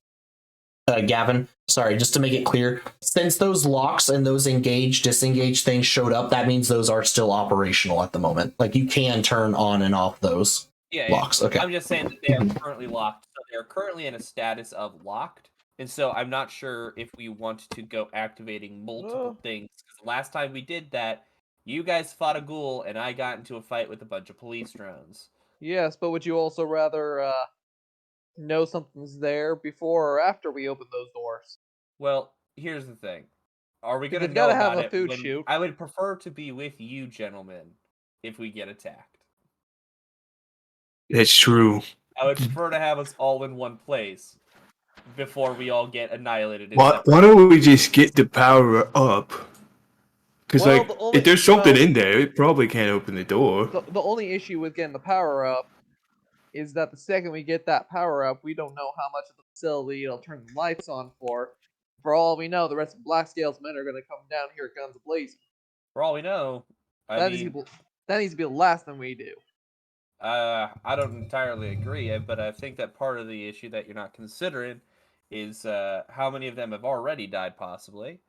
Speaker 1: Gavin, sorry, just to make it clear, since those locks and those disengage things showed up, that means those are still operational at the moment. Like you can turn on and off those locks. Okay.
Speaker 3: I'm just saying that they are currently locked. So they're currently in a status of locked. And so I'm not sure if we want to go activating multiple things. Because last time we did that, you guys fought a ghoul and I got into a fight with a bunch of police drones.
Speaker 4: Yes, but would you also rather know something's there before or after we open those doors?
Speaker 3: Well, here's the thing. Are we going to
Speaker 4: they've
Speaker 3: know
Speaker 4: gotta have
Speaker 3: about
Speaker 4: a
Speaker 3: it
Speaker 4: food
Speaker 3: when
Speaker 4: shoot.
Speaker 3: I would prefer to be with you gentlemen if we get attacked.
Speaker 2: It's true.
Speaker 3: I would prefer to have us all in one place before we all get annihilated.
Speaker 2: Why don't we just get the power up? Because if there's something in there, it probably can't open the door.
Speaker 4: The only issue with getting the power up is that the second we get that power up, we don't know how much of the facility it'll turn the lights on for. For all we know, the rest of Blackscale's men are going to come down here guns blazing.
Speaker 3: For all we know,
Speaker 4: that needs to be the last thing we do.
Speaker 3: I don't entirely agree, but I think that part of the issue that you're not considering is how many of them have already died, possibly.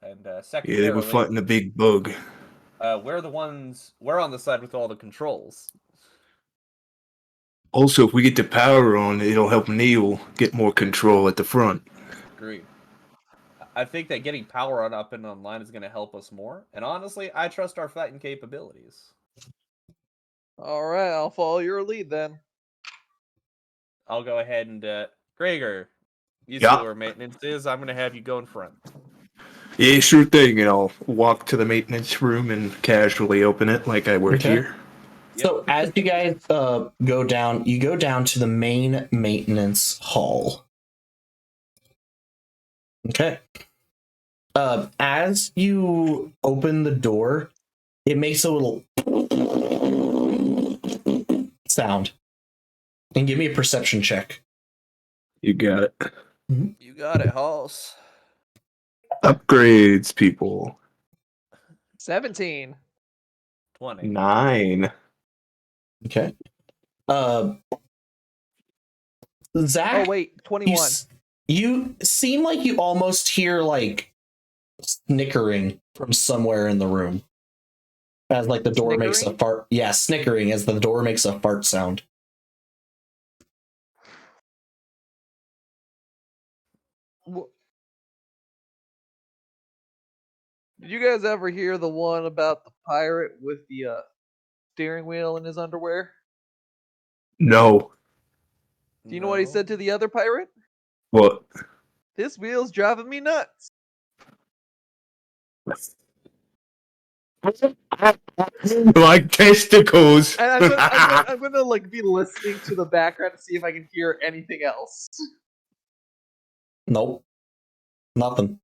Speaker 3: And secondarily,
Speaker 2: yeah, they were fighting a big bug.
Speaker 3: We're on the side with all the controls.
Speaker 2: Also, if we get the power on, it'll help Neil get more control at the front.
Speaker 3: Agreed. I think that getting power on up and online is going to help us more. And honestly, I trust our fighting capabilities.
Speaker 4: All right, I'll follow your lead then.
Speaker 3: I'll go ahead and Gregor, you see where maintenance is. I'm going to have you go in front.
Speaker 2: Yeah, sure thing. And I'll walk to the maintenance room and casually open it like I work here.
Speaker 1: So as you guys go down to the main maintenance hall. Okay. As you open the door, it makes a little sound. And give me a perception check.
Speaker 2: You got it.
Speaker 1: Mm-hmm.
Speaker 3: You got it, Halls.
Speaker 2: Upgrades, people.
Speaker 4: 17.
Speaker 3: 20.
Speaker 2: 9.
Speaker 1: Okay. Zach.
Speaker 4: Oh wait, 21.
Speaker 1: You seem like you almost hear like snickering from somewhere in the room. As like the door makes a
Speaker 4: Snickering?
Speaker 1: fart. Yeah, snickering as the door makes a fart sound.
Speaker 4: Wh- Did you guys ever hear the one about the pirate with the steering wheel in his underwear?
Speaker 2: No.
Speaker 4: Do you know what he said to the other pirate?
Speaker 2: What?
Speaker 4: This wheel's driving me nuts.
Speaker 2: Like testicles.
Speaker 4: And I'm gonna like be listening to the background to see if I can hear anything else.
Speaker 1: Nope. Nothing.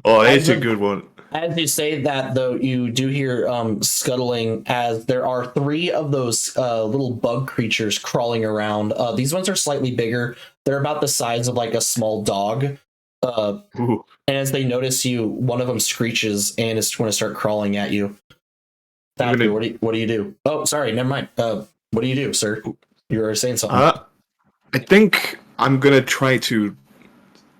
Speaker 2: Oh, that's a
Speaker 1: As
Speaker 2: good one.
Speaker 1: As you say that, though, you do hear scuttling as there are 3 of those little bug creatures crawling around. These ones are slightly bigger. They're about the size of like a small dog.
Speaker 2: Ooh.
Speaker 1: And as they notice you, one of them screeches and is going to start crawling at you.
Speaker 2: I'm
Speaker 1: Thatcher,
Speaker 2: gonna-
Speaker 1: what do you do? Oh, sorry, never mind. What do you do, sir? You were saying something.
Speaker 2: I think I'm gonna try to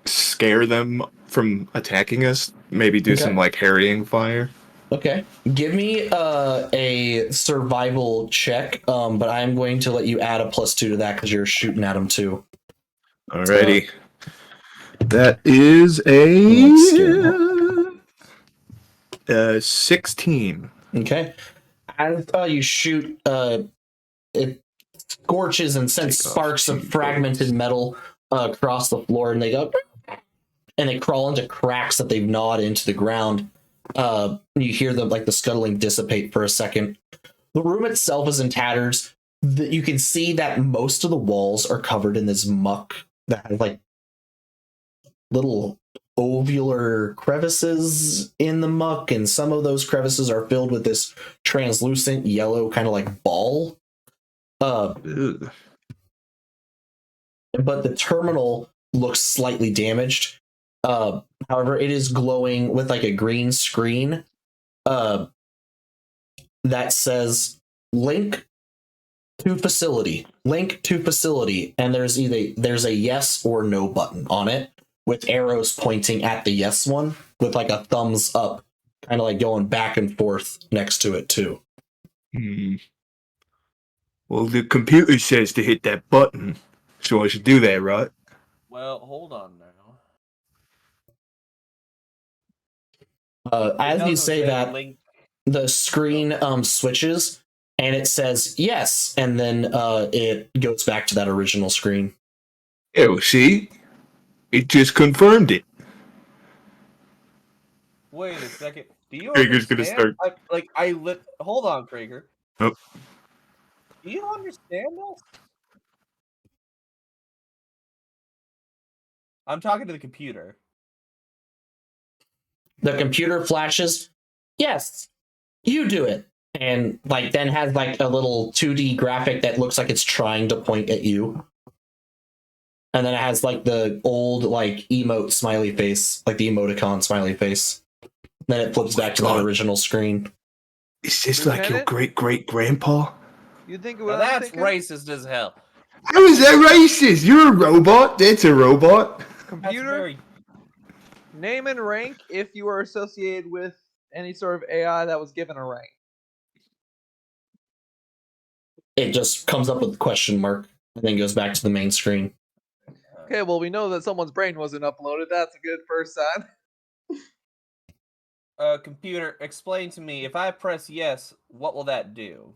Speaker 2: scare them from attacking us. Maybe do some
Speaker 1: Okay.
Speaker 2: like harrying fire.
Speaker 1: Okay. Give me a survival check, but I'm going to let you add a +2 to that because you're shooting at them too.
Speaker 2: Alrighty. That is a 16.
Speaker 1: Okay. As you shoot, it scorches and sends
Speaker 2: Take off
Speaker 1: sparks of
Speaker 2: 2
Speaker 1: fragmented
Speaker 2: bullets.
Speaker 1: metal across the floor, and they go, and they crawl into cracks that they've gnawed into the ground. You hear them like the scuttling dissipate for a second. The room itself is in tatters. You can see that most of the walls are covered in this muck that has like little ovular crevices in the muck, and some of those crevices are filled with this translucent yellow kind of like ball.
Speaker 2: Ugh.
Speaker 1: But the terminal looks slightly damaged. However, it is glowing with like a green screen that says link to facility, and there's a yes or no button on it with arrows pointing at the yes one with like a thumbs up, kind of like going back and forth next to it too.
Speaker 2: Well, the computer says to hit that button, so I should do that, right?
Speaker 3: Well, hold on now.
Speaker 1: As you say that,
Speaker 3: link.
Speaker 1: the screen switches and it says yes, and then it goes back to that original screen.
Speaker 2: Oh, see? It just confirmed it.
Speaker 3: Wait a second. Do you
Speaker 2: Krieger's
Speaker 3: understand?
Speaker 2: gonna start.
Speaker 3: Hold on, Krieger.
Speaker 2: Oh.
Speaker 3: Do you understand this? I'm talking to the computer.
Speaker 1: The computer flashes, yes, you do it, and like then has like a little 2D graphic that looks like it's trying to point at you. And then it has like the old like emote smiley face, like the emoticon smiley face. Then it flips back to that original screen.
Speaker 2: Is this like your
Speaker 4: Lieutenant?
Speaker 2: great-great-grandpa?
Speaker 4: You think
Speaker 3: Now
Speaker 4: what I'm
Speaker 3: that's
Speaker 4: thinking?
Speaker 3: racist as hell.
Speaker 2: How is that racist? You're a robot. That's a robot.
Speaker 3: That's
Speaker 4: Computer,
Speaker 3: very.
Speaker 4: name and rank if you are associated with any sort of AI that was given a rank.
Speaker 1: It just comes up with a question mark and then goes back to the main screen.
Speaker 4: Okay, well we know that someone's brain wasn't uploaded. That's a good first sign.
Speaker 3: Computer, explain to me, if I press yes, what will that do?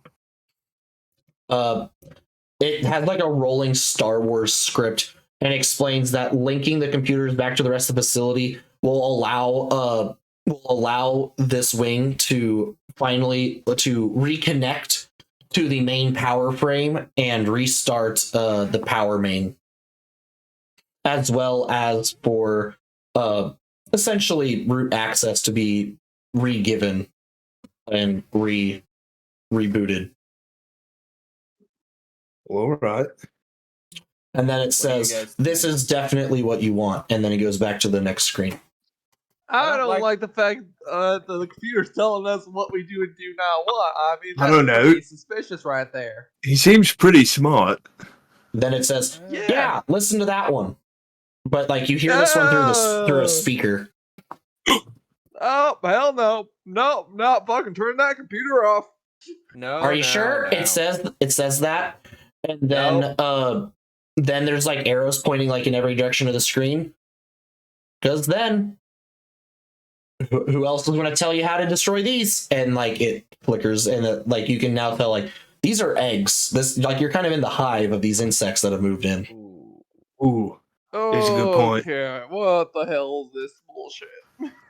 Speaker 1: It has like a rolling Star Wars script and explains that linking the computers back to the rest of the facility will allow this wing to finally to reconnect to the main power frame and restart the power main, as well as for essentially root access to be re-given and rebooted.
Speaker 2: All right.
Speaker 1: And then it
Speaker 3: do you
Speaker 1: says,
Speaker 3: guys
Speaker 1: this
Speaker 3: think?
Speaker 1: is definitely what you want. And then it goes back to the next screen.
Speaker 4: I
Speaker 3: don't
Speaker 4: don't like the fact that the computer's telling us what we do and do not want. I mean,
Speaker 2: I
Speaker 4: that's
Speaker 2: don't know.
Speaker 4: pretty suspicious right there.
Speaker 2: He seems pretty smart.
Speaker 1: Then it says,
Speaker 4: Yeah.
Speaker 1: yeah, listen to that one. But like you hear this one through a speaker.
Speaker 4: Oh, hell no. No, not fucking turn that computer off.
Speaker 3: No.
Speaker 1: Are you
Speaker 3: no,
Speaker 1: sure?
Speaker 3: no.
Speaker 1: It says that, and then then there's like arrows pointing like in every direction of the screen. Because then, who else is going to tell you how to destroy these? And like it flickers, and like you can now tell like these are eggs. This like you're kind of in the hive of these insects that have moved in.
Speaker 2: Ooh, that's a good point.
Speaker 4: Okay, what the hell is this bullshit?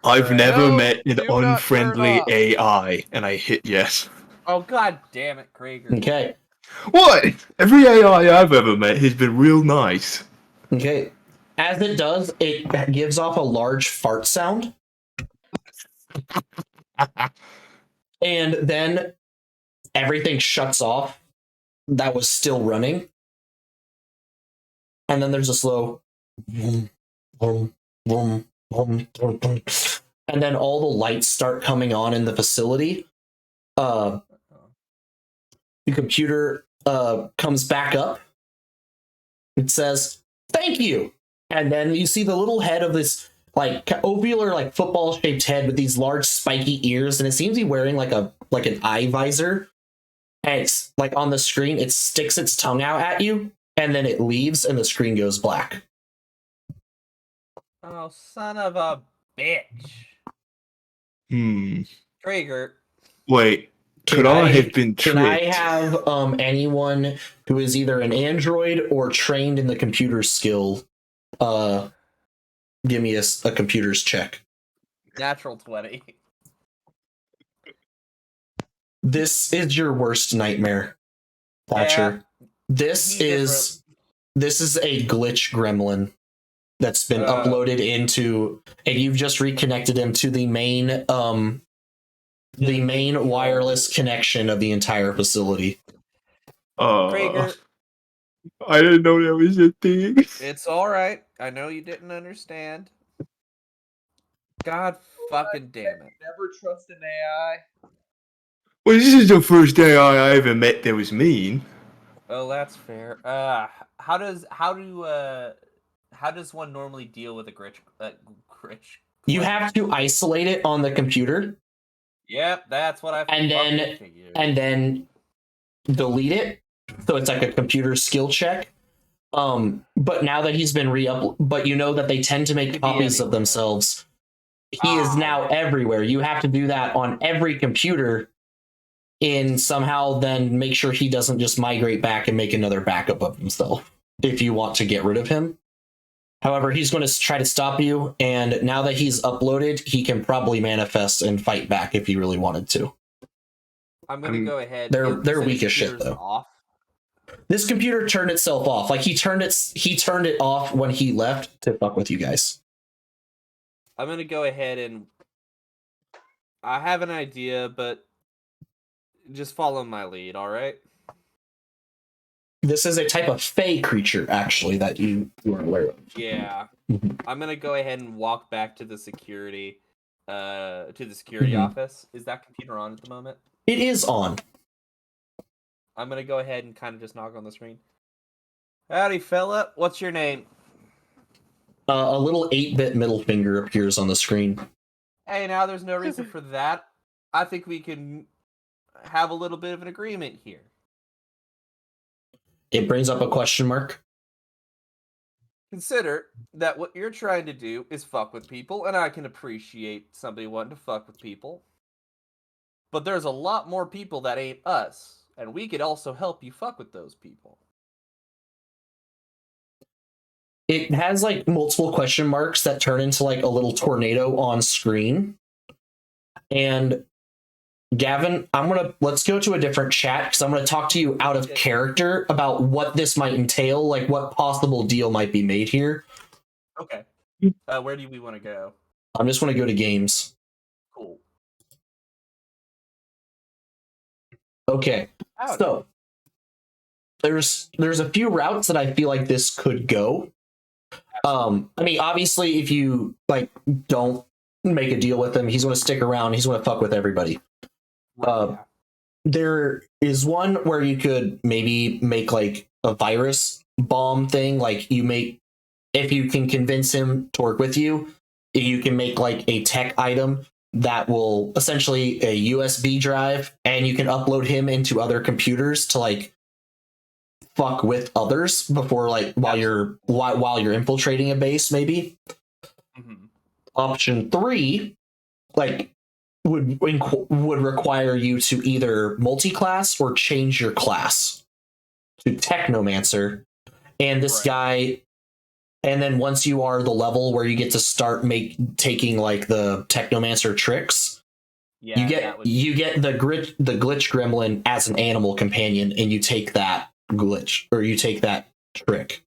Speaker 2: I've
Speaker 3: Alright.
Speaker 2: never
Speaker 4: No,
Speaker 2: met an
Speaker 4: do not turn
Speaker 2: unfriendly
Speaker 4: off.
Speaker 2: AI, and I hit yes.
Speaker 3: Oh god damn it, Krieger.
Speaker 1: Okay,
Speaker 2: What? Every AI I've ever met has been real nice.
Speaker 1: okay. As it does, it gives off a large fart sound, and then everything shuts off that was still running. And then there's a slow vroom, vroom, vroom, vroom, vroom, vroom. And then all the lights start coming on in the facility. The computer comes back up. It says, "Thank you." And then you see the little head of this like ovular, like football shaped head with these large spiky ears, and it seems to be wearing like an eye visor. And it's like on the screen, it sticks its tongue out at you, and then it leaves, and the screen goes black.
Speaker 3: Oh, son of a bitch. Krieger.
Speaker 2: Wait, could I have been tricked?
Speaker 1: Can I have anyone who is either an android or trained in the computer skill give me a computer's check?
Speaker 3: Natural 20.
Speaker 1: This is your worst nightmare, Thatcher. This is a glitch gremlin that's been uploaded into, and you've just reconnected him to the main wireless connection of the entire facility.
Speaker 3: Krieger,
Speaker 2: I didn't know that was a thing.
Speaker 3: it's alright. I know you didn't understand. God fucking damn it.
Speaker 4: Never trust an AI.
Speaker 2: Well, this is the first AI I ever met that was mean.
Speaker 3: Oh, that's fair. How does one normally deal with a glitch?
Speaker 1: You have to isolate it on the computer.
Speaker 3: Yep, that's what I
Speaker 1: And then-
Speaker 3: fucking figured.
Speaker 1: And then delete it. So it's like a computer skill check. But now that he's been but you know that they tend to make
Speaker 3: Could be
Speaker 1: copies of
Speaker 3: anywhere.
Speaker 1: themselves. He is now everywhere. You have to do that on every computer and somehow then make sure he doesn't just migrate back and make another backup of himself if you want to get rid of him. However, he's going to try to stop you, and now that he's uploaded, he can probably manifest and fight back if he really wanted to.
Speaker 3: I'm gonna go ahead.
Speaker 1: they're
Speaker 3: you said
Speaker 1: weak as shit,
Speaker 3: computer's
Speaker 1: though.
Speaker 3: Off.
Speaker 1: This computer turned itself off. Like he turned it off when he left to fuck with you guys.
Speaker 3: I'm gonna go ahead and I have an idea, but just follow my lead, all right?
Speaker 1: This is a type of fey creature, actually, that you weren't aware of.
Speaker 3: Yeah.
Speaker 1: Mhm.
Speaker 3: I'm gonna go ahead and walk back to the security
Speaker 1: Mhm.
Speaker 3: office. Is that computer on at the moment?
Speaker 1: It is on.
Speaker 3: I'm gonna go ahead and kind of just knock on the screen. Howdy, fella. What's your name?
Speaker 1: A little 8-bit middle finger appears on the screen.
Speaker 3: Hey, now there's no reason for that. I think we can have a little bit of an agreement here.
Speaker 1: It brings up a question mark.
Speaker 3: Consider that what you're trying to do is fuck with people, and I can appreciate somebody wanting to fuck with people. But there's a lot more people that ain't us, and we could also help you fuck with those people.
Speaker 1: It has like multiple question marks that turn into like a little tornado on screen. And Gavin, let's go to a different chat because I'm gonna talk to you out of character about what this might entail, like what possible deal might be made here.
Speaker 3: Okay. Where do we want to go?
Speaker 1: I just want to go to games.
Speaker 3: Cool.
Speaker 1: Okay.
Speaker 3: Howdy.
Speaker 1: So there's a few routes that I feel like this could go. I mean, obviously, if you like don't make a deal with him, he's going to stick around. He's going to fuck with everybody.
Speaker 3: Yeah.
Speaker 1: There is one where you could maybe make like a virus bomb thing. Like if you can convince him to work with you, you can make like a tech item that will essentially a USB drive, and you can upload him into other computers to like fuck with others before like while you're infiltrating a base, maybe.
Speaker 3: Mhm.
Speaker 1: Option 3, like would require you to either multi-class or change your class to Technomancer, and this
Speaker 3: Right.
Speaker 1: guy. And then once you are the level where you get to start taking like the Technomancer tricks,
Speaker 3: Yeah,
Speaker 1: you get the glitch gremlin as an animal companion, and you take that glitch or you take that trick.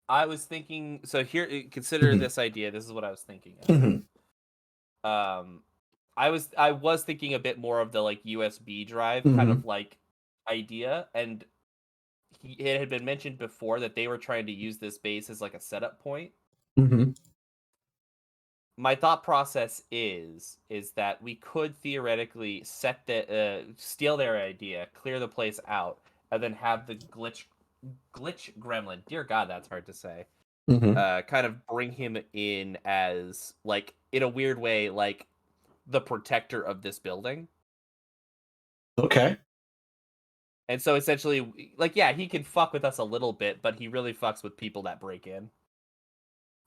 Speaker 3: I was thinking. So here, consider
Speaker 1: Mhm.
Speaker 3: this idea. This is what I was thinking of.
Speaker 1: Mhm.
Speaker 3: I was thinking a bit more of the like USB drive kind of like idea, and it had been mentioned before that they were trying to use this base as like a setup point.
Speaker 1: Mhm.
Speaker 3: My thought process is that we could theoretically steal their idea, clear the place out, and then have the glitch gremlin. Dear God, that's hard to say.
Speaker 1: Mhm.
Speaker 3: Kind of bring him in as like in a weird way, like the protector of this building.
Speaker 1: Okay.
Speaker 3: And so essentially, like, yeah, he can fuck with us a little bit, but he really fucks with people that break in.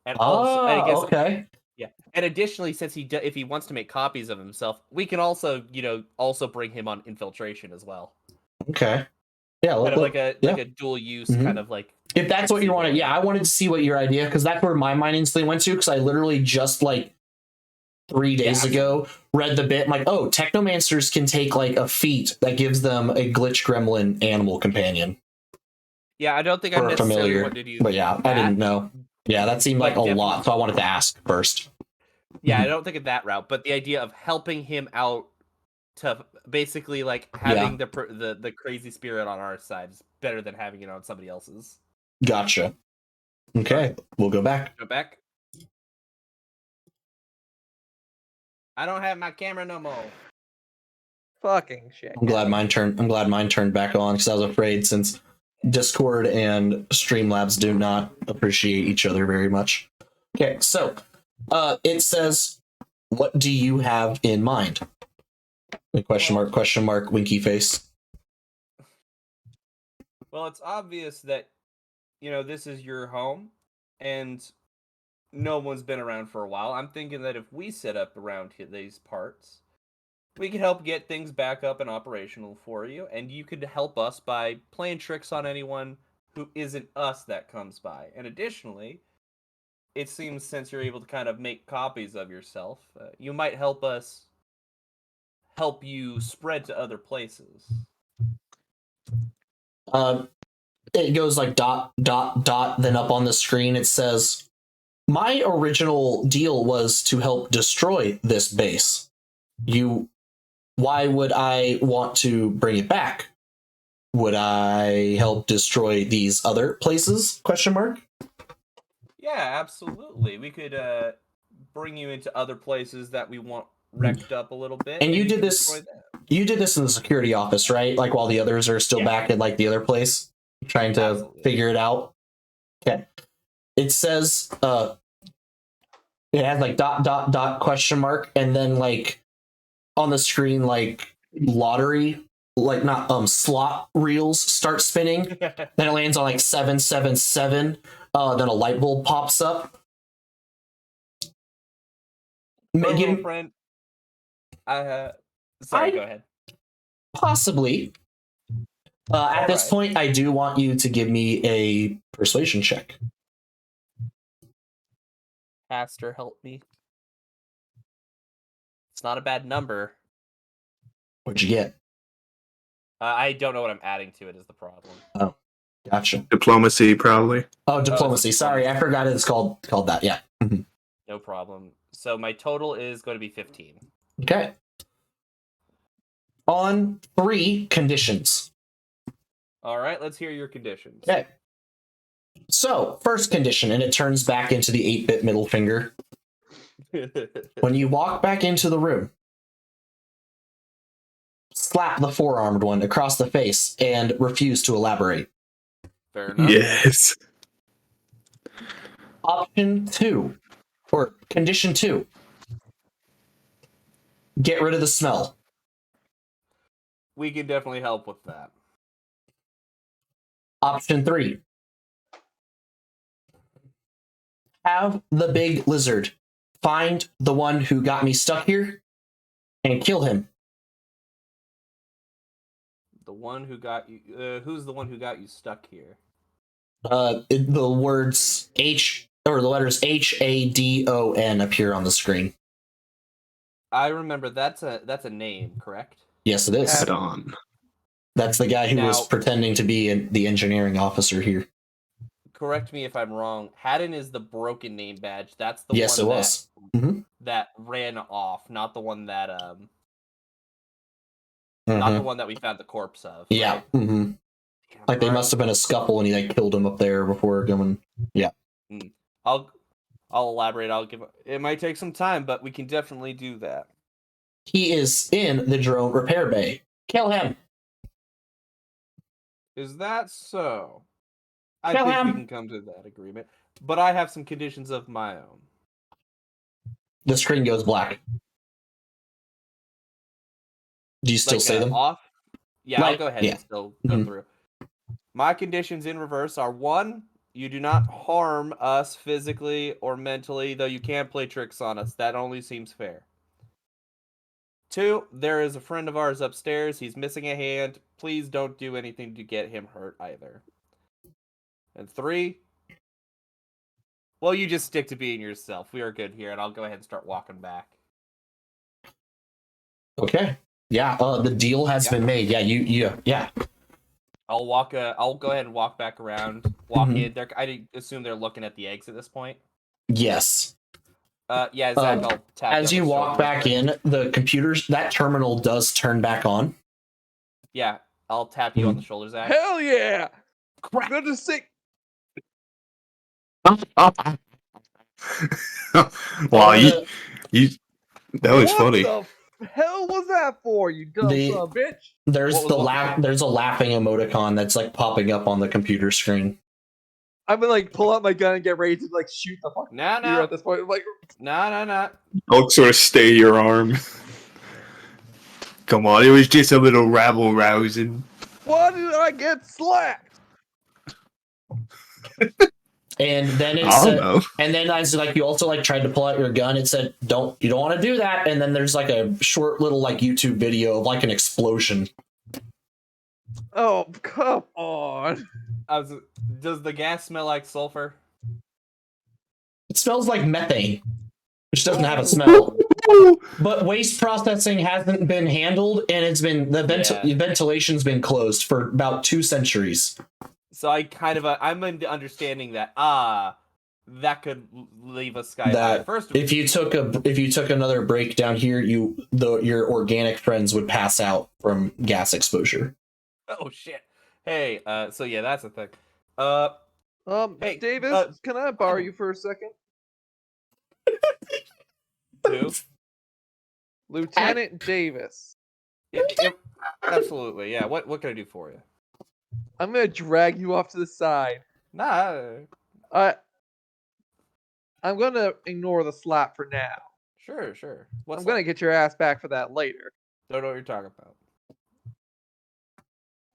Speaker 3: And also, and I guess,
Speaker 1: Okay.
Speaker 3: yeah. And additionally, since if he wants to make copies of himself, we can also, also bring him on infiltration as well.
Speaker 1: Okay. Yeah.
Speaker 3: Kind of like
Speaker 1: yeah.
Speaker 3: a dual use
Speaker 1: Mhm.
Speaker 3: kind of like.
Speaker 1: If that's what you
Speaker 3: tricksy
Speaker 1: wanted,
Speaker 3: boy.
Speaker 1: yeah, I wanted to see what your idea, because that's where my mind instantly went to, because I literally just like 3 days ago read the bit. I'm like, oh, Technomancers can take like a feat that gives them a glitch gremlin animal companion.
Speaker 3: Yeah, I don't think I'm
Speaker 1: For a
Speaker 3: necessarily
Speaker 1: familiar,
Speaker 3: wanting to do
Speaker 1: but yeah,
Speaker 3: that,
Speaker 1: I didn't know. Yeah, that seemed like
Speaker 3: but
Speaker 1: a
Speaker 3: definitely-
Speaker 1: lot, so I wanted to ask first.
Speaker 3: Yeah, I don't think of that route, but the idea of helping him out to basically like having the crazy spirit on our side is better than having it on somebody else's.
Speaker 1: Gotcha. Okay, we'll go back.
Speaker 3: Go back. I don't have my camera no more.
Speaker 4: Fucking shit.
Speaker 1: I'm glad mine turned back on, because I was afraid, since Discord and Streamlabs do not appreciate each other very much. Okay, so it says, what do you have in mind? Question mark, winky face.
Speaker 3: Well, it's obvious that this is your home, and no one's been around for a while. I'm thinking that if we set up around these parts, we could help get things back up and operational for you, and you could help us by playing tricks on anyone who isn't us that comes by. And additionally, it seems since you're able to kind of make copies of yourself, you might help you spread to other places.
Speaker 1: It goes like dot dot dot, then up on the screen it says, my original deal was to help destroy this base. Why would I want to bring it back? Would I help destroy these other places? Question mark.
Speaker 3: Yeah, absolutely. We could bring you into other places that we want wrecked up a little bit.
Speaker 1: And you did
Speaker 3: can
Speaker 1: this.
Speaker 3: destroy them.
Speaker 1: You did this in the security office, right? Like while the others are still back at like the other place, trying to
Speaker 3: Absolutely.
Speaker 1: figure it out. Okay. It says it has like dot dot dot question mark, and then like on the screen like lottery, like not slot reels start spinning. Then it lands on like 777. Then a light bulb pops up.
Speaker 3: Megan, friend. Sorry, go ahead.
Speaker 1: Possibly. At this point, I do want you to give me a persuasion check.
Speaker 3: Pastor, help me. It's not a bad number.
Speaker 1: What'd you get?
Speaker 3: I don't know what I'm adding to it is the problem.
Speaker 1: Oh, gotcha.
Speaker 2: Diplomacy, probably.
Speaker 1: Oh, diplomacy. Sorry, I forgot it's called that. Yeah. Mm-hmm.
Speaker 3: No problem. So my total is going to be 15.
Speaker 1: Okay. On 3 conditions.
Speaker 3: All right, let's hear your conditions.
Speaker 1: Okay. So, first condition, and it turns back into the 8-bit middle finger. When you walk back into the room, slap the 4-armed one across the face and refuse to elaborate.
Speaker 3: Fair enough.
Speaker 2: Yes.
Speaker 1: Option 2, or condition 2. get rid of the smell.
Speaker 3: We can definitely help with that.
Speaker 1: Option 3. Have the big lizard find the one who got me stuck here and kill him.
Speaker 3: The one who got you. Who's the one who got you stuck here?
Speaker 1: The words H or the letters HADON appear on the screen.
Speaker 3: I remember that's a name, correct?
Speaker 1: Yes, it is.
Speaker 2: Head on.
Speaker 1: That's the guy who was
Speaker 3: Now-
Speaker 1: pretending to be the engineering officer here.
Speaker 3: Correct me if I'm wrong. Haddon is the broken name badge. That's the
Speaker 1: Yes,
Speaker 3: one
Speaker 1: it was. Mhm.
Speaker 3: that ran off, not the one that not the
Speaker 1: Mhm.
Speaker 3: one that we found the corpse of.
Speaker 1: Yeah.
Speaker 3: right?
Speaker 1: Mhm.
Speaker 3: Damn,
Speaker 1: Like they
Speaker 3: alright.
Speaker 1: must have been a scuffle and he like killed him up there before going.
Speaker 3: I'll elaborate. It might take some time, but we can definitely do that.
Speaker 1: He is in the drone repair bay. Kill him.
Speaker 3: Is that so? I
Speaker 1: Kill
Speaker 3: think we
Speaker 1: him.
Speaker 3: can come to that agreement. But I have some conditions of my own.
Speaker 1: The screen goes black. Do you still say them?
Speaker 3: Off? Yeah, I'll
Speaker 1: Like,
Speaker 3: go ahead
Speaker 1: yeah.
Speaker 3: and still go
Speaker 1: Mhm.
Speaker 3: through. My conditions in reverse are 1, you do not harm us physically or mentally, though you can play tricks on us. That only seems fair. 2, there is a friend of ours upstairs. He's missing a hand. Please don't do anything to get him hurt either. And 3, well, you just stick to being yourself. We are good here, and I'll go ahead and start walking back.
Speaker 1: Okay. Yeah. The deal has been made. Yeah. Yeah.
Speaker 3: I'll go ahead and walk back around. Walk
Speaker 1: Mhm.
Speaker 3: in. I assume they're looking at the eggs at this point.
Speaker 1: Yes.
Speaker 3: Yeah, Zach, I'll tap
Speaker 1: As
Speaker 3: on
Speaker 1: you
Speaker 3: the
Speaker 1: walk
Speaker 3: shoulder
Speaker 1: back
Speaker 3: real quick.
Speaker 1: in, the computers, that terminal does turn back on.
Speaker 3: Yeah, I'll tap you on the shoulder, Zach.
Speaker 4: Hell yeah!
Speaker 3: Crap.
Speaker 4: Good to see.
Speaker 2: Wow,
Speaker 1: Or
Speaker 2: you that was
Speaker 4: What
Speaker 2: funny.
Speaker 4: the hell was that for, you dumb
Speaker 1: The-
Speaker 4: son of a bitch?
Speaker 1: There's
Speaker 3: What was
Speaker 1: there's a laughing emoticon that's like popping up on the computer screen.
Speaker 4: I'm gonna like pull out my gun and get ready to like shoot the fuck
Speaker 3: No,
Speaker 4: here
Speaker 3: no.
Speaker 4: at this point. Like,
Speaker 3: No.
Speaker 2: I'll sort of stay your arm. Come on, it was just a little rabble rousing.
Speaker 4: why did I get slapped?
Speaker 1: And then it
Speaker 2: I don't
Speaker 1: said,
Speaker 2: know.
Speaker 1: and then as like you also like tried to pull out your gun, it said you don't want to do that. And then there's like a short little like YouTube video of like an explosion.
Speaker 4: Oh, come on.
Speaker 3: Does the gas smell like sulfur?
Speaker 1: It smells like methane, which doesn't have a smell. But waste processing hasn't been handled, and it's been the ventilation's been closed for about 2 centuries.
Speaker 3: So I'm in the understanding that that could leave us sky high.
Speaker 1: That
Speaker 3: First,
Speaker 1: if you took another break down here, your organic friends would pass out from gas exposure.
Speaker 3: oh shit. Hey, so yeah, that's the thing. Hey,
Speaker 4: Davis, can I borrow you for a second?
Speaker 3: Who?
Speaker 4: Lieutenant Davis.
Speaker 3: Yep, absolutely. Yeah. What can I do for you?
Speaker 4: I'm gonna drag you off to the side.
Speaker 3: Nah.
Speaker 4: I'm gonna ignore the slap for now.
Speaker 3: Sure.
Speaker 4: I'm gonna get your ass back for that later.
Speaker 3: Don't know what you're talking about.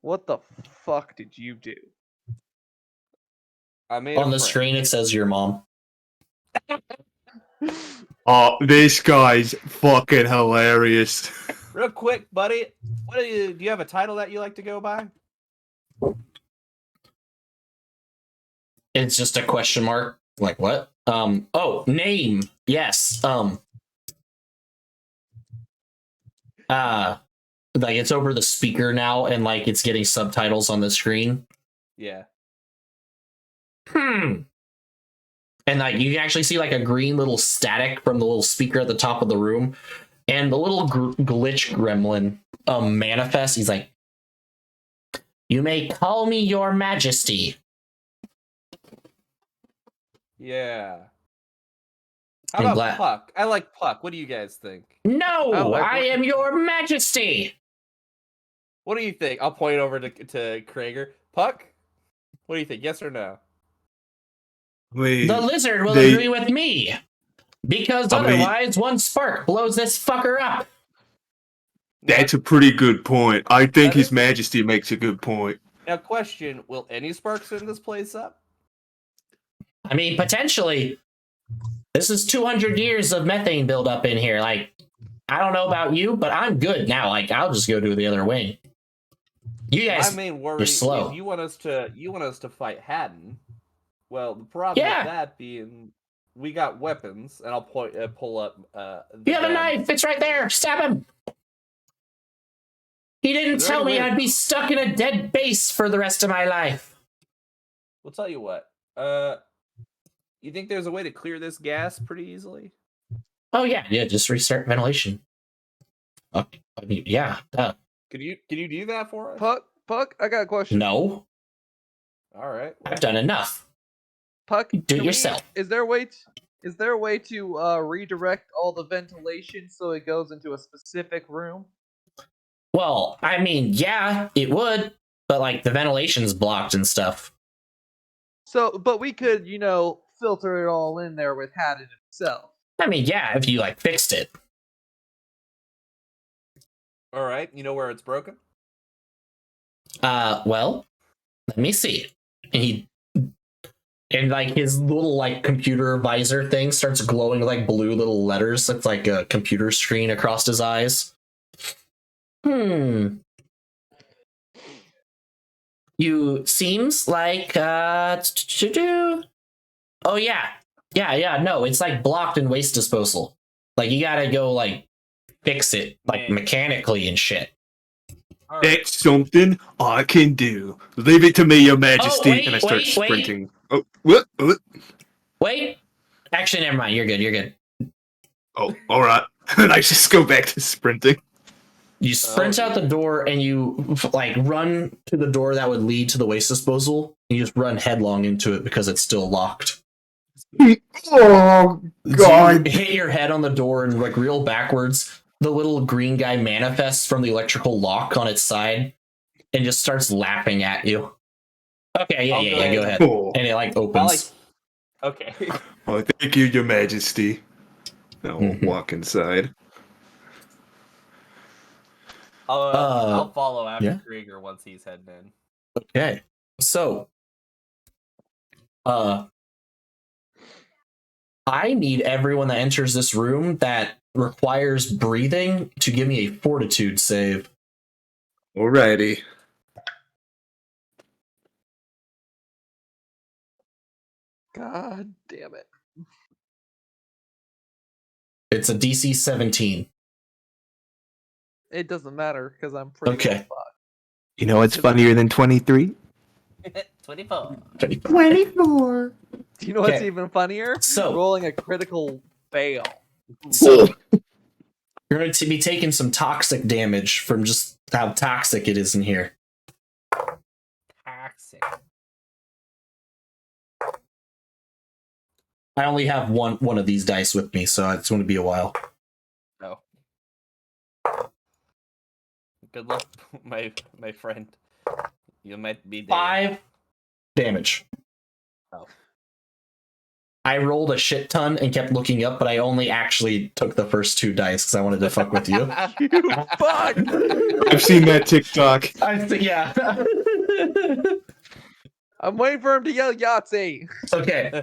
Speaker 4: What the fuck did you do?
Speaker 3: I made
Speaker 1: On
Speaker 3: a
Speaker 1: the
Speaker 3: friend.
Speaker 1: screen, it says your mom.
Speaker 2: Oh, this guy's fucking hilarious.
Speaker 3: Real quick, buddy. What do you have a title that you like to go by?
Speaker 1: It's just a question mark. Like what? Name. Yes. Like it's over the speaker now, and like it's getting subtitles on the screen.
Speaker 3: Yeah.
Speaker 1: And like you can actually see like a green little static from the little speaker at the top of the room, and the little glitch gremlin manifests. He's like, "You may call me your majesty."
Speaker 3: Yeah. How
Speaker 1: I'm
Speaker 3: about
Speaker 1: glad-
Speaker 3: Puck? I like Puck. What do you guys think?
Speaker 1: No,
Speaker 4: Oh,
Speaker 1: I am your majesty.
Speaker 3: What do you think? I'll point over to Krager. Puck? What do you think? Yes or no?
Speaker 2: Wait,
Speaker 1: The lizard will
Speaker 2: they-
Speaker 1: agree with me, because
Speaker 2: I mean-
Speaker 1: otherwise one spark blows this fucker up.
Speaker 2: That's a pretty good point. I think
Speaker 3: That
Speaker 2: His
Speaker 3: is-
Speaker 2: Majesty makes a good point.
Speaker 3: Now, question: will any sparks in this place up?
Speaker 1: I mean, potentially, this is 200 years of methane buildup in here. Like, I don't know about you, but I'm good now. Like, I'll just go to the other wing. You
Speaker 3: My
Speaker 1: guys,
Speaker 3: main worry is
Speaker 1: slow.
Speaker 3: you want us to fight Haddon. Well, the problem
Speaker 1: Yeah.
Speaker 3: with that being we got weapons, and I'll pull up.
Speaker 1: you have a
Speaker 3: gun.
Speaker 1: knife. It's right there. Stab him. He didn't
Speaker 3: Is there
Speaker 1: tell
Speaker 3: any
Speaker 1: me
Speaker 3: way to-
Speaker 1: I'd be stuck in a dead base for the rest of my life.
Speaker 3: We'll tell you what. You think there's a way to clear this gas pretty easily?
Speaker 1: Oh, yeah. Just restart ventilation. Okay. I mean, yeah.
Speaker 3: Can you do that for us?
Speaker 4: Puck, I got a question.
Speaker 1: No,
Speaker 3: All right.
Speaker 1: I've done enough.
Speaker 4: Puck,
Speaker 1: Do it
Speaker 4: can we-
Speaker 1: yourself.
Speaker 4: Is there a way to redirect all the ventilation so it goes into a specific room?
Speaker 1: Well, I mean, yeah, it would, but like the ventilation's blocked and stuff.
Speaker 4: So, but we could, filter it all in there with Haddon himself.
Speaker 1: I mean, yeah, if you like fixed it.
Speaker 3: All right. You know where it's broken?
Speaker 1: Well, let me see. And like his little like computer visor thing starts glowing with like blue little letters. It's like a computer screen across his eyes. You seems like oh yeah, no, it's like blocked in waste disposal. Like you gotta go like fix it like
Speaker 3: Man.
Speaker 1: mechanically and shit.
Speaker 3: All right.
Speaker 2: That's something I can do. Leave it to me, Your Majesty.
Speaker 1: wait,
Speaker 2: and I start
Speaker 1: wait.
Speaker 2: sprinting. Oh, what?
Speaker 1: Wait. Actually, never mind. You're good.
Speaker 2: Oh, all right. And I just go back to sprinting.
Speaker 1: You sprint out the door and you like run to the door that would lead to the waste disposal. And you just run headlong into it because it's still locked.
Speaker 2: Oh,
Speaker 1: So you hit your head on the door and like reel backwards. The little green guy manifests from the electrical lock on its side and just starts laughing at you. Okay,
Speaker 3: I'll
Speaker 1: yeah, go ahead.
Speaker 2: Oh,
Speaker 1: And it like opens.
Speaker 3: Okay.
Speaker 2: oh, thank you, Your Majesty. Now we'll
Speaker 1: Mhm.
Speaker 2: walk inside.
Speaker 3: I'll follow after
Speaker 1: yeah.
Speaker 3: Krieger once he's heading in.
Speaker 1: Okay. So I need everyone that enters this room that requires breathing to give me a fortitude save.
Speaker 2: Alrighty.
Speaker 4: God damn it.
Speaker 1: It's a DC 17.
Speaker 4: It doesn't matter because I'm pretty
Speaker 1: Okay.
Speaker 4: well fucked.
Speaker 2: You know what's funnier than 23?
Speaker 3: 24.
Speaker 2: 24.
Speaker 4: Do you know what's
Speaker 1: Okay.
Speaker 4: even funnier?
Speaker 1: So-
Speaker 4: rolling a critical fail.
Speaker 1: So you're going to be taking some toxic damage from just how toxic it is in here.
Speaker 3: Toxic.
Speaker 1: I only have one of these dice with me, so it's going to be a while.
Speaker 3: No. Good luck, my friend. You might be dead.
Speaker 1: 5 damage.
Speaker 3: Oh.
Speaker 1: I rolled a shit ton and kept looking up, but I only actually took the first 2 dice because I wanted to fuck with you.
Speaker 4: You fuck!
Speaker 2: I've seen that TikTok.
Speaker 1: Yeah.
Speaker 4: I'm waiting for him to yell Yahtzee.
Speaker 1: Okay.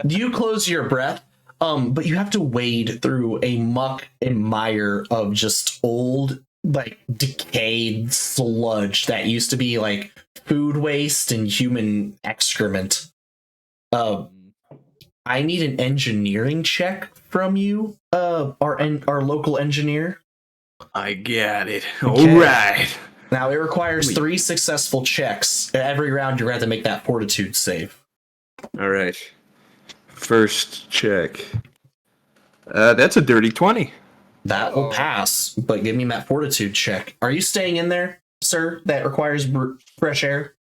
Speaker 1: You close your breath, but you have to wade through a muck and mire of just old, like decayed sludge that used to be like food waste and human excrement. I need an engineering check from you, our local engineer.
Speaker 2: I got it.
Speaker 1: Okay.
Speaker 2: Alright.
Speaker 1: Now it requires 3 successful checks. Every round you're gonna have to make that fortitude save.
Speaker 2: Alright. First check. That's a dirty 20.
Speaker 1: That will pass, but give me that fortitude check. Are you staying in there, sir? That requires fresh air.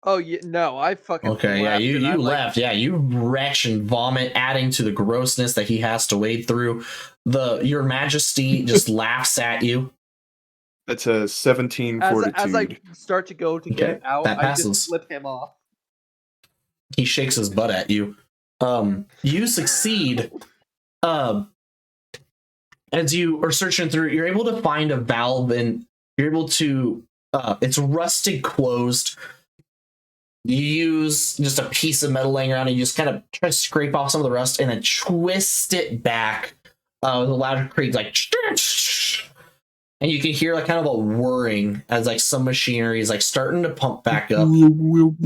Speaker 4: Oh yeah, no, I fucking
Speaker 1: Okay, yeah,
Speaker 4: left
Speaker 1: you
Speaker 4: and I'm like,
Speaker 1: left. Yeah, you retch and vomit, adding to the grossness that he has to wade through. Your Majesty just laughs at you.
Speaker 2: That's a 17
Speaker 4: as
Speaker 2: fortitude.
Speaker 4: I start to go to
Speaker 1: Okay,
Speaker 4: get out,
Speaker 1: that
Speaker 4: I
Speaker 1: passes.
Speaker 4: just flip him off.
Speaker 1: He shakes his butt at you. You succeed. as you are searching through, you're able to find a valve, and you're able to. It's rusted closed. You use just a piece of metal laying around, and you just kind of try to scrape off some of the rust, and then twist it back with a loud creak, like, and you can hear like kind of a whirring as like some machinery is like starting to pump back up.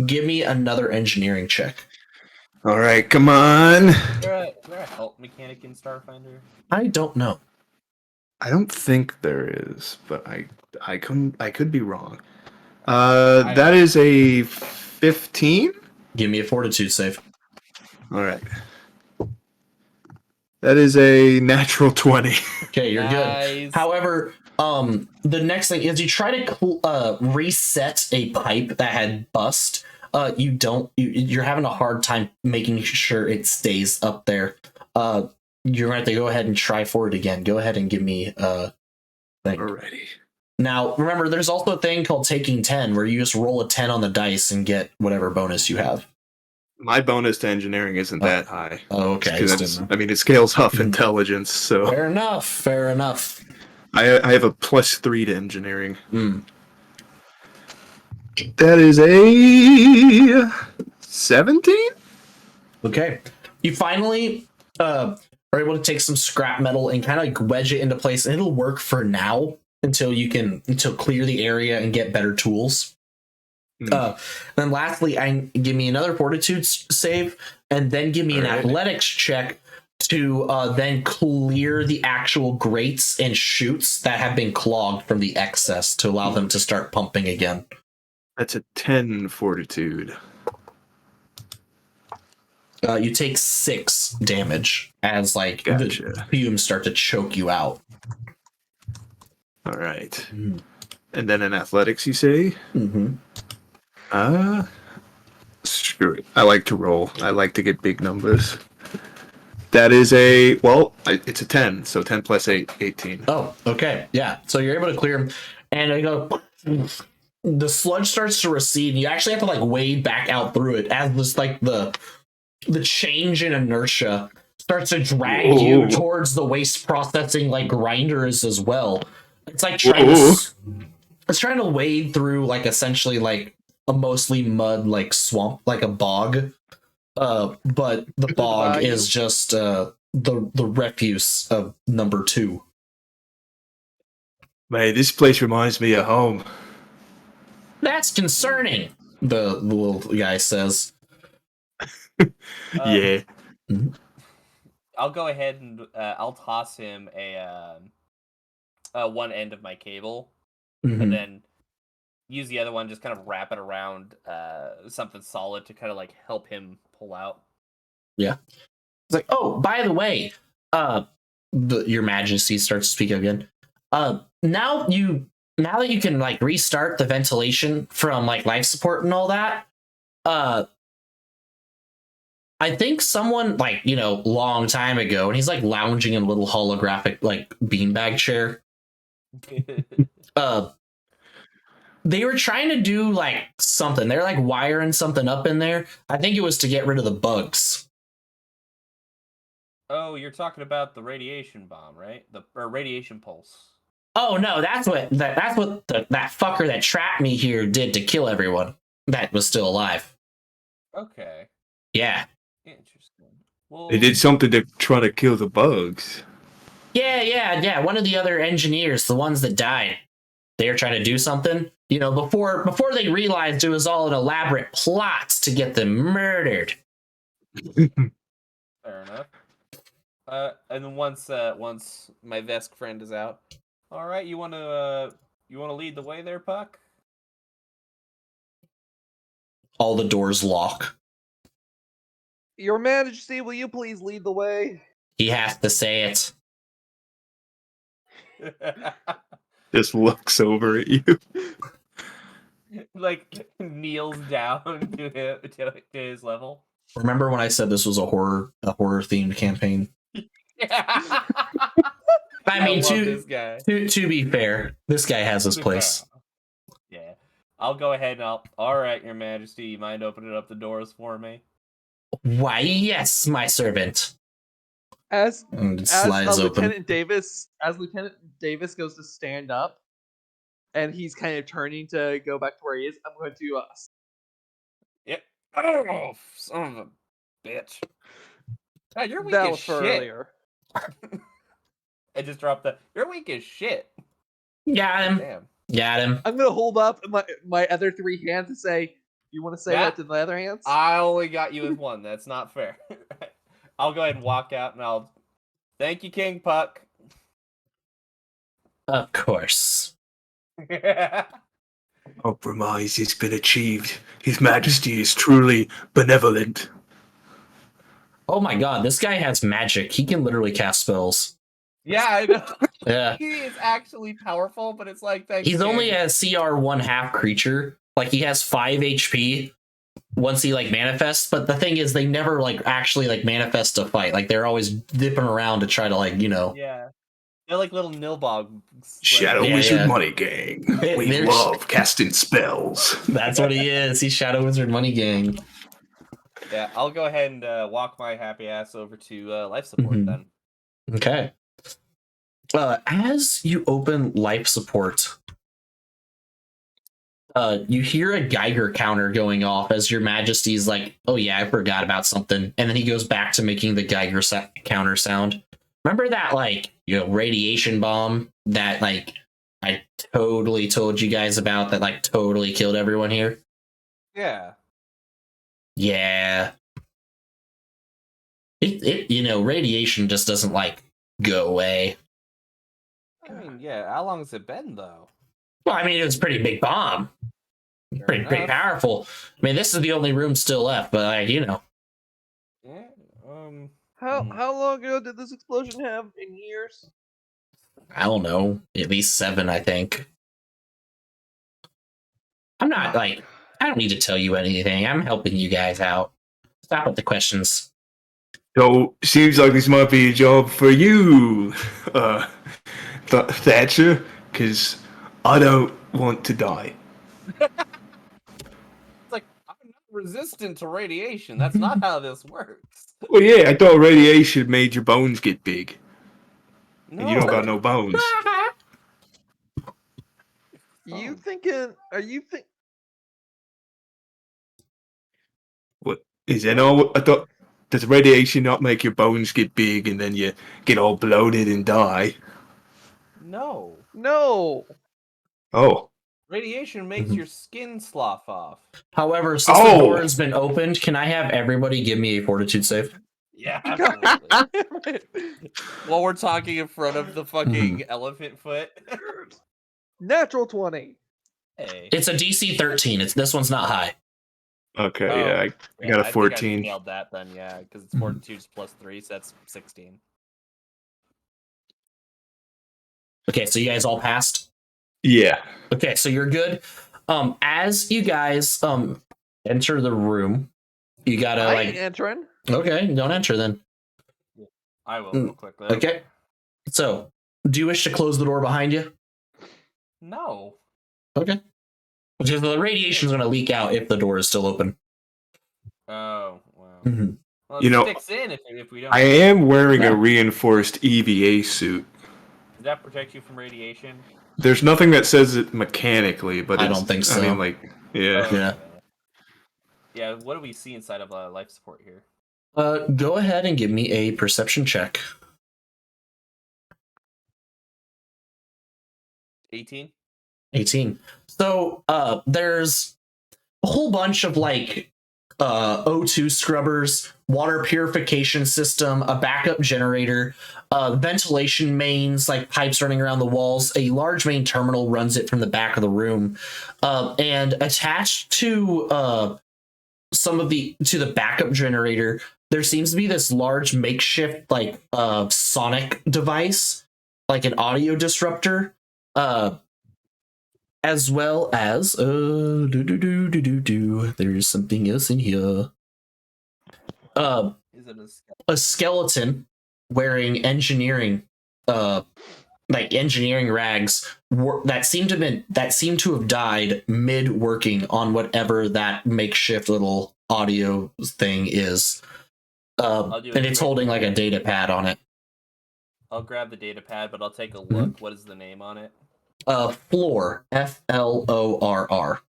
Speaker 1: Give me another engineering check.
Speaker 2: All right, come on.
Speaker 3: Is there a help mechanic in Starfinder?
Speaker 1: I don't know.
Speaker 2: I don't think there is, but I could be wrong. That is a 15.
Speaker 1: Give me a fortitude save.
Speaker 2: All right. That is a natural 20.
Speaker 1: Okay, you're
Speaker 3: Nice.
Speaker 1: good. However, the next thing is you try to reset a pipe that had bust. You're having a hard time making sure it stays up there. You're going to have to go ahead and try for it again. Go ahead and give me a thing.
Speaker 2: Alrighty.
Speaker 1: Now, remember, there's also a thing called taking 10, where you just roll a 10 on the dice and get whatever bonus you have.
Speaker 2: My bonus to engineering isn't that high.
Speaker 1: Oh, okay.
Speaker 2: It scales off intelligence, so
Speaker 1: Fair enough. Fair enough.
Speaker 2: I have a +3 to engineering.
Speaker 1: Mm.
Speaker 2: That is a 17?
Speaker 1: Okay. You finally are able to take some scrap metal and kind of like wedge it into place, and it'll work for now until clear the area and get better tools. Then lastly, give me another fortitude save, and then give me an athletics check to then clear the actual grates and chutes that have been clogged from the excess to allow them to start pumping again.
Speaker 2: That's a 10 fortitude.
Speaker 1: You take 6 damage as the fumes start to choke you out.
Speaker 2: All right. And then in athletics, you say?
Speaker 1: Mm-hmm.
Speaker 2: Screw it. I like to roll. I like to get big numbers. That is it's a 10, so 10 plus 8, 18.
Speaker 1: Oh, okay. Yeah. So you're able to clear them, and I go. The sludge starts to recede, and you actually have to like wade back out through it as this like the change in inertia starts to drag you towards the waste processing like grinders as well. It's like trying to wade through like essentially like a mostly mud like swamp, like a bog. But the bog is just the refuse of number 2.
Speaker 2: Man, this place reminds me of home.
Speaker 1: That's concerning, the little guy says.
Speaker 2: Yeah.
Speaker 3: I'll go ahead and I'll toss him a one end of my cable, and then use the other one, just kind of wrap it around something solid to kind of like help him pull out.
Speaker 1: Yeah. It's like, oh, by the way, your Majesty starts to speak again. Now that you can like restart the ventilation from like life support and all that, I think someone like, long time ago, and he's like lounging in a little holographic like beanbag chair. They were trying to do like something. They're like wiring something up in there. I think it was to get rid of the bugs.
Speaker 3: Oh, you're talking about the radiation bomb, right? Or radiation pulse.
Speaker 1: Oh no, that's what that fucker that trapped me here did to kill everyone that was still alive.
Speaker 3: Okay.
Speaker 1: Yeah.
Speaker 3: Interesting. Well,
Speaker 2: They did something to try to kill the bugs.
Speaker 1: Yeah. One of the other engineers, the ones that died, they were trying to do something. Before they realized it was all an elaborate plot to get them murdered.
Speaker 3: fair enough. And then once my Vesk friend is out, all right, you want to lead the way there, Puck?
Speaker 1: All the doors lock.
Speaker 4: Your Majesty, will you please lead the way?
Speaker 1: He has to say it.
Speaker 2: Just looks over at you.
Speaker 3: Like kneels down to his level.
Speaker 1: Remember when I said this was a horror themed campaign? I mean,
Speaker 3: this guy.
Speaker 1: To be fair, this guy has his place.
Speaker 3: Yeah. I'll go ahead and all right, Your Majesty, you mind opening up the doors for me?
Speaker 1: Why, yes, my servant. And it
Speaker 4: as
Speaker 1: slides open.
Speaker 4: Lieutenant Davis goes to stand up, and he's kind of turning to go back to where he is, I'm going to
Speaker 3: Yep. Oh, son of a bitch. God, you're weak
Speaker 4: that
Speaker 3: as
Speaker 4: was for
Speaker 3: shit.
Speaker 4: earlier.
Speaker 3: I just dropped the. You're weak as shit.
Speaker 1: Got him.
Speaker 3: Damn.
Speaker 1: Got him.
Speaker 4: I'm gonna hold up my other 3 hands and say, "You want to say
Speaker 3: Yeah.
Speaker 4: that to the other hands?"
Speaker 3: I only got you with one. That's not fair. I'll go ahead and walk out, and I'll. Thank you, King Puck.
Speaker 1: Of course.
Speaker 2: Compromise has been achieved. His Majesty is truly benevolent.
Speaker 1: Oh my god, this guy has magic. He can literally cast spells.
Speaker 3: Yeah, I know.
Speaker 1: Yeah.
Speaker 3: He is actually powerful, but it's like thanks.
Speaker 1: He's only
Speaker 3: King.
Speaker 1: a CR 1/2 creature. Like he has 5 HP once he like manifests, but the thing is they never like actually like manifest to fight. Like they're always dipping around to try to like, you know.
Speaker 3: Yeah, they're like little nilbogs.
Speaker 2: Shadow
Speaker 1: Yeah,
Speaker 2: Wizard
Speaker 1: yeah.
Speaker 2: Money Gang. We
Speaker 1: They're-
Speaker 2: love casting spells.
Speaker 1: That's what he is. He's Shadow Wizard Money Gang.
Speaker 3: Yeah, I'll go ahead and walk my happy ass over to life support
Speaker 1: Mhm.
Speaker 3: then.
Speaker 1: Okay. As you open life support, you hear a Geiger counter going off as your Majesty's like, oh yeah, I forgot about something. And then he goes back to making the Geiger counter sound. Remember that, like, you know, radiation bomb that, like, I totally told you guys about that, like, totally killed everyone here?
Speaker 3: Yeah.
Speaker 1: Yeah. It you know, radiation just doesn't, like, go away.
Speaker 3: I mean, yeah. How long has it been though?
Speaker 1: Well, I mean, it was a pretty big bomb.
Speaker 3: Fair
Speaker 1: Pretty
Speaker 3: enough.
Speaker 1: powerful. I mean, this is the only room still left, but, like, you know.
Speaker 3: Yeah.
Speaker 4: How long ago did this explosion have in years?
Speaker 1: I don't know, at least 7, I think. I'm not like, I don't need to tell you anything. I'm helping you guys out. Stop with the questions.
Speaker 2: So, seems like this might be a job for you, Thatcher, because I don't want to die.
Speaker 3: It's like I'm not resistant to radiation. That's not how this works.
Speaker 2: Well, yeah, I thought radiation made your bones get big,
Speaker 3: No.
Speaker 2: and you don't got no bones.
Speaker 4: You thinking? Are you think?
Speaker 2: What is that? No, I thought. Does radiation not make your bones get big and then you get all bloated and die?
Speaker 3: No.
Speaker 4: No.
Speaker 2: Oh,
Speaker 3: Radiation makes
Speaker 1: Mhm.
Speaker 3: your skin slough off.
Speaker 1: However, since the door has been opened, can I have everybody give me a fortitude save?
Speaker 3: Yeah, absolutely. While we're talking in front of the fucking elephant foot.
Speaker 4: Natural 20.
Speaker 3: Hey.
Speaker 1: It's a DC 13. This one's not high.
Speaker 2: okay,
Speaker 3: Oh,
Speaker 2: yeah, I got a
Speaker 3: think
Speaker 2: 14.
Speaker 3: I nailed that then, yeah, because it's
Speaker 1: Mhm.
Speaker 3: fortitude's +3, so that's 16.
Speaker 1: Okay, so you guys all passed?
Speaker 2: Yeah.
Speaker 1: Okay, so you're good. As you guys enter the room, you gotta
Speaker 4: I
Speaker 1: like
Speaker 4: ain't entering.
Speaker 1: okay, don't enter then.
Speaker 3: I will
Speaker 1: Mm,
Speaker 3: real quick though.
Speaker 1: Okay. So, do you wish to close the door behind you?
Speaker 3: No.
Speaker 1: Okay. Because the radiation is going to leak out if the door is still open.
Speaker 3: Oh, wow.
Speaker 1: Mhm.
Speaker 3: Well,
Speaker 2: You
Speaker 3: it
Speaker 2: know,
Speaker 3: sticks in if we don't.
Speaker 2: I am wearing
Speaker 1: Yeah.
Speaker 2: a reinforced EVA suit.
Speaker 3: Does that protect you from radiation?
Speaker 2: There's nothing that says it mechanically, but
Speaker 1: I
Speaker 2: it's,
Speaker 1: don't think so.
Speaker 2: I mean, like, yeah.
Speaker 1: Yeah.
Speaker 3: Yeah, what do we see inside of life support here?
Speaker 1: Go ahead and give me a perception check.
Speaker 3: 18?
Speaker 1: 18. So, there's a whole bunch of like O2 scrubbers, water purification system, a backup generator, ventilation mains, like pipes running around the walls. A large main terminal runs it from the back of the room, and attached to to the backup generator, there seems to be this large makeshift like sonic device, like an audio disruptor, as well as there's something else in here.
Speaker 3: Is it a
Speaker 1: A skeleton wearing engineering like engineering rags that seem to have died mid working on whatever that makeshift little audio thing is.
Speaker 3: I'll do a
Speaker 1: And it's
Speaker 3: quick
Speaker 1: holding like a data pad on it.
Speaker 3: I'll grab the data pad, but I'll take a look.
Speaker 1: Mhm.
Speaker 3: What is the name on it?
Speaker 1: Floor, Florr.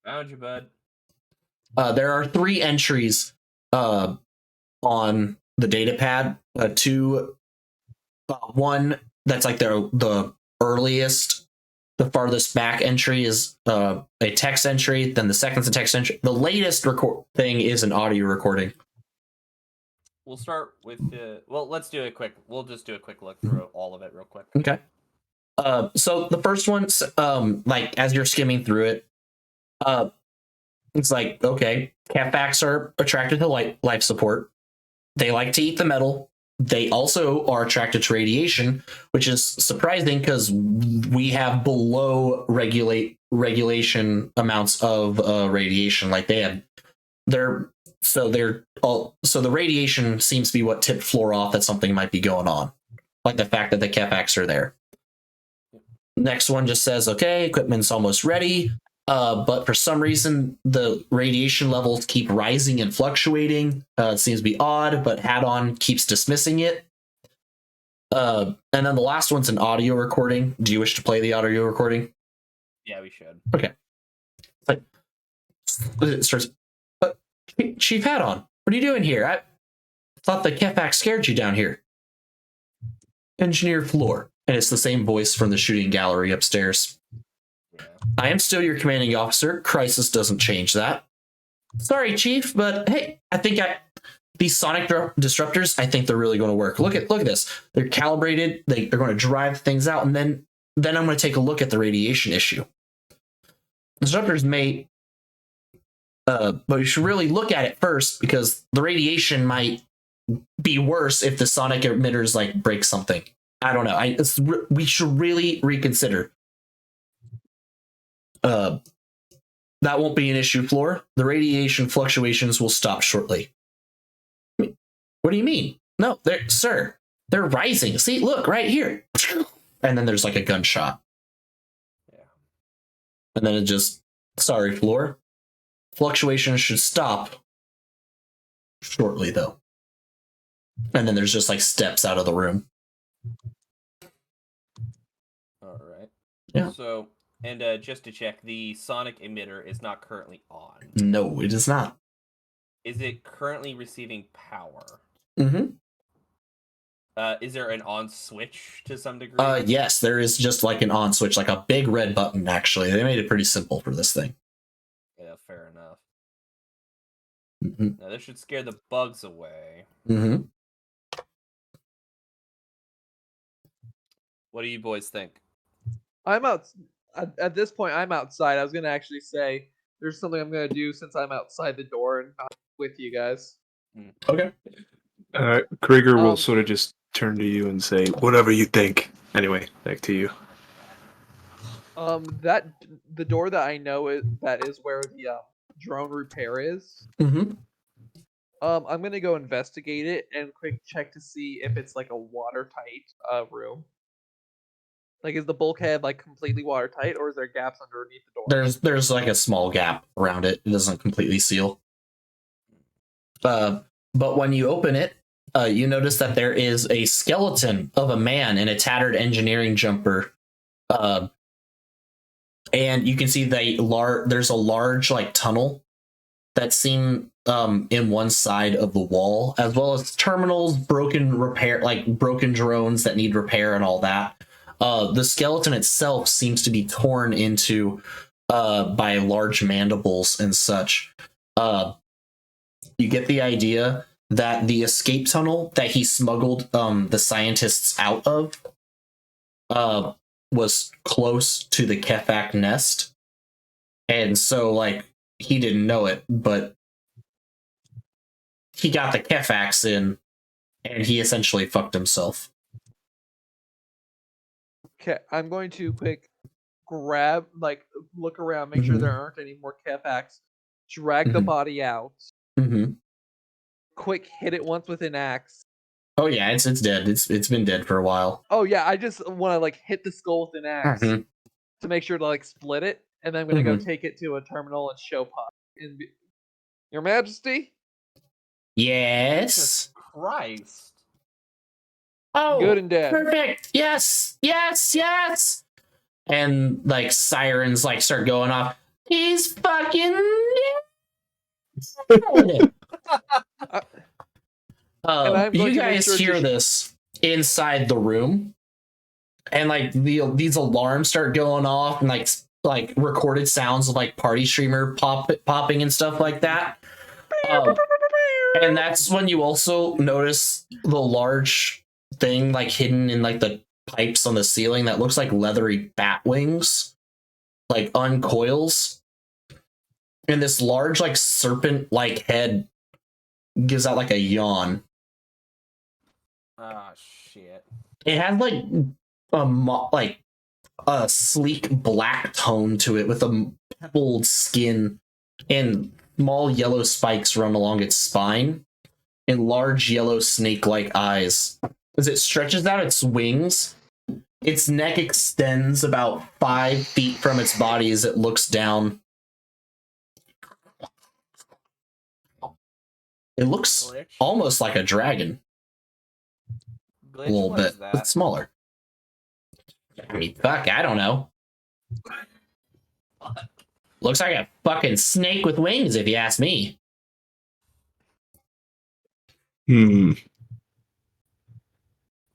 Speaker 3: Found you, bud.
Speaker 1: There are 3 entries on the data pad. One that's like the earliest, the farthest back entry is a text entry. Then the second's a text entry. The latest record thing is an audio recording.
Speaker 3: We'll start with well, let's do a quick. We'll just do a quick look through all of it real quick.
Speaker 1: Okay. So the first one's like as you're skimming through it, it's like, okay, catbacks are attracted to life support. They like to eat the metal. They also are attracted to radiation, which is surprising because we have below regulation amounts of radiation. Like the radiation seems to be what tipped Floor off that something might be going on, like the fact that the catbacks are there. Next one just says, okay, equipment's almost ready. But for some reason, the radiation levels keep rising and fluctuating. It seems to be odd, but Hadon keeps dismissing it. And then the last one's an audio recording. Do you wish to play the audio recording?
Speaker 3: Yeah, we should.
Speaker 1: Okay. Like, it starts, Chief Hadon, what are you doing here? I thought the Kefak scared you down here. Engineer Floor. And it's the same voice from the shooting gallery upstairs.
Speaker 3: Yeah.
Speaker 1: I am still your commanding officer. Crisis doesn't change that. Sorry, Chief, but hey, I think these sonic disruptors, I think they're really going to work. Look at this. They're calibrated. They're going to drive things out, and then I'm going to take a look at the radiation issue. Disruptors may, but you should really look at it first because the radiation might be worse if the sonic emitters like break something. I don't know. We should really reconsider. That won't be an issue, Floor. The radiation fluctuations will stop shortly. What do you mean? No, sir, they're rising. See, look, right here. And then there's like a gunshot.
Speaker 3: Yeah.
Speaker 1: And then it just, sorry, Floor. Fluctuations should stop shortly, though. And then there's just like steps out of the room.
Speaker 3: All right.
Speaker 1: Yeah.
Speaker 3: So, and just to check, the sonic emitter is not currently on.
Speaker 1: No, it is not.
Speaker 3: Is it currently receiving power?
Speaker 1: Mm-hmm.
Speaker 3: Is there an on switch to some degree?
Speaker 1: Yes, there is just like an on switch, like a big red button, actually. They made it pretty simple for this thing.
Speaker 3: Yeah, fair enough.
Speaker 1: Mm-hmm.
Speaker 3: Now, this should scare the bugs away.
Speaker 1: Mm-hmm.
Speaker 3: What do you boys think?
Speaker 4: I'm out. At this point, I'm outside. I was gonna actually say there's something I'm gonna do since I'm outside the door and not with you guys.
Speaker 1: Okay.
Speaker 2: Krieger will sort of just turn to you and say, "Whatever you think." Anyway, back to you.
Speaker 4: That the door that I know that is where the drone repair is.
Speaker 1: Mm-hmm.
Speaker 4: I'm gonna go investigate it and quick check to see if it's like a watertight room. Like, is the bulkhead like completely watertight, or is there gaps underneath the door?
Speaker 1: There's like a small gap around it. It doesn't completely seal. But when you open it, you notice that there is a skeleton of a man in a tattered engineering jumper. And you can see there's a large like tunnel that seem in one side of the wall, as well as terminals, broken drones that need repair and all that. The skeleton itself seems to be torn into by large mandibles and such. You get the idea that the escape tunnel that he smuggled the scientists out of was close to the Kefak nest. And so, like, he didn't know it, but he got the Kefaks in, and he essentially fucked himself.
Speaker 4: Okay, I'm going to quick grab, like, look around, make sure there aren't any more Kefaks, drag the body out, quick hit it once with an axe.
Speaker 1: Oh yeah, it's dead. It's been dead for a while.
Speaker 4: Oh yeah, I just want to like hit the skull with an axe to make sure to like split it, and then I'm gonna go take it to a terminal and show Pop. Your Majesty,
Speaker 1: Yes.
Speaker 3: Jesus Christ.
Speaker 1: Oh,
Speaker 4: Good and dead.
Speaker 1: perfect. Yes, yes, yes. And like sirens like start going off. He's fucking dead.
Speaker 4: And I'm going
Speaker 1: You
Speaker 4: to make
Speaker 1: guys
Speaker 4: sure to
Speaker 1: hear this inside the room, and like these alarms start going off, and like recorded sounds of like party streamer popping and stuff like that. And that's when you also notice the large thing like hidden in like the pipes on the ceiling that looks like leathery bat wings, like uncoils. And this large like serpent like head gives out like a yawn.
Speaker 3: Oh shit.
Speaker 1: It has like like a sleek black tone to it with a pebbled skin, and small yellow spikes run along its spine and large yellow snake-like eyes. As it stretches out its wings, its neck extends about 5 feet from its body as it looks down. It looks
Speaker 3: Glitch.
Speaker 1: almost like a dragon,
Speaker 3: Glitch,
Speaker 1: a little
Speaker 3: what
Speaker 1: bit,
Speaker 3: is that?
Speaker 1: but smaller. I mean, fuck, I don't know. Looks like a fucking snake with wings, if you ask me.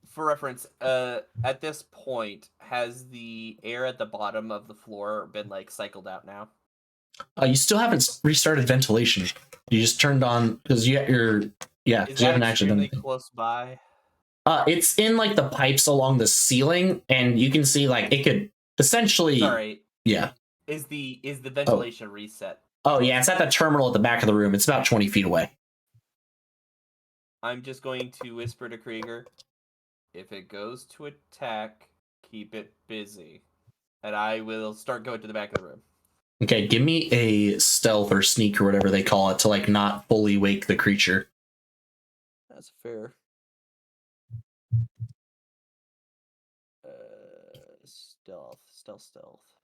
Speaker 3: For reference, at this point, has the air at the bottom of the floor been like cycled out now?
Speaker 1: You still haven't restarted ventilation. You just turned on because you
Speaker 3: Is
Speaker 1: you
Speaker 3: that
Speaker 1: haven't actually done
Speaker 3: extremely
Speaker 1: anything.
Speaker 3: close by?
Speaker 1: It's in like the pipes along the ceiling, and you can see like it could essentially.
Speaker 3: Sorry,
Speaker 1: Yeah.
Speaker 3: is the ventilation reset?
Speaker 1: Oh yeah, it's at the terminal at the back of the room. It's about 20 feet away.
Speaker 3: I'm just going to whisper to Krieger, if it goes to attack, keep it busy. And I will start going to the back of the room.
Speaker 1: Okay, give me a stealth or sneak or whatever they call it to like not fully wake the creature.
Speaker 3: That's fair. Stealth.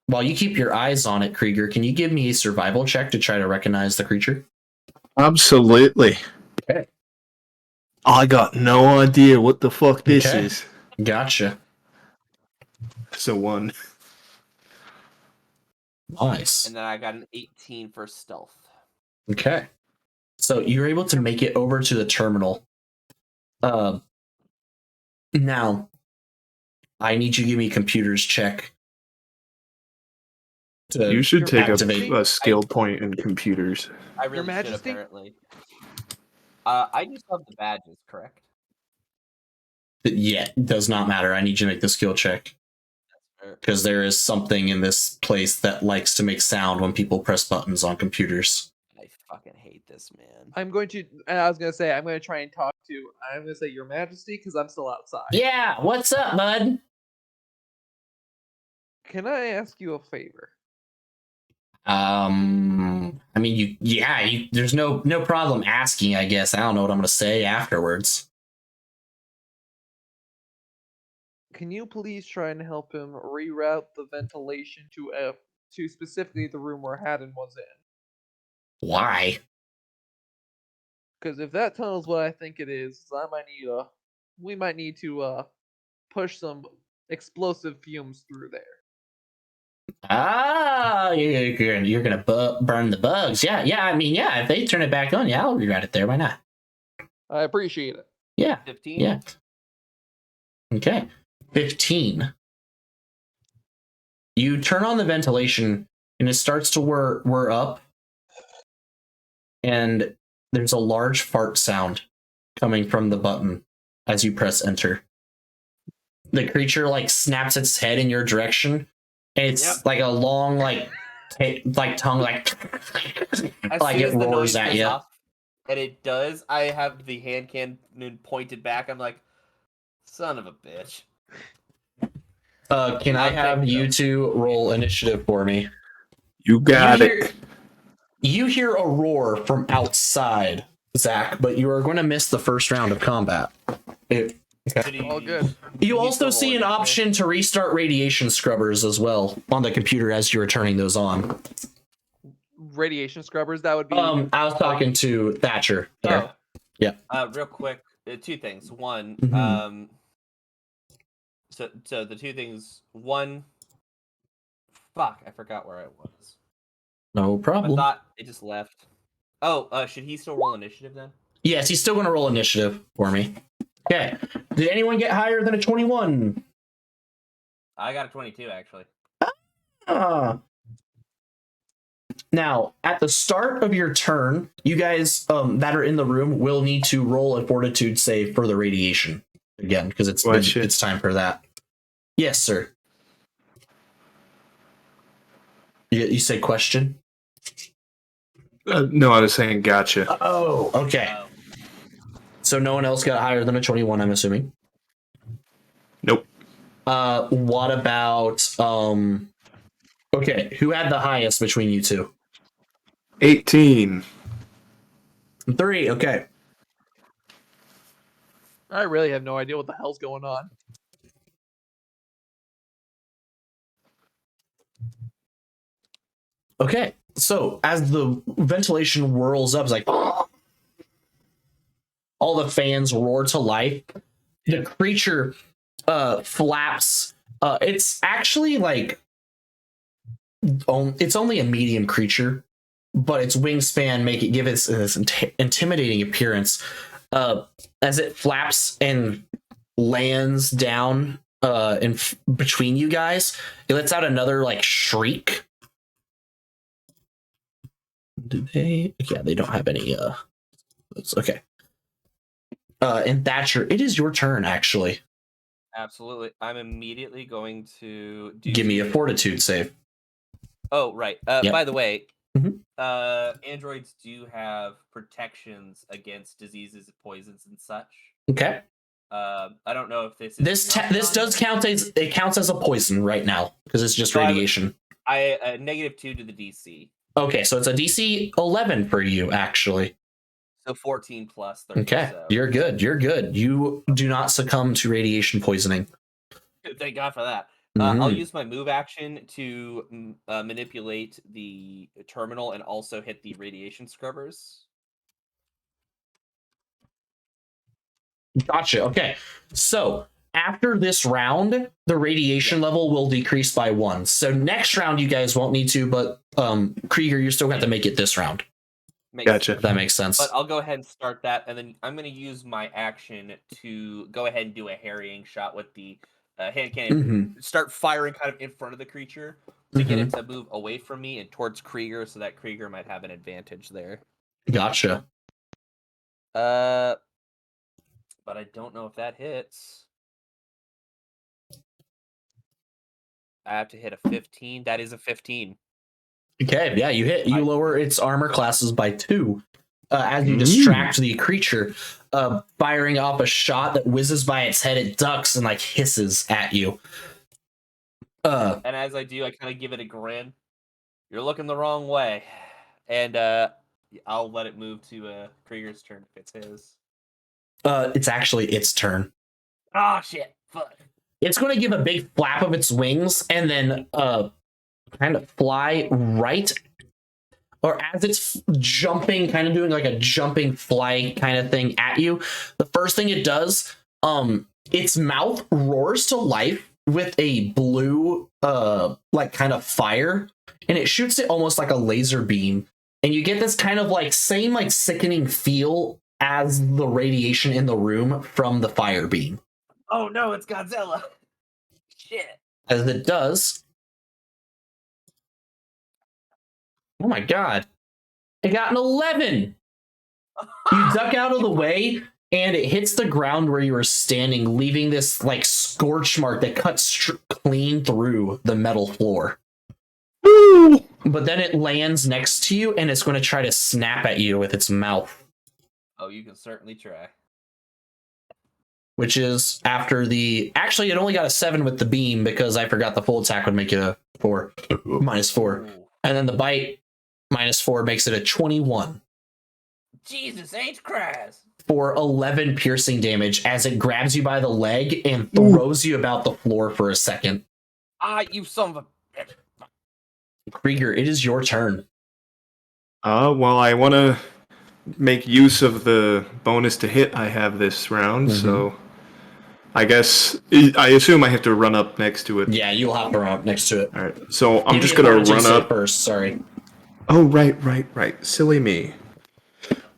Speaker 1: While you keep your eyes on it, Krieger, can you give me a survival check to try to recognize the creature?
Speaker 2: Absolutely.
Speaker 1: Okay.
Speaker 2: I got no idea what the fuck this
Speaker 1: Okay.
Speaker 2: is.
Speaker 1: Gotcha.
Speaker 2: So 1.
Speaker 1: Nice.
Speaker 3: And then I got an 18 for stealth.
Speaker 1: Okay. So you're able to make it over to the terminal. Now, I need you to give me a computer's check.
Speaker 2: You should take
Speaker 1: activate.
Speaker 2: a skill point in computers.
Speaker 3: I really should,
Speaker 4: Majesty?
Speaker 3: apparently. I just have the badges, correct?
Speaker 1: Yeah, it does not matter. I need you to make the skill check. Because there is something in this place that likes to make sound when people press buttons on computers.
Speaker 3: I fucking hate this, man.
Speaker 4: I'm going to try and talk to, I'm going to say Your Majesty, because I'm still outside.
Speaker 1: Yeah, what's up, bud?
Speaker 4: Can I ask you a favor?
Speaker 1: I mean, there's no problem asking, I guess. I don't know what I'm going to say afterwards.
Speaker 4: Can you please try and help him reroute the ventilation to specifically the room where Haddon was in?
Speaker 1: Why?
Speaker 4: Because if that tunnel's what I think it is, we might need to push some explosive fumes through there.
Speaker 1: Ah, you're gonna burn the bugs. Yeah. I mean, yeah. If they turn it back on, yeah, I'll reroute it there. Why not?
Speaker 4: I appreciate it.
Speaker 1: Yeah.
Speaker 3: 15?
Speaker 1: Yeah. Okay. 15. You turn on the ventilation, and it starts to whir up, and there's a large fart sound coming from the button as you press enter. The creature like snaps its head in your direction. And it's like a long, like tongue, like like it roars at you.
Speaker 3: And it does. I have the hand cannon pointed back. I'm like, son of a bitch.
Speaker 1: Can I have you two roll initiative for me?
Speaker 2: You got it.
Speaker 1: You hear a roar from outside, Zach, but you are going to miss the first round of combat.
Speaker 4: All good.
Speaker 1: You also see an option to restart radiation scrubbers as well on the computer as you are turning those on.
Speaker 4: Radiation scrubbers, that would be.
Speaker 1: I was talking to Thatcher there.
Speaker 3: Real quick, two things. One,
Speaker 1: Mhm.
Speaker 3: so the two things. One, fuck, I forgot where I was.
Speaker 1: No
Speaker 3: I
Speaker 1: problem.
Speaker 3: thought it just left. Oh, should he still roll initiative then?
Speaker 1: Yes, he's still going to roll initiative for me. Okay. Did anyone get higher than a 21?
Speaker 3: I got a 22 actually.
Speaker 1: Now, at the start of your turn, you guys that are in the room will need to roll a fortitude save for the radiation again, because it's time for that. Yes, sir. You say question?
Speaker 2: No, I was saying gotcha.
Speaker 1: Oh, okay. So no one else got higher than a 21, I'm assuming.
Speaker 2: Nope.
Speaker 1: What about okay, who had the highest between you two?
Speaker 2: 18.
Speaker 1: 3, okay.
Speaker 4: I really have no idea what the hell's going on.
Speaker 1: Okay, so as the ventilation whirls up, it's like all the fans roar to life. The creature flaps. It's actually like it's only a medium creature, but its wingspan make it give it this intimidating appearance. As it flaps and lands down between you guys, it lets out another like shriek. Do they? Yeah, they don't have any. It's okay. And Thatcher, it is your turn actually.
Speaker 3: Absolutely. I'm immediately going to
Speaker 1: Give me a fortitude save.
Speaker 3: Oh, right.
Speaker 1: Yep.
Speaker 3: By the way,
Speaker 1: Mhm.
Speaker 3: Androids do have protections against diseases, poisons, and such.
Speaker 1: Okay.
Speaker 3: I don't know if this
Speaker 1: is this does count as it counts as a poison right now because it's just radiation.
Speaker 3: I -2 to the DC.
Speaker 1: Okay, so it's a DC 11 for you actually.
Speaker 3: So 14 plus 30.
Speaker 1: Okay,
Speaker 3: so.
Speaker 1: You're good. You're good. You do not succumb to radiation poisoning.
Speaker 3: Thank God for that.
Speaker 1: Mm-hmm.
Speaker 3: I'll use my move action to manipulate the terminal and also hit the radiation scrubbers.
Speaker 1: Gotcha. Okay, so after this round, the radiation level will decrease by 1. So next round, you guys won't need to, but Krieger, you're still going to have to make it this round.
Speaker 2: Gotcha.
Speaker 1: If that makes sense.
Speaker 3: But I'll go ahead and start that, and then I'm going to use my action to go ahead and do a harrying shot with the hand cannon. Start firing kind of in front of the creature to get it to move away from me and towards Krieger, so that Krieger might have an advantage there.
Speaker 1: Gotcha.
Speaker 3: But I don't know if that hits. I have to hit a 15. That is a 15.
Speaker 1: Okay, yeah, you hit. You lower its armor classes by 2 as you distract the creature, firing off a shot that whizzes by its head. It ducks and like hisses at you.
Speaker 3: And as I do, I kind of give it a grin. You're looking the wrong way, and I'll let it move to Krieger's turn if it's his.
Speaker 1: It's actually its turn.
Speaker 3: Oh shit! Fuck.
Speaker 1: It's going to give a big flap of its wings and then kind of fly right, or as it's jumping, kind of doing like a jumping fly kind of thing at you. The first thing it does, its mouth roars to life with a blue, like kind of fire, and it shoots it almost like a laser beam, and you get this kind of like same like sickening feel as the radiation in the room from the fire beam.
Speaker 3: Oh no, it's Godzilla. Shit.
Speaker 1: As it does. Oh my god. It got an 11. You duck out of the way and it hits the ground where you were standing, leaving this like scorch mark that cuts clean through the metal floor.
Speaker 2: Woo!
Speaker 1: But then it lands next to you and it's going to try to snap at you with its mouth.
Speaker 3: Oh, you can certainly try.
Speaker 1: Which is after the... Actually, it only got a 7 with the beam because I forgot the full attack would make it a 4. -4.
Speaker 3: Ooh.
Speaker 1: And then the bite, -4, makes it a 21.
Speaker 3: Jesus H. Christ.
Speaker 1: For 11 piercing damage as it grabs you by the leg and throws you about the floor for a second.
Speaker 3: Ah, you son of a bitch.
Speaker 1: Krieger, it is your turn.
Speaker 2: Well, I want to make use of the bonus to hit I have this round, so I guess I assume I have to run up next to it.
Speaker 1: Yeah, you'll hop around next to it.
Speaker 2: All right, so I'm
Speaker 1: Give
Speaker 2: just
Speaker 1: me a
Speaker 2: gonna
Speaker 1: fortitude
Speaker 2: run
Speaker 1: save
Speaker 2: up.
Speaker 1: first. Sorry.
Speaker 2: Oh, right. Silly me.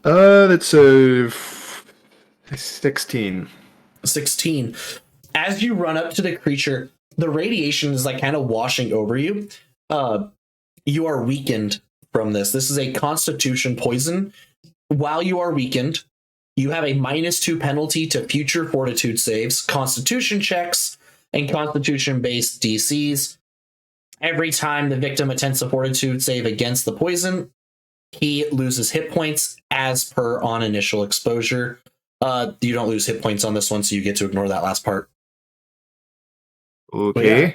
Speaker 2: That's a 16.
Speaker 1: 16. As you run up to the creature, the radiation is like kind of washing over you. You are weakened from this. This is a constitution poison. While you are weakened, you have a -2 penalty to future fortitude saves, constitution checks, and constitution based DCs. Every time the victim attempts a fortitude save against the poison, he loses hit points as per on initial exposure. You don't lose hit points on this one, so you get to ignore that last part.
Speaker 2: Okay.
Speaker 1: Yeah.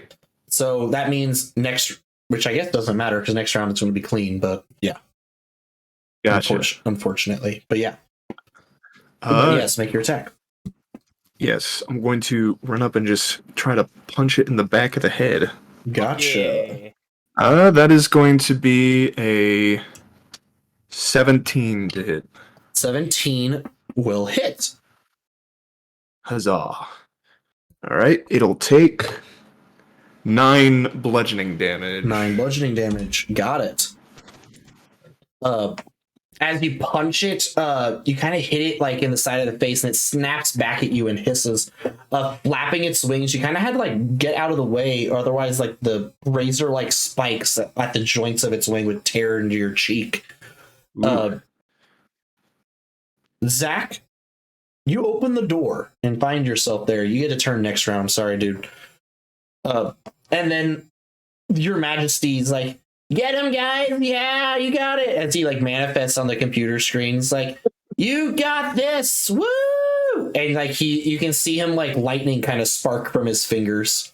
Speaker 1: So that means next, which I guess doesn't matter because next round it's going to be clean, but yeah.
Speaker 2: Gotcha.
Speaker 1: Unfortunately. But yeah. But yes, make your attack.
Speaker 2: Yes, I'm going to run up and just try to punch it in the back of the head.
Speaker 1: Gotcha.
Speaker 3: Yeah.
Speaker 2: That is going to be a 17 to hit.
Speaker 1: 17 will hit.
Speaker 2: Huzzah. All right, it'll take 9 bludgeoning damage.
Speaker 1: 9 bludgeoning damage. Got it. As you punch it, you kind of hit it like in the side of the face, and it snaps back at you and hisses, flapping its wings. You kind of had to like get out of the way, or otherwise, like the razor-like spikes at the joints of its wing would tear into your cheek. Zach, you open the door and find yourself there. You get a turn next round. Sorry, dude. And then Your Majesty's like, get him, guys. Yeah, you got it. As he like manifests on the computer screen, it's like, you got this. Woo! And like you can see him like lightning kind of spark from his fingers.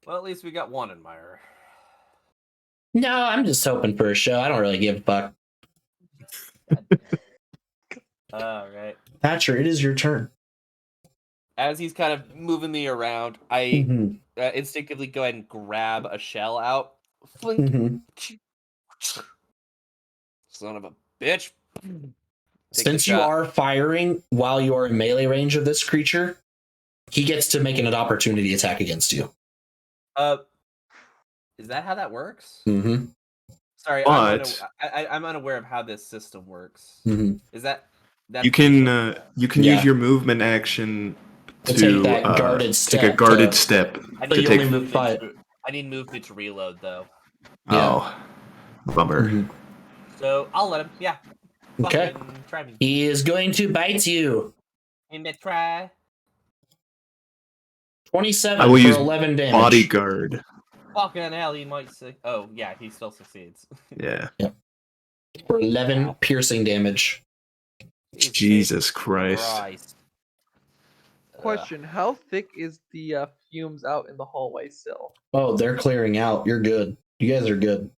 Speaker 3: Well, at least we got one admirer.
Speaker 1: No, I'm just hoping for a show. I don't really give a fuck.
Speaker 3: All right.
Speaker 1: Thatcher, it is your turn.
Speaker 3: As he's kind of moving me around, I instinctively go ahead and grab a shell out. Flink. Son of a bitch.
Speaker 1: Since you are firing while you are in melee range of this creature, he gets to make an opportunity attack against you.
Speaker 3: Is that how that works?
Speaker 1: Mm-hmm.
Speaker 3: Sorry,
Speaker 2: But
Speaker 3: I'm unaware of how this system works.
Speaker 1: Mm-hmm.
Speaker 3: Is that
Speaker 2: you can use your movement action to
Speaker 1: take that guarded step.
Speaker 2: Take a guarded step.
Speaker 3: I
Speaker 2: to
Speaker 3: need
Speaker 2: take.
Speaker 3: I need movement to reload though.
Speaker 2: Oh, bummer.
Speaker 1: Mm-hmm.
Speaker 3: So I'll let him. Yeah.
Speaker 1: Okay.
Speaker 3: Try me.
Speaker 1: He is going to bite you.
Speaker 3: In the try.
Speaker 1: 27
Speaker 2: I will
Speaker 1: for
Speaker 2: use
Speaker 1: 11 damage.
Speaker 2: Bodyguard.
Speaker 3: Fucking hell, he might say. Oh yeah, he still succeeds.
Speaker 2: Yeah.
Speaker 1: Yep. For 11 piercing damage.
Speaker 2: Jesus Christ.
Speaker 4: Question: how thick is the fumes out in the hallway still?
Speaker 1: Oh, they're clearing out. You're good. You guys are good.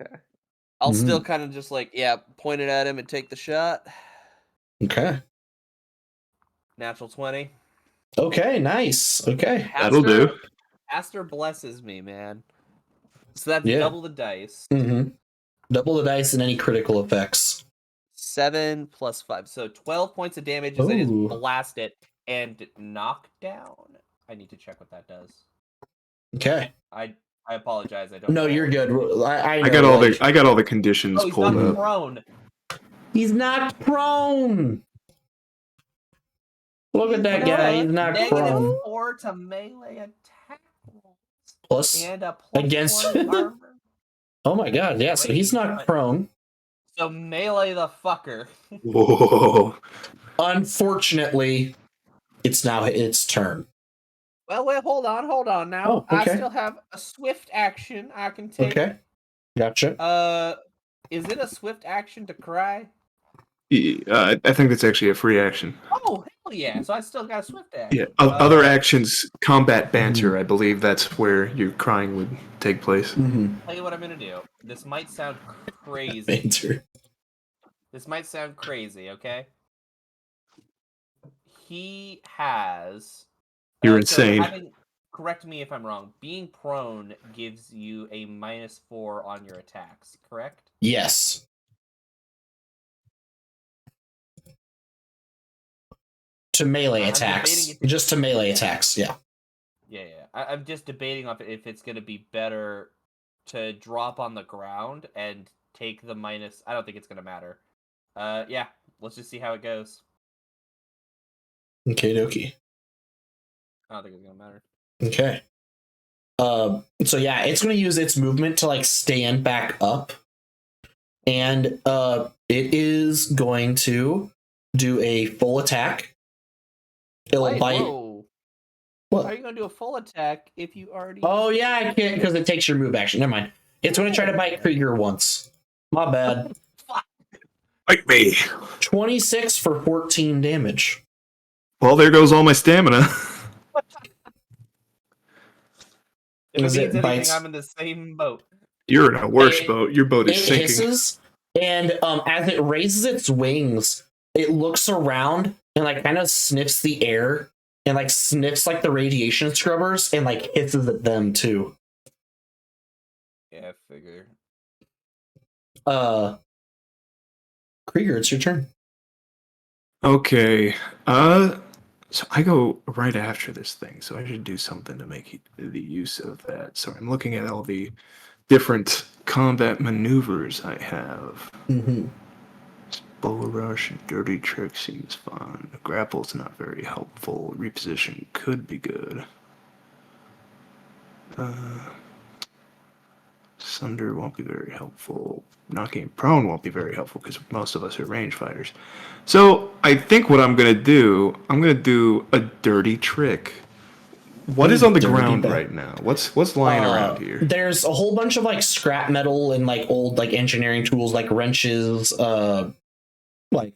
Speaker 4: Okay.
Speaker 3: I'll still kind of just like, point it at him and take the shot.
Speaker 1: Okay.
Speaker 3: Natural 20.
Speaker 1: Okay, nice. Okay.
Speaker 2: That'll do.
Speaker 3: Aster blesses me, man. So that's double the dice.
Speaker 1: Mm-hmm. Double the dice and any critical effects.
Speaker 3: 7 plus 5. So 12 points of damage as I just blast it and knock down. I need to check what that does.
Speaker 1: Okay.
Speaker 3: I apologize. I don't
Speaker 1: know. You're good.
Speaker 2: I got all the conditions pulled up.
Speaker 3: Prone.
Speaker 1: He's not prone. Look at that guy. He's not prone.
Speaker 3: -4 to melee attack rolls.
Speaker 1: Plus
Speaker 3: and a
Speaker 1: against
Speaker 3: armor.
Speaker 1: Oh my god, yeah, so he's not prone.
Speaker 3: So melee the fucker.
Speaker 2: Whoa.
Speaker 1: Unfortunately, it's now its turn.
Speaker 3: Well, wait, hold on now.
Speaker 1: Oh, okay.
Speaker 3: I still have a swift action I can take.
Speaker 1: Okay. Gotcha.
Speaker 3: Is it a swift action to cry?
Speaker 2: I think that's actually a free action.
Speaker 3: Oh, hell yeah. So I still got a swift action.
Speaker 2: Yeah. Other actions, combat banter, I believe that's where your crying would take place.
Speaker 3: Tell you what I'm going to do. This might sound crazy.
Speaker 1: Banter.
Speaker 3: This might sound crazy, okay? He has...
Speaker 2: You're insane.
Speaker 3: Correct me if I'm wrong. Being prone gives you a -4 on your attacks, correct?
Speaker 1: Yes. To melee
Speaker 3: I'm
Speaker 1: attacks.
Speaker 3: debating if it's-
Speaker 1: Just to melee attacks, yeah.
Speaker 3: Yeah. I'm just debating on if it's gonna be better to drop on the ground and take the minus. I don't think it's gonna matter. Yeah. Let's just see how it goes.
Speaker 1: Okay, dokie.
Speaker 3: I don't think it's gonna matter.
Speaker 1: Okay. So yeah, it's gonna use its movement to like stand back up. And it is going to do a full attack. It'll
Speaker 3: Wait,
Speaker 1: bite.
Speaker 3: whoa.
Speaker 1: What?
Speaker 3: How are you gonna do a full attack if you already?
Speaker 1: Oh yeah, I can't because it takes your move action. Never mind. It's going to try to bite Krieger once. My bad.
Speaker 2: Bite me.
Speaker 1: 26 for 14 damage.
Speaker 2: Well, there goes all my stamina.
Speaker 3: If
Speaker 1: As
Speaker 3: it
Speaker 1: it
Speaker 3: means anything,
Speaker 1: bites-
Speaker 3: I'm in the same boat.
Speaker 2: You're in a worse
Speaker 1: It-
Speaker 2: boat. Your boat is
Speaker 1: It
Speaker 2: sinking.
Speaker 1: hisses, and as it raises its wings, it looks around and like kind of sniffs the air and like sniffs like the radiation scrubbers and like hisses at them too.
Speaker 3: Yeah, I figure.
Speaker 1: Krieger, it's your turn.
Speaker 2: Okay. So I go right after this thing, so I should do something to make the use of that. So I'm looking at all the different combat maneuvers I have.
Speaker 1: Mm-hmm.
Speaker 2: Bull rush and dirty trick seems fun. Grapple's not very helpful. Reposition could be good. Sunder won't be very helpful. Knocking prone won't be very helpful because most of us are range fighters. So I think what I'm gonna do a dirty trick. What is on the
Speaker 1: Dirty
Speaker 2: ground
Speaker 1: bit.
Speaker 2: right now? What's lying around here?
Speaker 1: There's a whole bunch of like scrap metal and like old like engineering tools like wrenches, like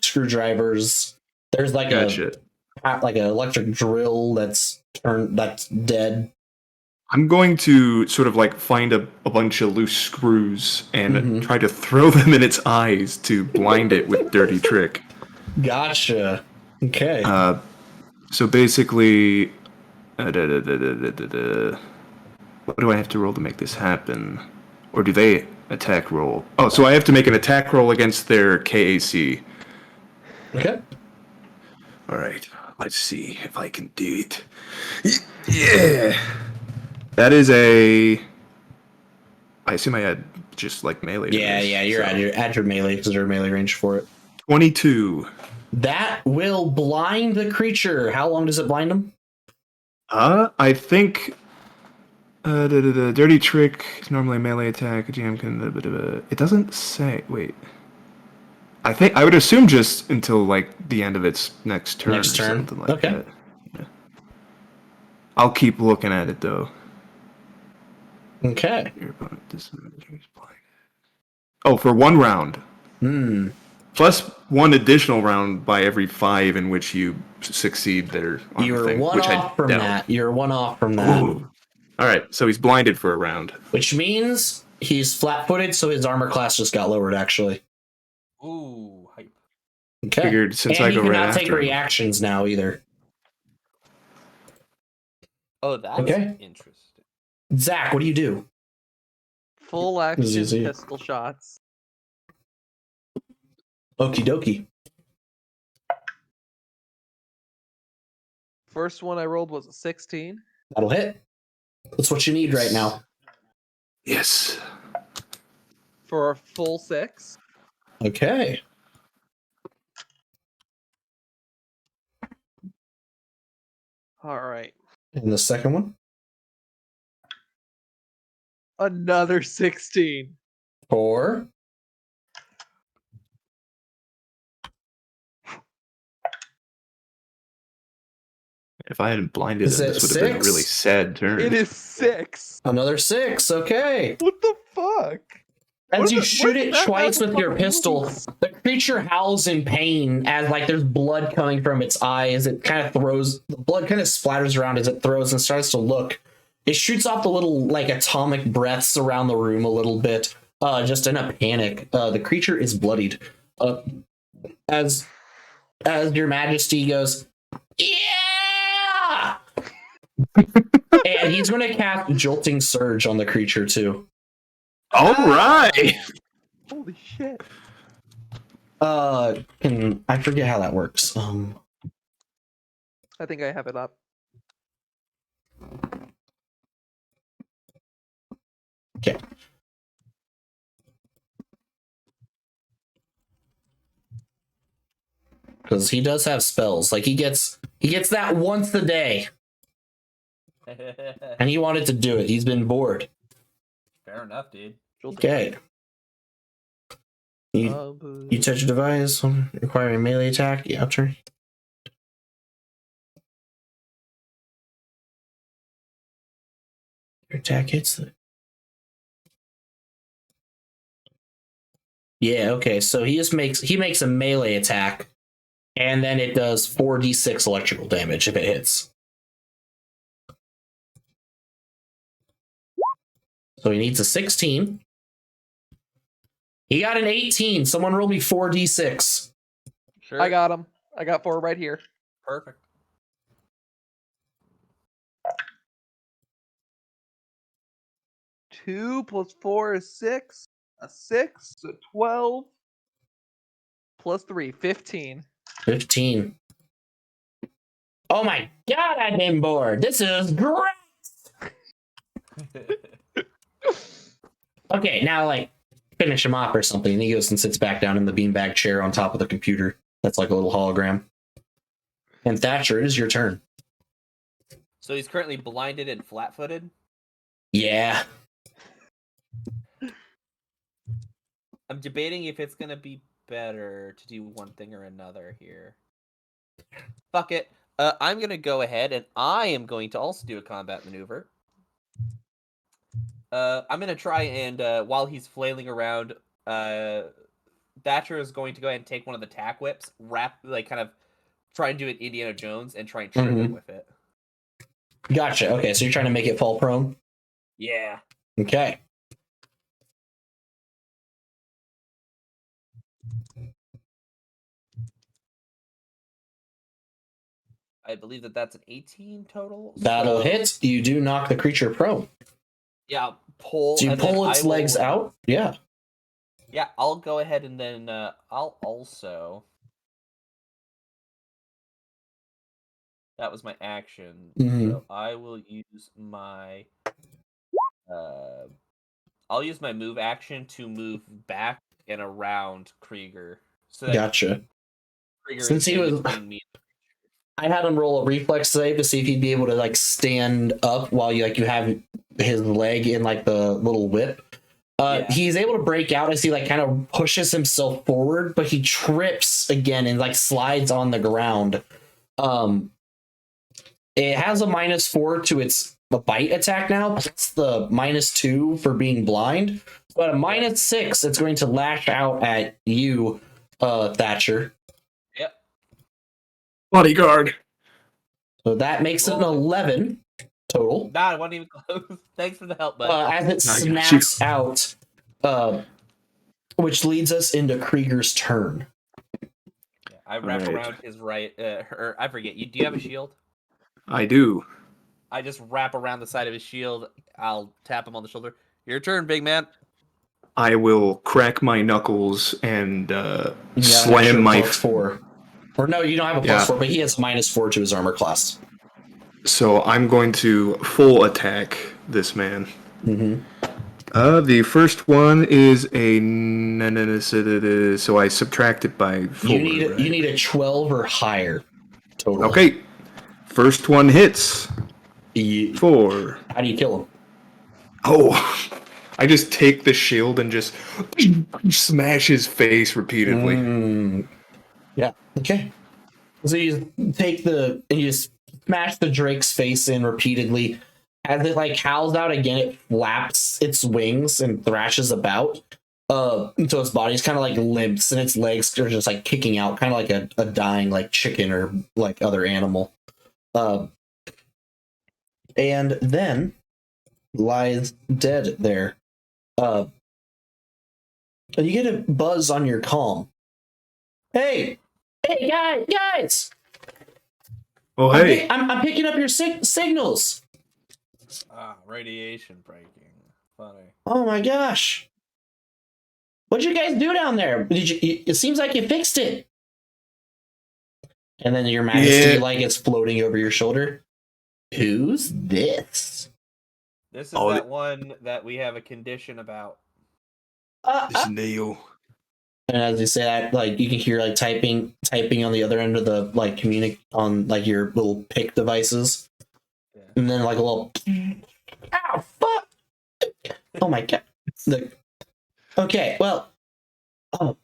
Speaker 1: screwdrivers. There's like
Speaker 2: Gotcha.
Speaker 1: an electric drill that's dead.
Speaker 2: I'm going to sort of like find a bunch of loose screws and
Speaker 1: Mhm.
Speaker 2: try to throw them in its eyes to blind it with dirty trick.
Speaker 1: Gotcha. Okay.
Speaker 2: So basically, what do I have to roll to make this happen? Or do they attack roll? Oh, so I have to make an attack roll against their KAC.
Speaker 1: Okay.
Speaker 2: All right, let's see if I can do it. Yeah. That is a. I assume I had just like melee. to
Speaker 1: Yeah,
Speaker 2: this,
Speaker 1: you're
Speaker 2: so.
Speaker 1: at your melee because there's melee range for it.
Speaker 2: 22.
Speaker 1: That will blind the creature. How long does it blind him?
Speaker 2: I think. Dirty trick is normally a melee attack. A GM can. It doesn't say. Wait. I think I would assume just until like the end of its next turn.
Speaker 1: Next
Speaker 2: or
Speaker 1: turn?
Speaker 2: something like
Speaker 1: Okay.
Speaker 2: that. Yeah. I'll keep looking at it though.
Speaker 1: Okay.
Speaker 2: Your opponent disadvantage is blinded. Oh, for 1 round.
Speaker 1: Hmm.
Speaker 2: Plus 1 additional round by every 5 in which you succeed their armor
Speaker 1: You're
Speaker 2: thing,
Speaker 1: one
Speaker 2: which
Speaker 1: off
Speaker 2: I
Speaker 1: from
Speaker 2: doubt.
Speaker 1: that. You're one off from that.
Speaker 2: Ooh. All right, so he's blinded for a round.
Speaker 1: Which means he's flat-footed, so his armor class just got lowered. Actually.
Speaker 3: Ooh, hype.
Speaker 1: Okay.
Speaker 2: Figured since
Speaker 1: and
Speaker 2: I
Speaker 1: he
Speaker 2: go right
Speaker 1: cannot take
Speaker 2: after him.
Speaker 1: reactions now either.
Speaker 3: Oh, that's
Speaker 1: Okay.
Speaker 3: interesting.
Speaker 1: Zach, what do you do?
Speaker 4: Full action
Speaker 1: easy.
Speaker 4: pistol shots.
Speaker 1: Okie dokie.
Speaker 4: First one I rolled was a 16.
Speaker 1: That'll hit. That's what you need right now.
Speaker 2: Yes.
Speaker 4: For a full 6.
Speaker 1: Okay.
Speaker 4: All right.
Speaker 1: And the second one?
Speaker 4: Another 16.
Speaker 1: 4.
Speaker 2: If I hadn't blinded
Speaker 1: Is
Speaker 2: him,
Speaker 1: it
Speaker 2: this would have been a
Speaker 1: 6?
Speaker 2: really sad turn.
Speaker 4: It is 6.
Speaker 1: Another 6. Okay.
Speaker 4: What the fuck?
Speaker 1: As
Speaker 4: What
Speaker 1: you
Speaker 4: is it-
Speaker 1: shoot
Speaker 4: what
Speaker 1: it
Speaker 4: is that
Speaker 1: twice with your
Speaker 4: fucking
Speaker 1: pistol,
Speaker 4: movies?
Speaker 1: the creature howls in pain as like there's blood coming from its eyes. It kind of throws the blood kind of splatters around as it throws and starts to look. It shoots off the little like atomic breaths around the room a little bit, just in a panic. The creature is bloodied. As your Majesty goes, yeah, and he's going to cast Jolting Surge on the creature too.
Speaker 2: All right.
Speaker 4: Holy shit.
Speaker 1: I forget how that works.
Speaker 4: I think I have it up.
Speaker 1: Okay. Because he does have spells. Like he gets that once a day, and he wanted to do it. He's been bored.
Speaker 5: Fair enough, dude.
Speaker 1: Okay. You touch a device requiring a melee attack. Yeah, turn. Your attack hits the. Yeah. Okay. So he makes a melee attack, and then it does 4d6 electrical damage if it hits. So he needs a 16. He got an 18. Someone roll me 4d6.
Speaker 3: Sure.
Speaker 4: I got him. I got 4 right here.
Speaker 3: Perfect.
Speaker 4: 2 plus 4 is 6. A 6, so 12. Plus 3, 15.
Speaker 1: 15. Oh my god, I've been bored. This is great. Okay, now like finish him off or something. And he goes and sits back down in the beanbag chair on top of the computer. That's like a little hologram. And Thatcher, it is your turn.
Speaker 3: So he's currently blinded and flat-footed.
Speaker 1: Yeah.
Speaker 3: I'm debating if it's gonna be better to do one thing or another here. Fuck it. I'm gonna go ahead and I am going to also do a combat maneuver. I'm gonna try and while he's flailing around, Thatcher is going to go ahead and take one of the tack whips, kind of try and do it Indiana Jones and try and trip him with it.
Speaker 1: Gotcha. Okay, so you're trying to make it fall prone?
Speaker 3: Yeah.
Speaker 1: Okay.
Speaker 3: I believe that's an 18 total.
Speaker 1: That'll
Speaker 3: so,
Speaker 1: hit. You do knock the creature prone.
Speaker 3: Yeah, pull.
Speaker 1: So you
Speaker 3: and then
Speaker 1: pull its
Speaker 3: I will-
Speaker 1: legs out? Yeah.
Speaker 3: Yeah, I'll go ahead and then I'll also. That was my action.
Speaker 1: Mhm.
Speaker 3: So I will use my. I'll use my move action to move back and around Krieger. So that
Speaker 1: Gotcha.
Speaker 3: Krieger
Speaker 1: Since
Speaker 3: is
Speaker 1: he
Speaker 3: in
Speaker 1: was-
Speaker 3: between me.
Speaker 1: I had him roll a reflex save to see if he'd be able to like stand up while you have his leg in like the little whip.
Speaker 3: Yeah.
Speaker 1: He's able to break out as he like kind of pushes himself forward, but he trips again and like slides on the ground. It has a -4 to its bite attack now, plus the -2 for being blind. But a -6, it's going to lash out at you, Thatcher.
Speaker 3: Yep.
Speaker 2: Bodyguard.
Speaker 1: So that makes it an
Speaker 3: Roll it.
Speaker 1: 11 total.
Speaker 3: Nah, I wasn't even close. Thanks for the help, bud.
Speaker 1: As it
Speaker 2: I got
Speaker 1: snaps out, which leads us into Krieger's turn.
Speaker 3: Yeah, I wrap
Speaker 2: Alright.
Speaker 3: around his right. Or I forget. Do you have a shield?
Speaker 2: I do.
Speaker 3: I just wrap around the side of his shield. I'll tap him on the shoulder. Your turn, big man.
Speaker 2: I will crack my knuckles and
Speaker 1: You got an
Speaker 2: slam
Speaker 1: extra
Speaker 2: my.
Speaker 1: +4. Or no, you don't have a
Speaker 2: Yeah.
Speaker 1: +4, but he has -4 to his armor class.
Speaker 2: So I'm going to full attack this man.
Speaker 1: Mm-hmm.
Speaker 2: The first one is a so I subtract it by 4.
Speaker 1: You need a 12 or higher total.
Speaker 2: Okay. First one hits. 4.
Speaker 1: How do you kill him?
Speaker 2: Oh. I just take the shield and just smash his face repeatedly.
Speaker 1: Yeah. Okay. So you take and you smash the Drake's face in repeatedly. As it like howls out again, it flaps its wings and thrashes about. So its body's kind of like limps and its legs are just like kicking out, kind of like a dying like chicken or like other animal. And then lies dead there. And you get a buzz on your comm. Hey, guys!
Speaker 2: Oh, hey.
Speaker 1: I'm picking up your signals.
Speaker 3: Radiation breaking. Funny.
Speaker 1: Oh my gosh! What'd you guys do down there? It seems like you fixed it. And then your Majesty,
Speaker 2: Yeah.
Speaker 1: like, is floating over your shoulder. Who's this?
Speaker 3: This is
Speaker 2: Oh,
Speaker 3: that one that we have a condition about.
Speaker 2: It's Neil.
Speaker 1: And as you say that, like, you can hear like typing on the other end of the like on like your little pick devices,
Speaker 3: Yeah.
Speaker 1: and then like a little, ow, fuck! Oh my god! Like, okay, well, oh,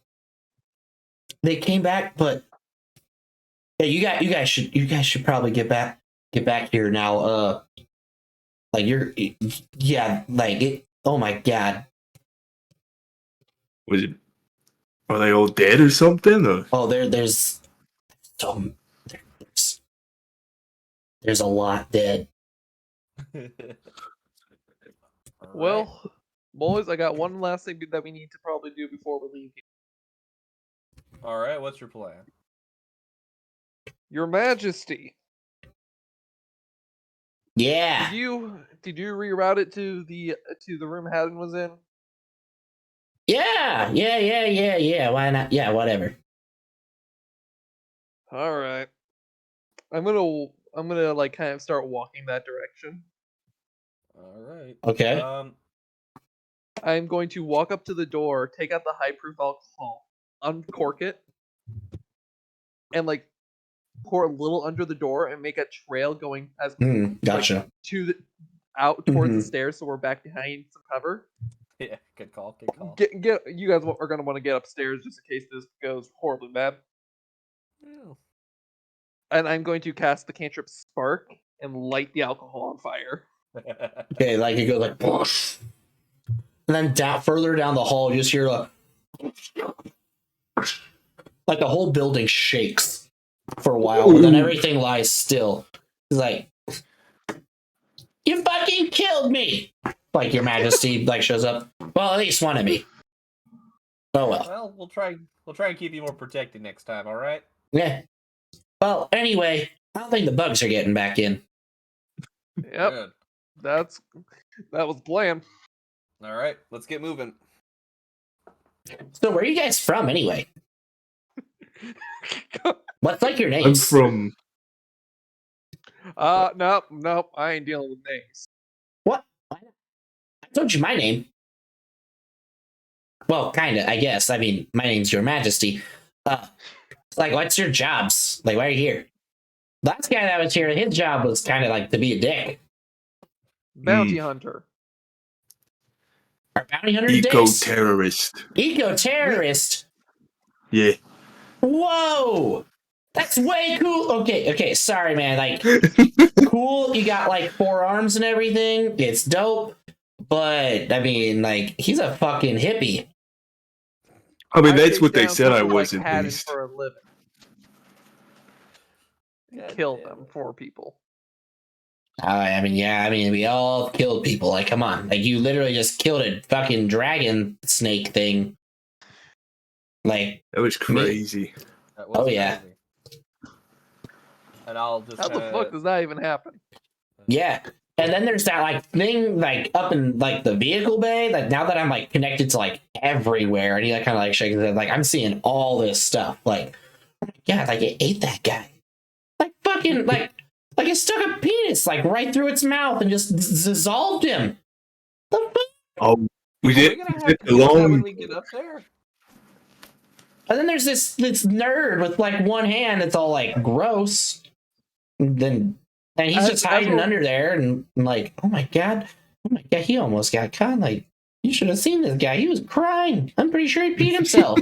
Speaker 1: they came back, but yeah, you guys should probably get back here now. Like yeah, like it. Oh my god!
Speaker 2: Was it? Are they all dead or something? Or?
Speaker 1: Oh, there's there's a lot dead.
Speaker 4: Well, boys, I got one last thing that we need to probably do before we leave.
Speaker 3: All right, what's your plan?
Speaker 4: Your Majesty,
Speaker 1: Yeah.
Speaker 4: did you reroute it to the room Haddon was in?
Speaker 1: Yeah. Why not? Yeah, whatever.
Speaker 4: All right. I'm gonna like kind of start walking that direction.
Speaker 3: All right.
Speaker 1: Okay.
Speaker 4: I'm going to walk up to the door, take out the high proof alcohol, uncork it, and like pour a little under the door and make a trail going as
Speaker 1: Gotcha.
Speaker 4: to the out towards the
Speaker 1: Mhm.
Speaker 4: stairs, so we're back behind some cover.
Speaker 3: Yeah, good call. Good call.
Speaker 4: Get you guys are gonna want to get upstairs just in case this goes horribly bad.
Speaker 3: Yeah.
Speaker 4: And I'm going to cast the cantrip Spark and light the alcohol on fire.
Speaker 1: Okay, like it goes like, "Whoosh." And then further down the hall, you just hear like the whole building shakes for a while, but then everything lies still. It's like, you fucking killed me! Like your Majesty like shows up. Well, at least one of me. Oh well.
Speaker 3: Well, we'll try and keep you more protected next time. All right.
Speaker 1: Yeah. Well, anyway, I don't think the bugs are getting back in.
Speaker 4: Yep,
Speaker 3: Good.
Speaker 4: that was the plan.
Speaker 3: All right, let's get moving.
Speaker 1: So where are you guys from anyway? What's like your
Speaker 2: I'm
Speaker 1: names?
Speaker 2: from.
Speaker 4: Nope, I ain't dealing with names.
Speaker 1: What? I told you my name. Well, kinda, I guess. I mean, my name's Your Majesty. Like, what's your jobs? Like, why are you here? Last guy that was here, his job was kind of like to be a dick.
Speaker 4: Bounty hunter.
Speaker 1: Our bounty hunter
Speaker 2: Eco-terrorist.
Speaker 1: Eco-terrorist?
Speaker 2: Yeah.
Speaker 1: Whoa! That's way cool. Okay, sorry, man. Like, cool, you got like 4 arms and everything. It's dope. But, I mean, like, he's a fucking hippie.
Speaker 2: I mean, that's
Speaker 4: chase
Speaker 2: what they
Speaker 4: down
Speaker 2: said I
Speaker 4: people
Speaker 2: was,
Speaker 4: like
Speaker 2: at
Speaker 4: Haddon
Speaker 2: least.
Speaker 4: for a living. Kill them for people.
Speaker 1: I mean, we all killed people. Like, come on. Like, you literally just killed a fucking dragon snake thing. Like,
Speaker 2: That was crazy.
Speaker 3: That was
Speaker 1: Oh, yeah.
Speaker 3: crazy. And I'll just.
Speaker 4: How the fuck does that even happen?
Speaker 1: yeah. And then there's that, like, thing, like, up in, like, the vehicle bay. Like, now that I'm, like, connected to, like, everywhere, and he, like, kind of, like, shakes his head. Like, I'm seeing all this stuff. Like, oh my god, like, it ate that guy. Like, fucking, like it stuck a penis, like, right through its mouth and just dissolved him. The fuck?
Speaker 2: Oh, we
Speaker 3: Are
Speaker 2: did.
Speaker 3: we gonna have
Speaker 2: We did
Speaker 3: to do that when
Speaker 2: alone.
Speaker 3: we get up there?
Speaker 1: And then there's this nerd with, like, one hand that's all, like, gross. And he's just hiding under there and like, oh my god, he almost got caught. Like, you should have seen this guy. He was crying. I'm pretty sure he peed himself.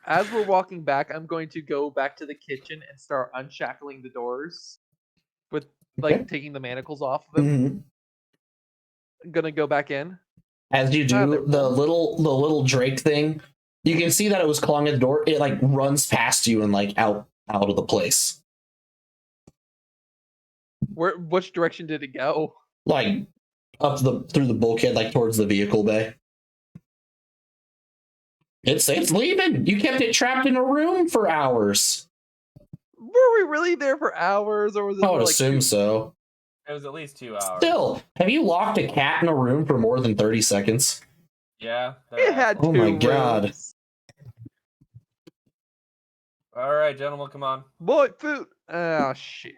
Speaker 4: As we're walking back, I'm going to go back to the kitchen and start unshackling the doors with like
Speaker 1: Okay.
Speaker 4: taking the manacles off of them.
Speaker 1: Mhm.
Speaker 4: I'm gonna go back in.
Speaker 1: As you
Speaker 4: Ah,
Speaker 1: do
Speaker 4: they're
Speaker 1: the little Drake thing, you can see that it was clawing at the door. It like runs past you and like out of the place.
Speaker 4: Which direction did it go?
Speaker 1: Like up through the bulkhead, like towards the vehicle bay. It's leaving. You kept it trapped in a room for hours.
Speaker 4: Were we really there for hours, or was it
Speaker 1: I would
Speaker 4: more like
Speaker 1: assume
Speaker 4: 2?
Speaker 1: so.
Speaker 3: It was at least 2 hours.
Speaker 1: Still, have you locked a cat in a room for more than 30 seconds?
Speaker 3: Yeah.
Speaker 4: It had
Speaker 1: Oh my
Speaker 4: two
Speaker 1: God.
Speaker 4: rooms.
Speaker 3: All right, gentlemen, come on.
Speaker 4: Boy, food. Oh shit.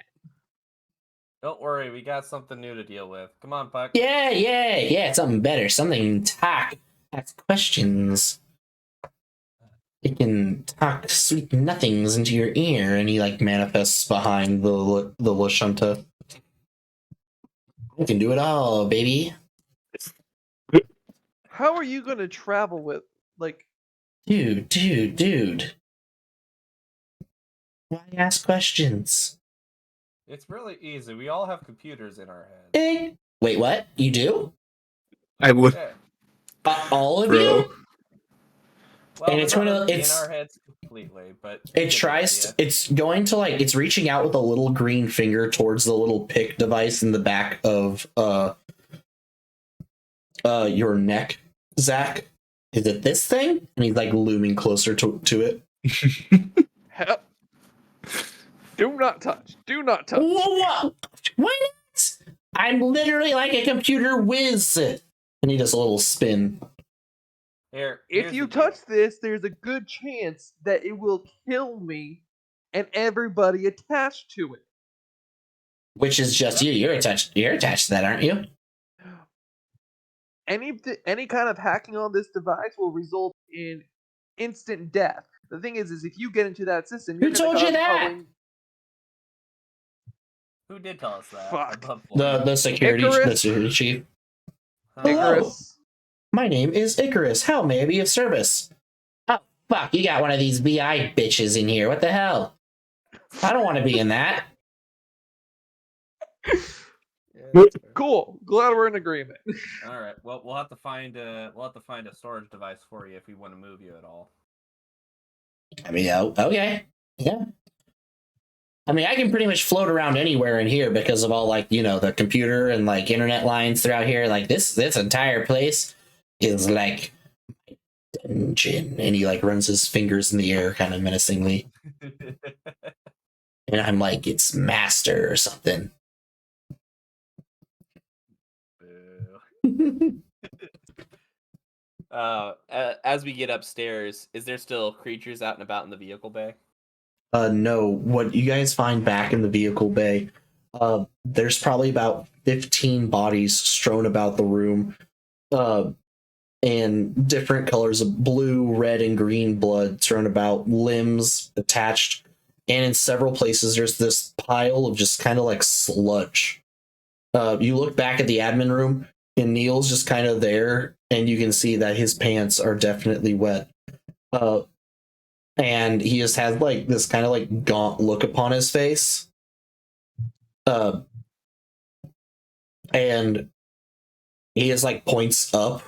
Speaker 3: Don't worry, we got something new to deal with. Come on, Puck.
Speaker 1: Yeah, something better, something talk, ask questions. It can talk sweet nothings into your ear, and he like manifests behind the Lashunta. I can do it all, baby.
Speaker 4: How are you gonna travel with like?
Speaker 1: Dude. Why ask questions?
Speaker 3: It's really easy. We all have computers in our heads.
Speaker 1: Wait, what? You do?
Speaker 2: I would,
Speaker 3: Yeah.
Speaker 1: All of
Speaker 2: bro.
Speaker 1: you?
Speaker 3: Well,
Speaker 1: And
Speaker 3: they're
Speaker 1: it's
Speaker 3: not
Speaker 1: gonna-
Speaker 3: in
Speaker 1: it's-
Speaker 3: our heads completely, but
Speaker 1: It
Speaker 3: get the
Speaker 1: tries.
Speaker 3: idea.
Speaker 1: It's going to like. It's reaching out with a little green finger towards the little pick device in the back of your neck, Zach. Is it this thing? And he's like looming closer to it.
Speaker 4: Help. Do not touch. Do not touch.
Speaker 1: Whoa, why not? I'm literally like a computer whiz. And he does a little spin.
Speaker 3: Here,
Speaker 4: If
Speaker 3: here's
Speaker 4: you
Speaker 3: the deal.
Speaker 4: touch this, there's a good chance that it will kill me and everybody attached to it.
Speaker 1: Which is just you. You're attached. You're attached to that, aren't you?
Speaker 4: Any kind of hacking on this device will result in instant death. The thing is if you get into that system,
Speaker 1: Who
Speaker 4: you're gonna
Speaker 1: told you
Speaker 4: cause
Speaker 1: that?
Speaker 4: probably
Speaker 3: Who did tell us that?
Speaker 4: Fuck.
Speaker 3: Above board?
Speaker 1: The security
Speaker 4: Icarus?
Speaker 1: chief.
Speaker 3: Huh?
Speaker 1: Hello.
Speaker 4: Icarus.
Speaker 1: My name is Icarus. How may I be of service? Oh fuck! You got one of these BI bitches in here. What the hell? I don't want to be in that.
Speaker 3: Yeah, that's fair.
Speaker 4: Cool. Glad we're in agreement.
Speaker 3: All right. Well, we'll have to find a storage device for you if we want to move you at all.
Speaker 1: I mean, okay, yeah. I mean, I can pretty much float around anywhere in here because of all like the computer and like internet lines throughout here. Like this entire place is like dungeon, and he like runs his fingers in the air, kind of menacingly. And I'm like, it's master or something.
Speaker 3: Boo. As we get upstairs, is there still creatures out and about in the vehicle bay?
Speaker 1: No, what you guys find back in the vehicle bay, there's probably about 15 bodies strewn about the room, and different colors of blue, red, and green blood thrown about, limbs attached, and in several places there's this pile of just kind of like sludge. You look back at the admin room, and Neil's just kind of there, and you can see that his pants are definitely wet. And he just has like this kind of like gaunt look upon his face. And he just like points up,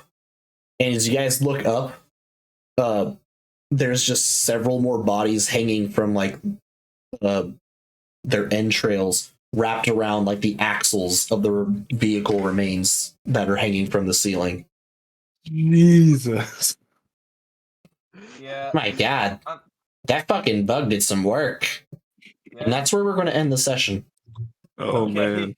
Speaker 1: and as you guys look up, there's just several more bodies hanging from like their entrails wrapped around like the axles of the vehicle remains that are hanging from the ceiling.
Speaker 2: Jesus.
Speaker 3: Yeah.
Speaker 1: My God, that fucking bug did some work.
Speaker 3: Yeah.
Speaker 1: And that's where we're going to end the session.
Speaker 2: Oh man.